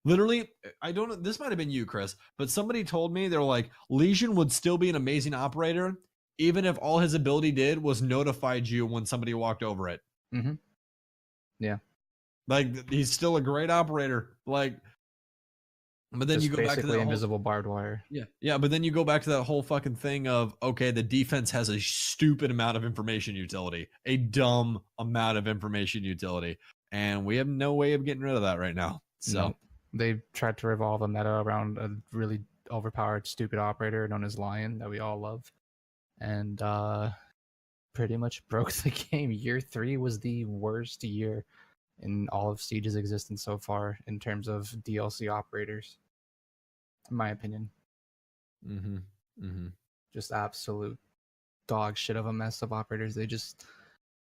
B: Literally, I don't know. This might have been you, Chris, but somebody told me they're like, Legion would still be an amazing operator, even if all his ability did was notified you when somebody walked over it.
C: Mm-hmm. Yeah.
B: Like, he's still a great operator. Like, but then you go back to that
C: invisible barbed wire.
B: Yeah. But then you go back to that whole fucking thing of, okay, the defense has a stupid amount of information utility, a dumb amount of information utility, and we have no way of getting rid of that right now. So
C: they tried to revolve a meta around a really overpowered, stupid operator known as Lion that we all love, and pretty much broke the game. Year 3 was the worst year in all of Siege's existence so far in terms of DLC operators, in my opinion. Just absolute dog shit of a mess of operators. They just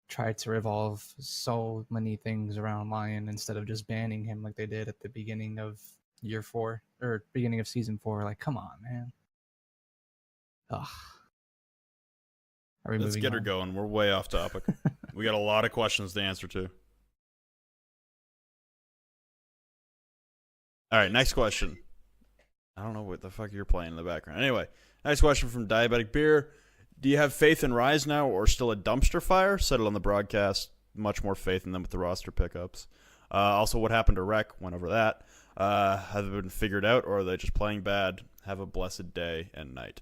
C: tried to revolve so many things around Lion instead of just banning him like they did at the beginning of year 4 or beginning of season 4. Like, come on, man. Ugh.
A: Let's get her going. We're way off topic. We got a lot of questions to answer to. All right, next question. I don't know what the fuck you're playing in the background. Anyway, next question from Diabetic Beer. Do you have faith in Rise now or still a dumpster fire? Said it on the broadcast. Much more faith in them with the roster pickups. Also, what happened to Rec? Went over that. Have they been figured out or are they just playing bad? Have a blessed day and night.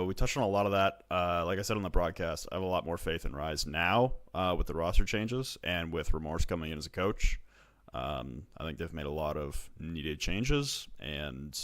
A: We touched on a lot of that. Like I said on the broadcast, I have a lot more faith in Rise now with the roster changes and with Remorse coming in as a coach. I think they've made a lot of needed changes, and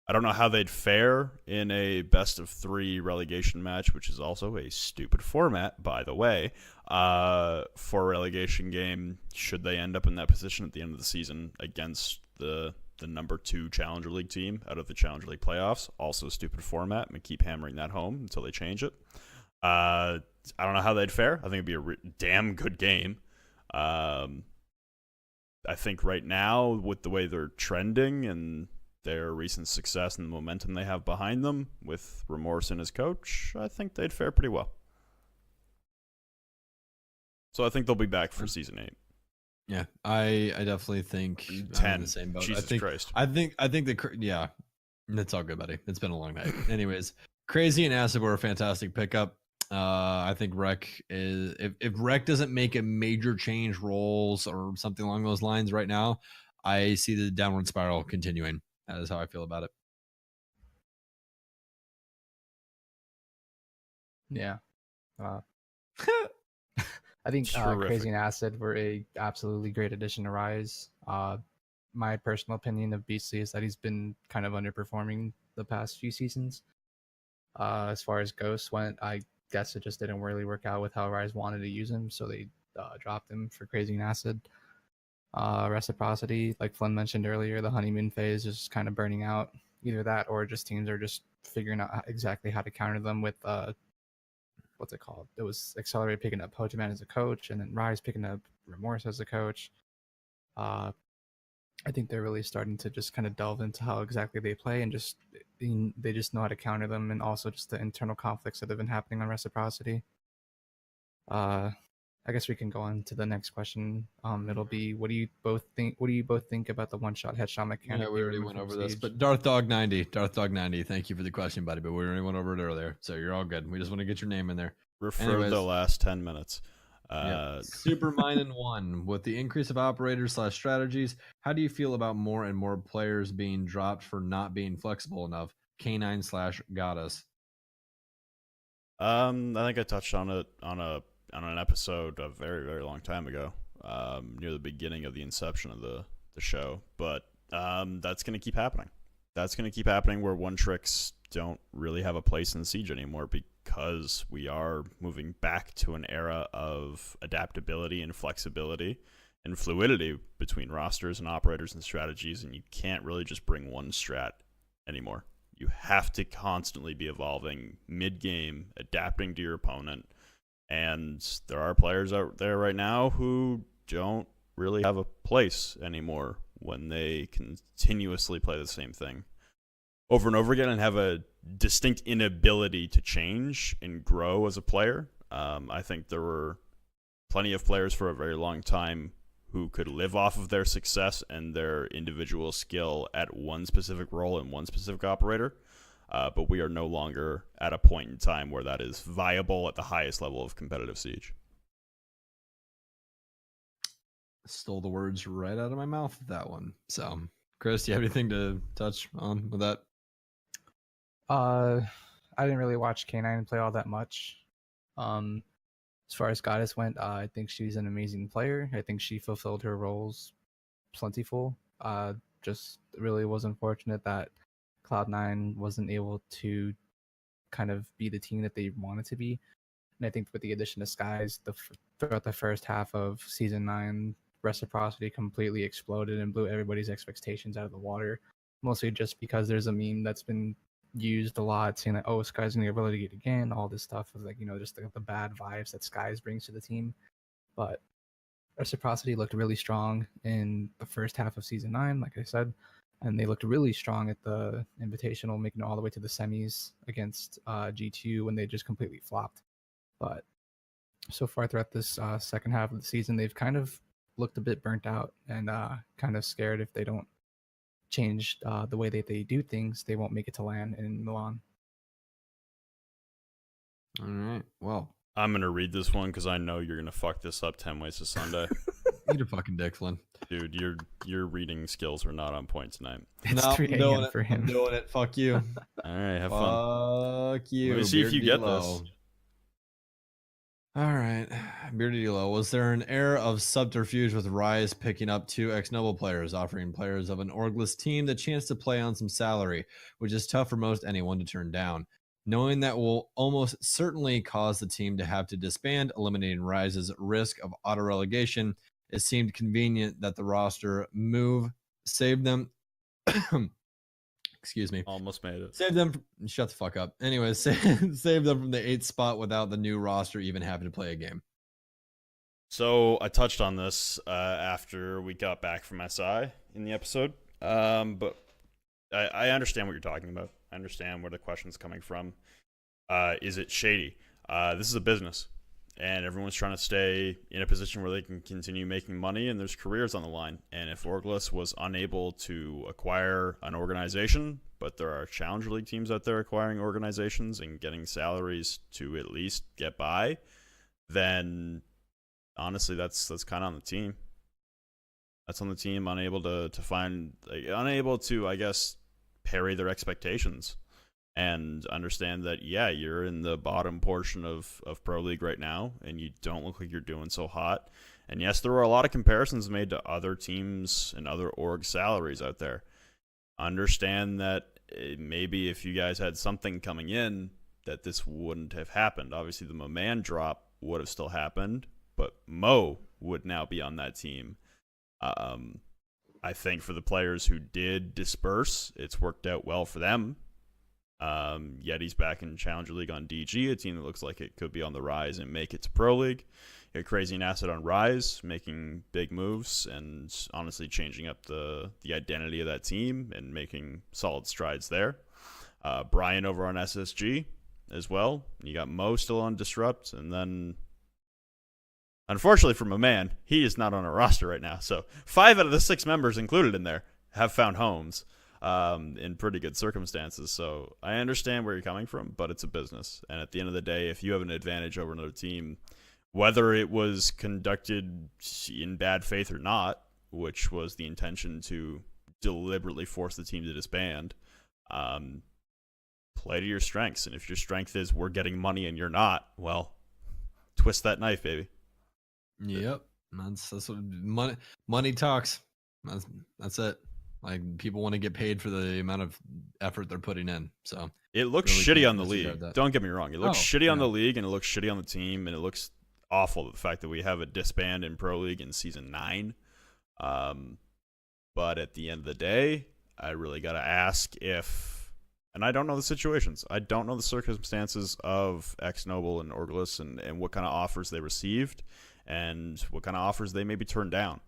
A: I don't know how they'd fare in a best of 3 relegation match, which is also a stupid format, by the way, for a relegation game, should they end up in that position at the end of the season against the number 2 Challenger League team out of the Challenger League playoffs. Also a stupid format, and keep hammering that home until they change it. I don't know how they'd fare. I think it'd be a damn good game. I think right now, with the way they're trending and their recent success and the momentum they have behind them with Remorse as coach, I think they'd fare pretty well. So I think they'll be back for season 8.
B: Yeah, I definitely think
A: 10.
B: I'm in the same boat.
A: Jesus Christ.
B: I think yeah, it's all good, buddy. It's been a long night. Anyways, Crazy and Acid were a fantastic pickup. I think Rec is if Rec doesn't make a major change roles or something along those lines right now, I see the downward spiral continuing. That is how I feel about it.
C: Yeah. I think Crazy and Acid were a absolutely great addition to Rise. My personal opinion of Beastly is that he's been kind of underperforming the past few seasons. As far as Ghost went, I guess it just didn't really work out with how Rise wanted to use him, so they dropped him for Crazy and Acid. Reciprocity, like Flynn mentioned earlier, the honeymoon phase is kind of burning out. Either that or just teams are just figuring out exactly how to counter them with what's it called? It was Accelerate picking up Pokemon as a coach, and then Rise picking up Remorse as a coach. I think they're really starting to just kind of delve into how exactly they play, and they just know how to counter them, and also just the internal conflicts that have been happening on Reciprocity. I guess we can go on to the next question. It'll be, what do you both think about the one-shot headshot mechanic?
B: Yeah, we already went over this, but Darth Dog 90, thank you for the question, buddy. But we already went over it earlier, so you're all good. We just want to get your name in there.
A: Refer to the last 10 minutes.
B: Super Mine and 1. With the increase of operators / strategies, how do you feel about more and more players being dropped for not being flexible enough? Canine / Goddess.
A: I think I touched on it on an episode a very, very long time ago, near the beginning of the inception of the show. But that's going to keep happening. That's going to keep happening where one-tricks don't really have a place in Siege anymore, because we are moving back to an era of adaptability and flexibility and fluidity between rosters and operators and strategies, and you can't really just bring one strat anymore. You have to constantly be evolving mid-game, adapting to your opponent, and there are players out there right now who don't really have a place anymore when they continuously play the same thing over and over again and have a distinct inability to change and grow as a player. I think there were plenty of players for a very long time who could live off of their success and their individual skill at one specific role and one specific operator. But we are no longer at a point in time where that is viable at the highest level of competitive Siege.
B: Stole the words right out of my mouth with that one. So, Chris, do you have anything to touch on with that?
C: I didn't really watch K9 play all that much. As far as Goddess went, I think she's an amazing player. I think she fulfilled her roles plentiful. Just really was unfortunate that Cloud9 wasn't able to kind of be the team that they wanted to be. And I think with the addition of Skies, throughout the first half of Season 9, Reciprocity completely exploded and blew everybody's expectations out of the water. Mostly just because there's a meme that's been used a lot, saying that, oh, Skies going to get relegated again, all this stuff of, like, just the bad vibes that Skies brings to the team. But Reciprocity looked really strong in the first half of Season 9, like I said, and they looked really strong at the Invitational, making it all the way to the semis against G2 when they just completely flopped. But so far throughout this second half of the season, they've kind of looked a bit burnt out and kind of scared if they don't change the way that they do things, they won't make it to LAN in Milan.
B: All right. Well,
A: I'm going to read this one because I know you're going to fuck this up 10 ways to Sunday.
B: eat a fucking dick, Flynn.
A: Dude, your reading skills are not on point tonight.
C: It's 3 a.m. for him.
B: I'm doing it. Fuck you.
A: All right, have fun.
B: Fuck you.
A: Let me see if you get this.
B: All right, Bearded Elo. Was there an air of subterfuge with Rise picking up 2 ex-Noble players, offering players of an orgless team the chance to play on some salary, which is tough for most anyone to turn down? Knowing that will almost certainly cause the team to have to disband, eliminating Rise's risk of auto relegation, it seemed convenient that the roster move saved them. Excuse me.
A: Almost made it.
B: Save them. Shut the fuck up. Anyways, save them from the 8th spot without the new roster even having to play a game.
A: So I touched on this after we got back from SI in the episode, but I understand what you're talking about. I understand where the question's coming from. Is it shady? This is a business, and everyone's trying to stay in a position where they can continue making money, and there's careers on the line. And if Orgless was unable to acquire an organization, but there are Challenger League teams out there acquiring organizations and getting salaries to at least get by, then honestly, that's kind of on the team. That's on the team, unable to, I guess, parry their expectations and understand that, yeah, you're in the bottom portion of Pro League right now, and you don't look like you're doing so hot. And yes, there were a lot of comparisons made to other teams and other org salaries out there. Understand that maybe if you guys had something coming in, that this wouldn't have happened. Obviously, the Moman drop would have still happened, but Mo would now be on that team. I think for the players who did disperse, it's worked out well for them. Yeti's back in Challenger League on DG, a team that looks like it could be on the rise and make it to Pro League. You got Crazy and Acid on Rise, making big moves and honestly changing up the identity of that team and making solid strides there. Brian over on SSG as well. You got Mo still on Disrupt, and then unfortunately for my man, he is not on a roster right now. So 5 out of the 6 members included in there have found homes in pretty good circumstances. So I understand where you're coming from, but it's a business. And at the end of the day, if you have an advantage over another team, whether it was conducted in bad faith or not, which was the intention to deliberately force the team to disband, play to your strengths. And if your strength is we're getting money and you're not, well, twist that knife, baby.
B: Yep, that's what money talks. That's it. Like, people want to get paid for the amount of effort they're putting in. So
A: it looks
B: really
A: shitty on the league. Don't get me wrong. It looks shitty on the league, and it looks shitty on the team, and it looks awful the fact that we have a disband in Pro League in season 9. But at the end of the day, I really got to ask if, and I don't know the situations. I don't know the circumstances of ex-Noble and Orgless and what kind of offers they received and what kind of offers they maybe turned down.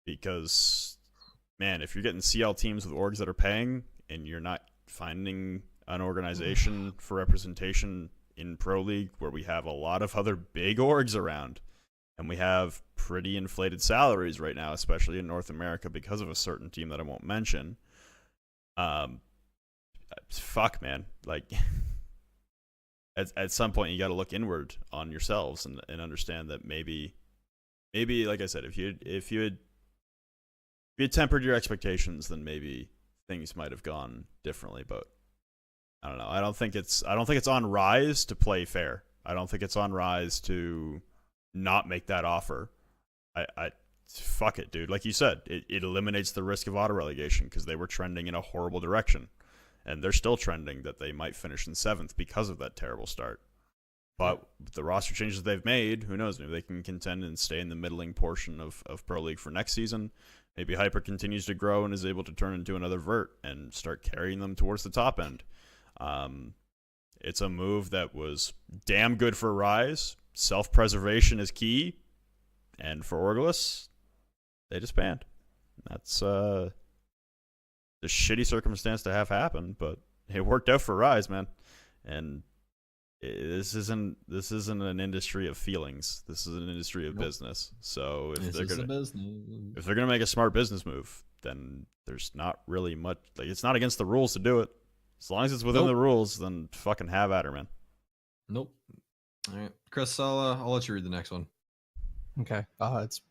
A: Because, man, if you're getting CL teams with orgs that are paying and you're not finding an organization for representation in Pro League where we have a lot of other big orgs around and we have pretty inflated salaries right now, especially in North America because of a certain team that I won't mention, fuck, man. Like, at some point you got to look inward on yourselves and understand that maybe, like I said, if you had tempered your expectations, then maybe things might have gone differently. But I don't know. I don't think it's on Rise to play fair. I don't think it's on Rise to not make that offer. I fuck it, dude. Like you said, it eliminates the risk of auto relegation because they were trending in a horrible direction. And they're still trending that they might finish in 7th because of that terrible start. But the roster changes they've made, who knows? Maybe they can contend and stay in the middling portion of Pro League for next season. Maybe Hyper continues to grow and is able to turn into another Vert and start carrying them towards the top end. It's a move that was damn good for Rise. Self-preservation is key. And for Orgless, they disband. That's a shitty circumstance to have happen, but it worked out for Rise, man. And this isn't an industry of feelings. This is an industry of business. So if they're gonna make a smart business move, then there's not really much. Like, it's not against the rules to do it. As long as it's within the rules, then fucking have at her, man.
B: Nope. All right, Chris, I'll let you read the next one.
C: Okay. It's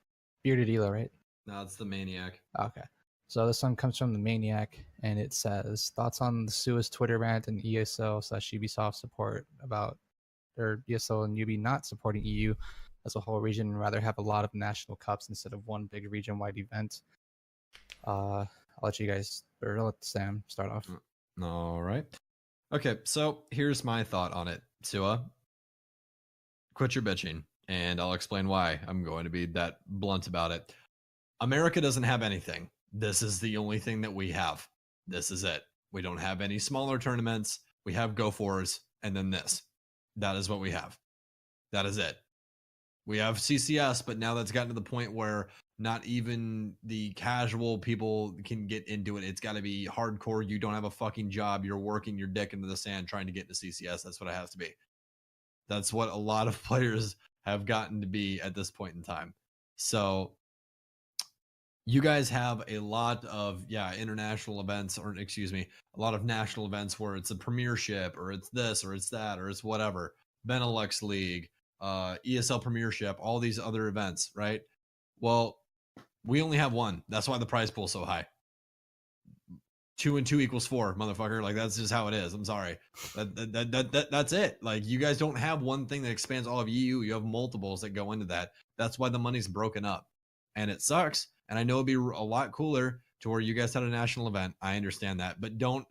C: Bearded Elo, right?
B: No, it's the Maniac.
C: Okay. So this one comes from the Maniac, and it says, thoughts on the Suez Twitter rant and ESL/Ubisoft support about or ESL and UB not supporting EU as a whole region and rather have a lot of national cups instead of one big region-wide event. I'll let you guys, or I'll let Sam start off.
B: All right. Okay, so here's my thought on it. Sua, quit your bitching, and I'll explain why I'm going to be that blunt about it. America doesn't have anything. This is the only thing that we have. This is it. We don't have any smaller tournaments. We have Go Fours, and then this. That is what we have. That is it. We have CCS, but now that's gotten to the point where not even the casual people can get into it. It's got to be hardcore. You don't have a fucking job. You're working your dick into the sand trying to get into CCS. That's what it has to be. That's what a lot of players have gotten to be at this point in time. So you guys have a lot of, international events, or excuse me, a lot of national events where it's a premiership, or it's this, or it's that, or it's whatever. Benelux League, ESL Premiership, all these other events, right? Well, we only have one. That's why the prize pool's so high. 2 and 2 equals 4, motherfucker. Like, that's just how it is. I'm sorry. That's it. Like, you guys don't have one thing that expands all of EU. You have multiples that go into that. That's why the money's broken up. And it sucks. And I know it'd be a lot cooler to where you guys had a national event. I understand that. But don't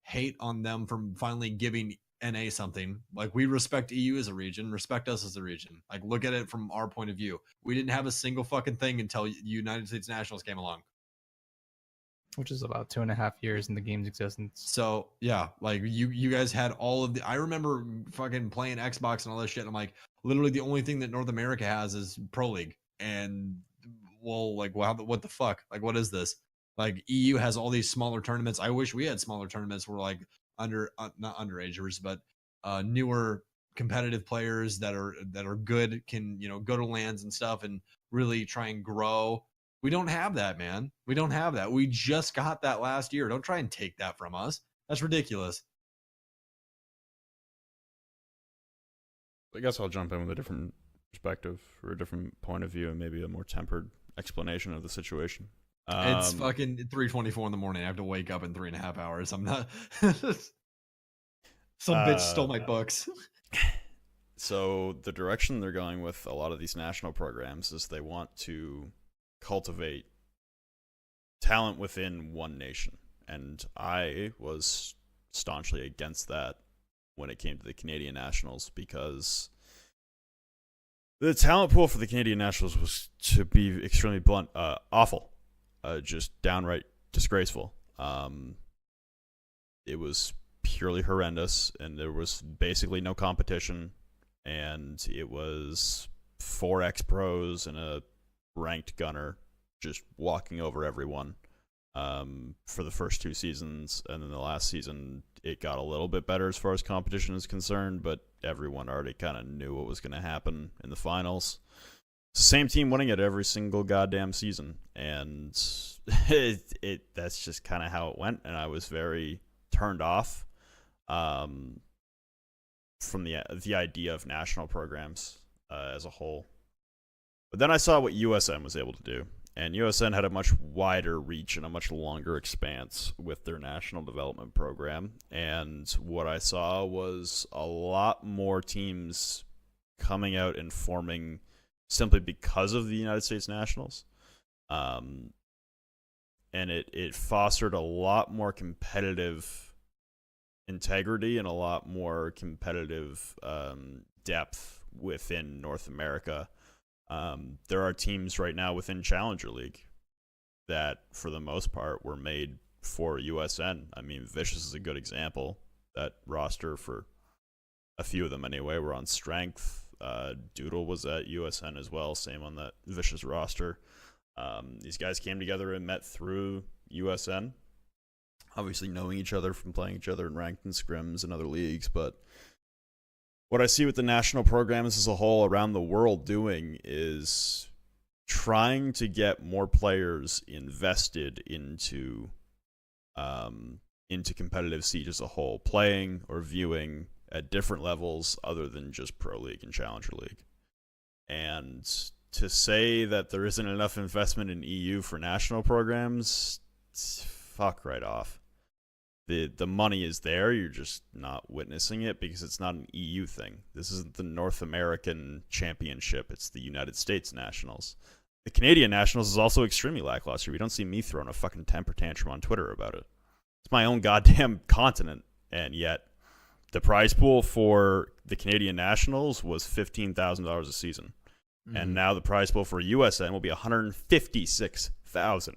B: hate on them for finally giving NA something. Like, we respect EU as a region. Respect us as a region. Like, look at it from our point of view. We didn't have a single fucking thing until United States Nationals came along.
C: Which is about 2.5 years in the game's existence.
B: So yeah, like you guys had all of the. I remember fucking playing Xbox and all this shit. And I'm like, literally the only thing that North America has is Pro League. And well, like, wow, what the fuck? Like, what is this? Like, EU has all these smaller tournaments. I wish we had smaller tournaments where like not underagers, but newer competitive players that are good can go to lands and stuff and really try and grow. We don't have that, man. We don't have that. We just got that last year. Don't try and take that from us. That's ridiculous.
A: I guess I'll jump in with a different perspective or a different point of view and maybe a more tempered explanation of the situation.
B: It's fucking 3:24 in the morning. I have to wake up in 3.5 hours. I'm not. Some bitch stole my books.
A: So the direction they're going with a lot of these national programs is they want to cultivate talent within one nation, and I was staunchly against that when it came to the Canadian Nationals, because the talent pool for the Canadian Nationals was, to be extremely blunt, awful, just downright disgraceful. It was purely horrendous, and there was basically no competition, and it was 4x pros and a ranked gunner just walking over everyone for the first 2 seasons, and then the last season it got a little bit better as far as competition is concerned, but everyone already kind of knew what was going to happen in the finals. It's the same team winning it every single goddamn season, and that's just kind of how it went, and I was very turned off from the idea of national programs as a whole. But then I saw what USN was able to do, and USN had a much wider reach and a much longer expanse with their national development program, and what I saw was a lot more teams coming out and forming simply because of the United States Nationals, and it fostered a lot more competitive integrity and a lot more competitive depth within North America. There are teams right now within Challenger League that, for the most part, were made for USN. I mean, Vicious is a good example. That roster, for a few of them anyway, were on Strength. Doodle was at USN as well, same on that Vicious roster. These guys came together and met through USN, obviously knowing each other from playing each other in ranked and scrims and other leagues, but what I see with the national programs as a whole around the world doing is trying to get more players invested into competitive Siege as a whole, playing or viewing at different levels other than just Pro League and Challenger League. And to say that there isn't enough investment in EU for national programs, fuck right off. The money is there. You're just not witnessing it because it's not an EU thing. This isn't the North American Championship. It's the United States Nationals. The Canadian Nationals is also extremely lackluster. You don't see me throwing a fucking temper tantrum on Twitter about it. It's my own goddamn continent, and yet the prize pool for the Canadian Nationals was $15,000 a season. And now the prize pool for USN will be $156,000.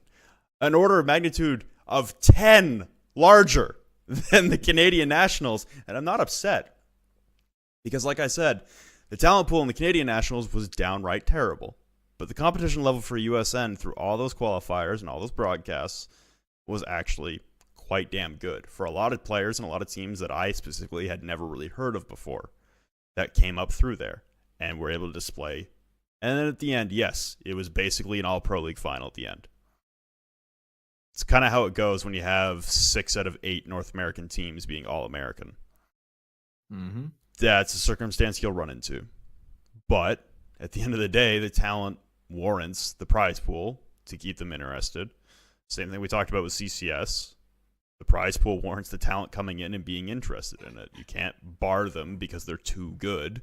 A: An order of magnitude of 10 larger than the Canadian Nationals. And I'm not upset. Because like I said, the talent pool in the Canadian Nationals was downright terrible. But the competition level for USN through all those qualifiers and all those broadcasts was actually quite damn good for a lot of players and a lot of teams that I specifically had never really heard of before that came up through there and were able to display. And then at the end, yes, it was basically an all-pro league final at the end. It's kind of how it goes when you have 6 out of 8 North American teams being all-American.
B: Mm-hmm.
A: That's a circumstance you'll run into. But at the end of the day, the talent warrants the prize pool to keep them interested. Same thing we talked about with CCS. The prize pool warrants the talent coming in and being interested in it. You can't bar them because they're too good.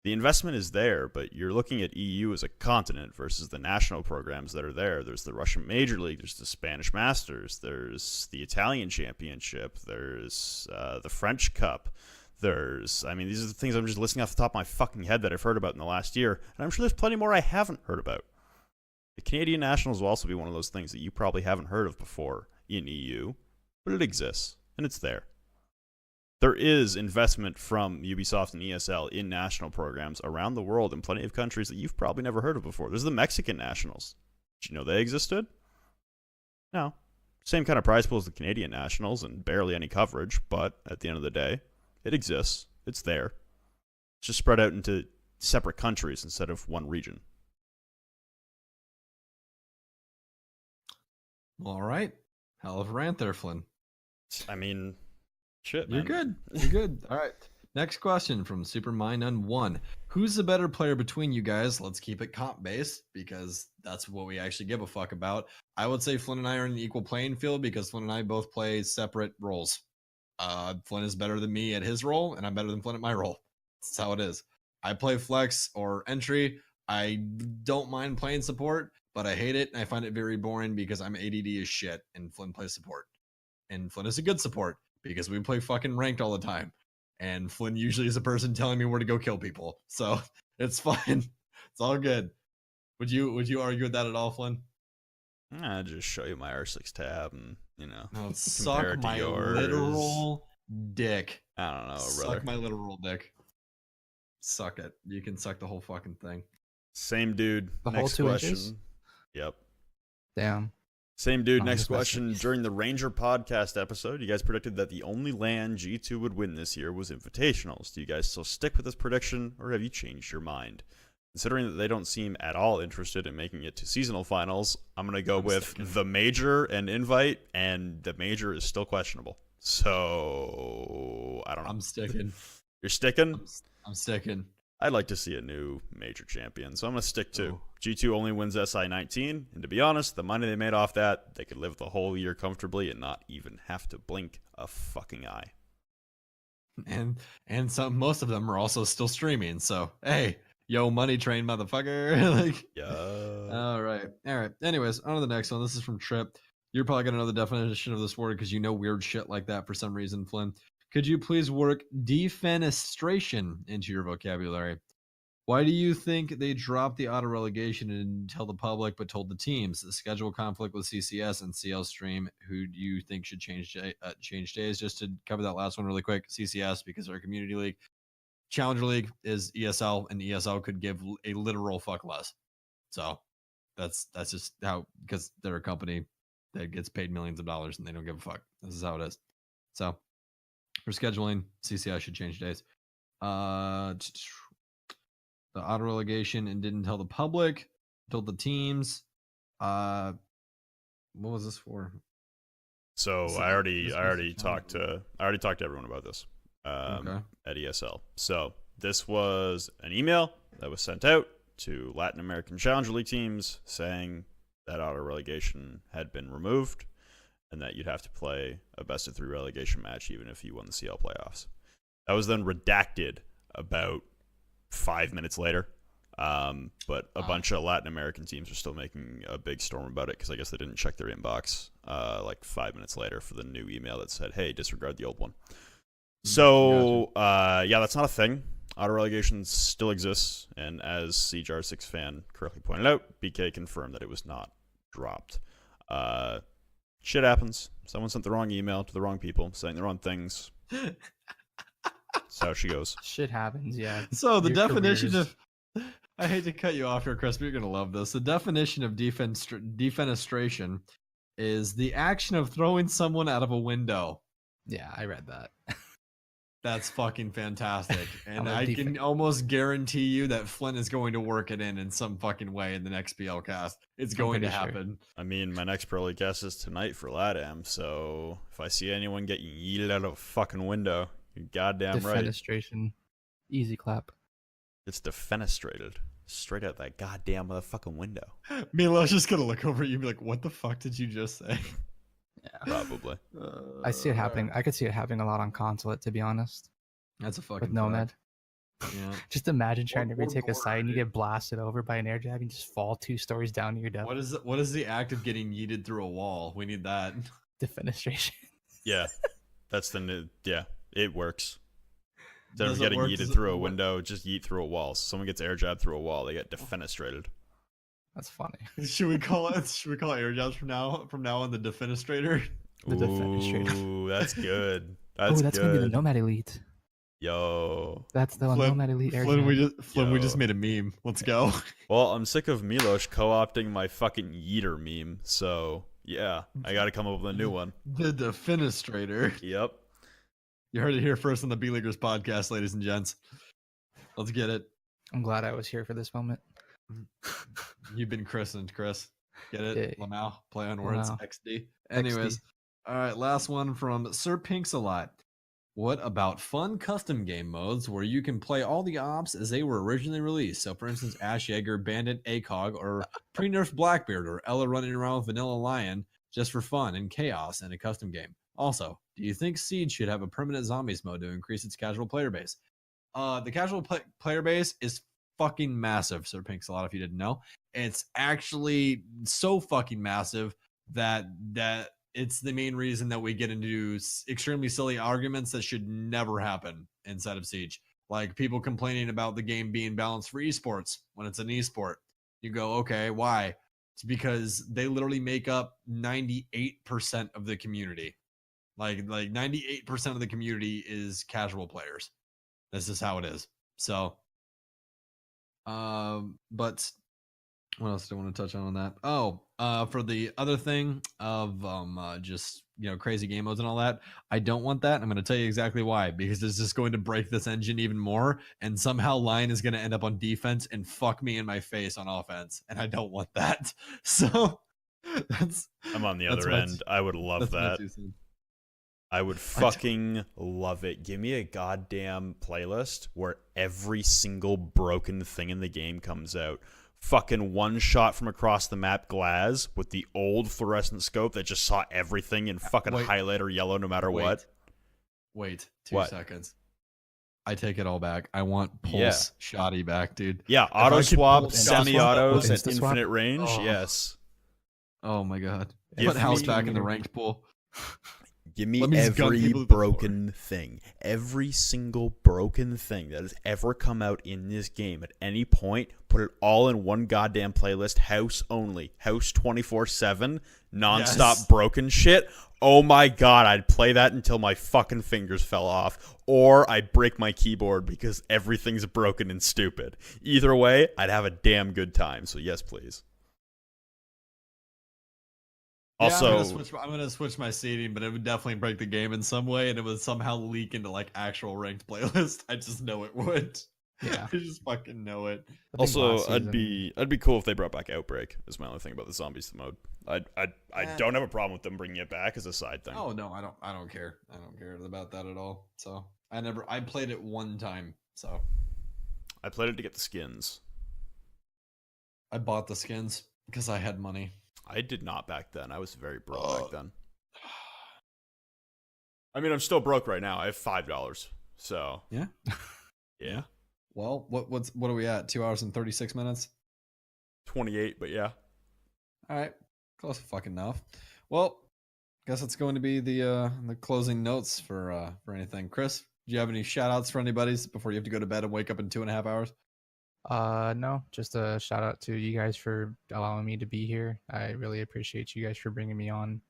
A: The investment is there, but you're looking at EU as a continent versus the national programs that are there. There's the Russian Major League, there's the Spanish Masters, there's the Italian Championship, there's the French Cup. These are the things I'm just listing off the top of my fucking head that I've heard about in the last year, and I'm sure there's plenty more I haven't heard about. The Canadian Nationals will also be one of those things that you probably haven't heard of before in EU, but it exists, and it's there. There is investment from Ubisoft and ESL in national programs around the world in plenty of countries that you've probably never heard of before. There's the Mexican Nationals. Did you know they existed? No. Same kind of prize pool as the Canadian Nationals and barely any coverage, but at the end of the day, it exists. It's there. It's just spread out into separate countries instead of one region.
B: All right. Hell of a rant there, Flynn.
A: I mean, shit, man.
B: You're good. You're good. All right. Next question from Supermine1. Who's the better player between you guys? Let's keep it comp based because that's what we actually give a fuck about. I would say Flynn and I are in an equal playing field because Flynn and I both play separate roles. Flynn is better than me at his role, and I'm better than Flynn at my role. That's how it is. I play flex or entry. I don't mind playing support, but I hate it, and I find it very boring because I'm ADD as shit, and Flynn plays support. And Flynn is a good support because we play fucking ranked all the time. And Flynn usually is a person telling me where to go kill people. So it's fine. It's all good. Would you argue with that at all, Flynn?
A: I'll just show you my R6 tab and,
B: No, suck my literal dick.
A: I don't know,
B: Suck
A: brother.
B: my literal dick. Suck it. You can suck the whole fucking thing.
A: Same dude.
C: The whole
A: Next
C: 2
A: question.
C: inches?
A: Yep.
C: Damn.
A: Same dude.
C: I'm
A: Next
C: just messing.
A: question. During the Ranger podcast episode, you guys predicted that the only land G2 would win this year was Invitationals. Do you guys still stick with this prediction, or have you changed your mind? Considering that they don't seem at all interested in making it to seasonal finals, I'm going to go with the Major and Invite, and the Major is still questionable. So, I don't know.
B: I'm sticking.
A: You're sticking?
B: I'm sticking.
A: I'd like to see a new Major champion, so I'm going to stick to
B: Ooh.
A: G2 only wins SI19, and to be honest, the money they made off that, they could live the whole year comfortably and not even have to blink a fucking eye.
B: And most of them are also still streaming. So hey, yo, money train, motherfucker. Like,
A: Yeah.
B: all right. Anyways, on to the next one. This is from Trip. You're probably gonna know the definition of this word because you know weird shit like that for some reason, Flynn. Could you please work defenestration into your vocabulary? Why do you think they dropped the auto relegation and didn't tell the public but told the teams? The schedule conflict with CCS and CL Stream. Who do you think should change days? Just to cover that last one really quick, CCS because they're a community league. Challenger League is ESL, and ESL could give a literal fuck less. So that's just how, because they're a company that gets paid millions of dollars and they don't give a fuck. This is how it is. So for scheduling, CCS should change days. The auto relegation and didn't tell the public, told the teams. What was this for?
A: So I already talked to everyone about this
B: Okay.
A: at ESL. So this was an email that was sent out to Latin American Challenger League teams saying that auto relegation had been removed, and that you'd have to play a best-of-3 relegation match even if you won the CL playoffs. That was then redacted about 5 minutes later. But a bunch of Latin American teams are still making a big storm about it because I guess they didn't check their inbox like 5 minutes later for the new email that said, hey, disregard the old one. So, yeah, that's not a thing. Auto relegation still exists, and as CJR6 fan correctly pointed out, BK confirmed that it was not dropped. Shit happens. Someone sent the wrong email to the wrong people, saying the wrong things. That's how she goes.
C: Shit happens, yeah.
B: So the
C: Your
B: definition
C: careers-
B: of, I hate to cut you off here, Chris, but you're gonna love this. The definition of defenestration is the action of throwing someone out of a window.
C: Yeah, I read that.
B: That's fucking fantastic. And
C: I'm a
B: I
C: defen-
B: can almost guarantee you that Flynn is going to work it in some fucking way in the next BL cast. It's going to
C: pretty sure.
B: happen.
A: I mean, my next pro league guest is tonight for LATAM, so if I see anyone get yeeted out of a fucking window, you're goddamn right.
C: Defenestration. Easy clap.
A: It's defenestrated straight out that goddamn motherfucking window.
B: Milo's just gonna look over at you and be like, what the fuck did you just say?
C: Yeah.
A: Probably.
C: I see it happening. I could see it happening a lot on consulate, to be honest.
B: That's a fucking
C: With Nomad.
B: fact. Yeah.
C: Just imagine trying to
B: Or
C: retake a
B: Gora,
C: site and you
B: dude.
C: get blasted over by an air jab and just fall 2 stories down to your death.
B: What is the act of getting yeeted through a wall? We need that.
C: Defenestration.
A: Yeah. That's the new. Yeah, it works. Instead of
B: Does it
A: getting
B: work?
A: yeeted
B: Does it-
A: through a
B: what-
A: window, just yeet through a wall. So someone gets air jabbed through a wall, they get defenestrated.
C: That's funny.
B: Should we call air jobs from now on the defenestrator?
C: The defenestrator.
A: Ooh, that's good.
C: Oh,
A: That's
C: that's gonna be the
A: good.
C: Nomad Elite.
A: Yo.
C: That's the
B: Flynn-
C: Nomad Elite air
B: Flynn,
C: jab.
B: we just
A: Yo.
B: made a meme. Let's go.
A: Well, I'm sick of Milos co-opting my fucking yeeter meme, so yeah, I gotta come up with a new one.
B: The defenestrator.
A: Yep.
B: You heard it here first on the B Leaguers podcast, ladies and gents. Let's get it.
C: I'm glad I was here for this moment.
B: You've been christened, Chris. Get it?
C: Yay.
B: Lamau, play on words,
C: Lamau.
B: XD. Anyways,
C: XD.
B: all right, last one from Sir Pinks a lot. What about fun custom game modes where you can play all the ops as they were originally released? So, for instance, Ash Yeager, Bandit, ACOG, or pre-nerfed Blackbeard, or Ella running around with Vanilla Lion just for fun and chaos in a custom game. Also, do you think Siege should have a permanent zombies mode to increase its casual player base? The casual player base is fucking massive, Sir Pinks a lot, if you didn't know. It's actually so fucking massive that it's the main reason that we get into extremely silly arguments that should never happen inside of Siege. Like people complaining about the game being balanced for esports when it's an esport. You go, okay, why? It's because they literally make up 98% of the community. Like 98% of the community is casual players. This is how it is. So, but what else do I want to touch on that? Oh, for the other thing of just crazy game modes and all that, I don't want that. I'm going to tell you exactly why. Because it's just going to break this engine even more, and somehow Lion is going to end up on defense and fuck me in my face on offense, and I don't want that. So
A: I'm on the
B: that's
A: other
B: my
A: end. I would love
B: that's my
A: that.
B: 2 cents.
A: I would fucking love it. Give me a goddamn playlist where every single broken thing in the game comes out. Fucking one shot from across the map glass with the old fluorescent scope that just saw everything in fucking
B: Wait.
A: highlight or yellow no matter what.
B: Wait, 2
A: What?
B: seconds. I take it all back. I want Pulse
A: Yeah.
B: Shoddy back, dude.
A: Yeah,
B: I
A: auto
B: could
A: swap,
B: pull
A: semi-autos, and
C: Insta swap?
A: infinite range.
B: Oh.
A: Yes.
B: Oh my god.
A: Give
B: Put House
A: me-
B: back in the ranked pool.
A: Give me
B: Let me just gun
A: every
B: people to the floor.
A: broken thing. Every single broken thing that has ever come out in this game at any point, put it all in one goddamn playlist, house only. House 24/7, nonstop
B: Yes.
A: broken shit. Oh my god, I'd play that until my fucking fingers fell off. Or I'd break my keyboard because everything's broken and stupid. Either way, I'd have a damn good time. So yes, please. Also,
B: I'm gonna switch my seating, but it would definitely break the game in some way, and it would somehow leak into like actual ranked playlist. I just know it would.
C: Yeah.
B: I just fucking know it.
C: I think
A: Also,
C: last
A: I'd
C: season-
A: be cool if they brought back Outbreak. Is my only thing about the zombies mode. I
B: Eh.
A: don't have a problem with them bringing it back as a side thing.
B: Oh no, I don't care. I don't care about that at all. So I played it one time. So
A: I played it to get the skins.
B: I bought the skins because I had money.
A: I did not back then. I was very broke back then. I mean, I'm still broke right now. I have $5. So
B: Yeah.
A: yeah,
B: Well, what are we at? 2 hours and 36 minutes.
A: 28. But yeah.
B: All right, close fucking enough. Well, guess it's going to be the closing notes for anything. Chris, do you have any shout outs for anybody's before you have to go to bed and wake up in 2.5 hours?
C: No, just a shout out to you guys for allowing me to be here. I really appreciate you guys for bringing me on.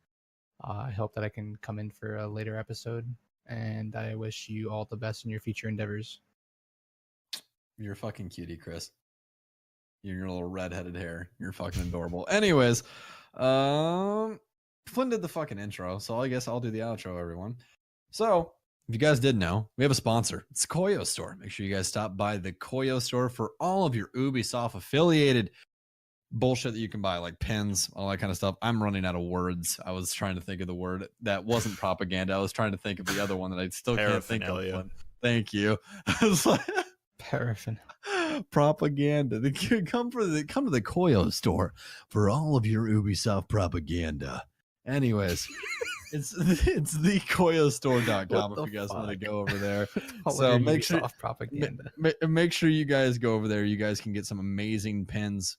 C: I hope that I can come in for a later episode, and I wish you all the best in your future endeavors.
B: You're a fucking cutie, Chris. You're your little redheaded hair. You're fucking adorable. Anyways, Flynn did the fucking intro, so I guess I'll do the outro, everyone. So, if you guys didn't know, we have a sponsor. It's Koyo Store. Make sure you guys stop by the Koyo Store for all of your Ubisoft affiliated bullshit that you can buy, like pins, all that kind of stuff. I'm running out of words. I was trying to think of the word that wasn't propaganda. I was trying to think of the other one that I still can't think of.
A: Paraphernalia.
B: Thank you. I was like,
C: Paraffin.
B: propaganda. Come to the Koyo Store for all of your Ubisoft propaganda. Anyways, it's the koyostore.com if you guys want to go over there. So make sure
C: propaganda.
B: Make sure you guys go over there. You guys can get some amazing pins.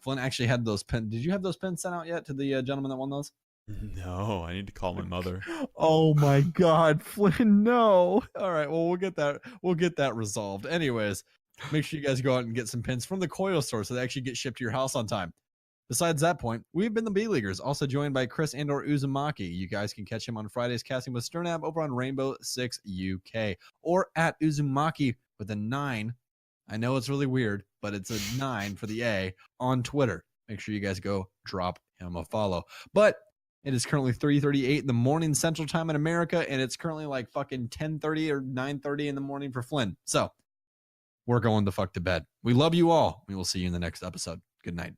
B: Flynn actually had those pins. Did you have those pins sent out yet to the gentleman that won those?
A: No, I need to call my mother.
B: Oh my God, Flynn, no. All right, well we'll get that resolved. Anyways, make sure you guys go out and get some pins from the Koyo Store so they actually get shipped to your house on time. Besides that point, we've been the B-Leaguers, also joined by Chris and or Uzumaki. You guys can catch him on Fridays casting with SoonTM over on Rainbow 6 UK or at Uzumaki with a 9. I know it's really weird, but it's a 9 for the A on Twitter. Make sure you guys go drop him a follow. But it is currently 3:38 in the morning Central Time in America, and it's currently like fucking 10:30 or 9:30 in the morning for Flynn. So we're going the fuck to bed. We love you all. We will see you in the next episode. Good night.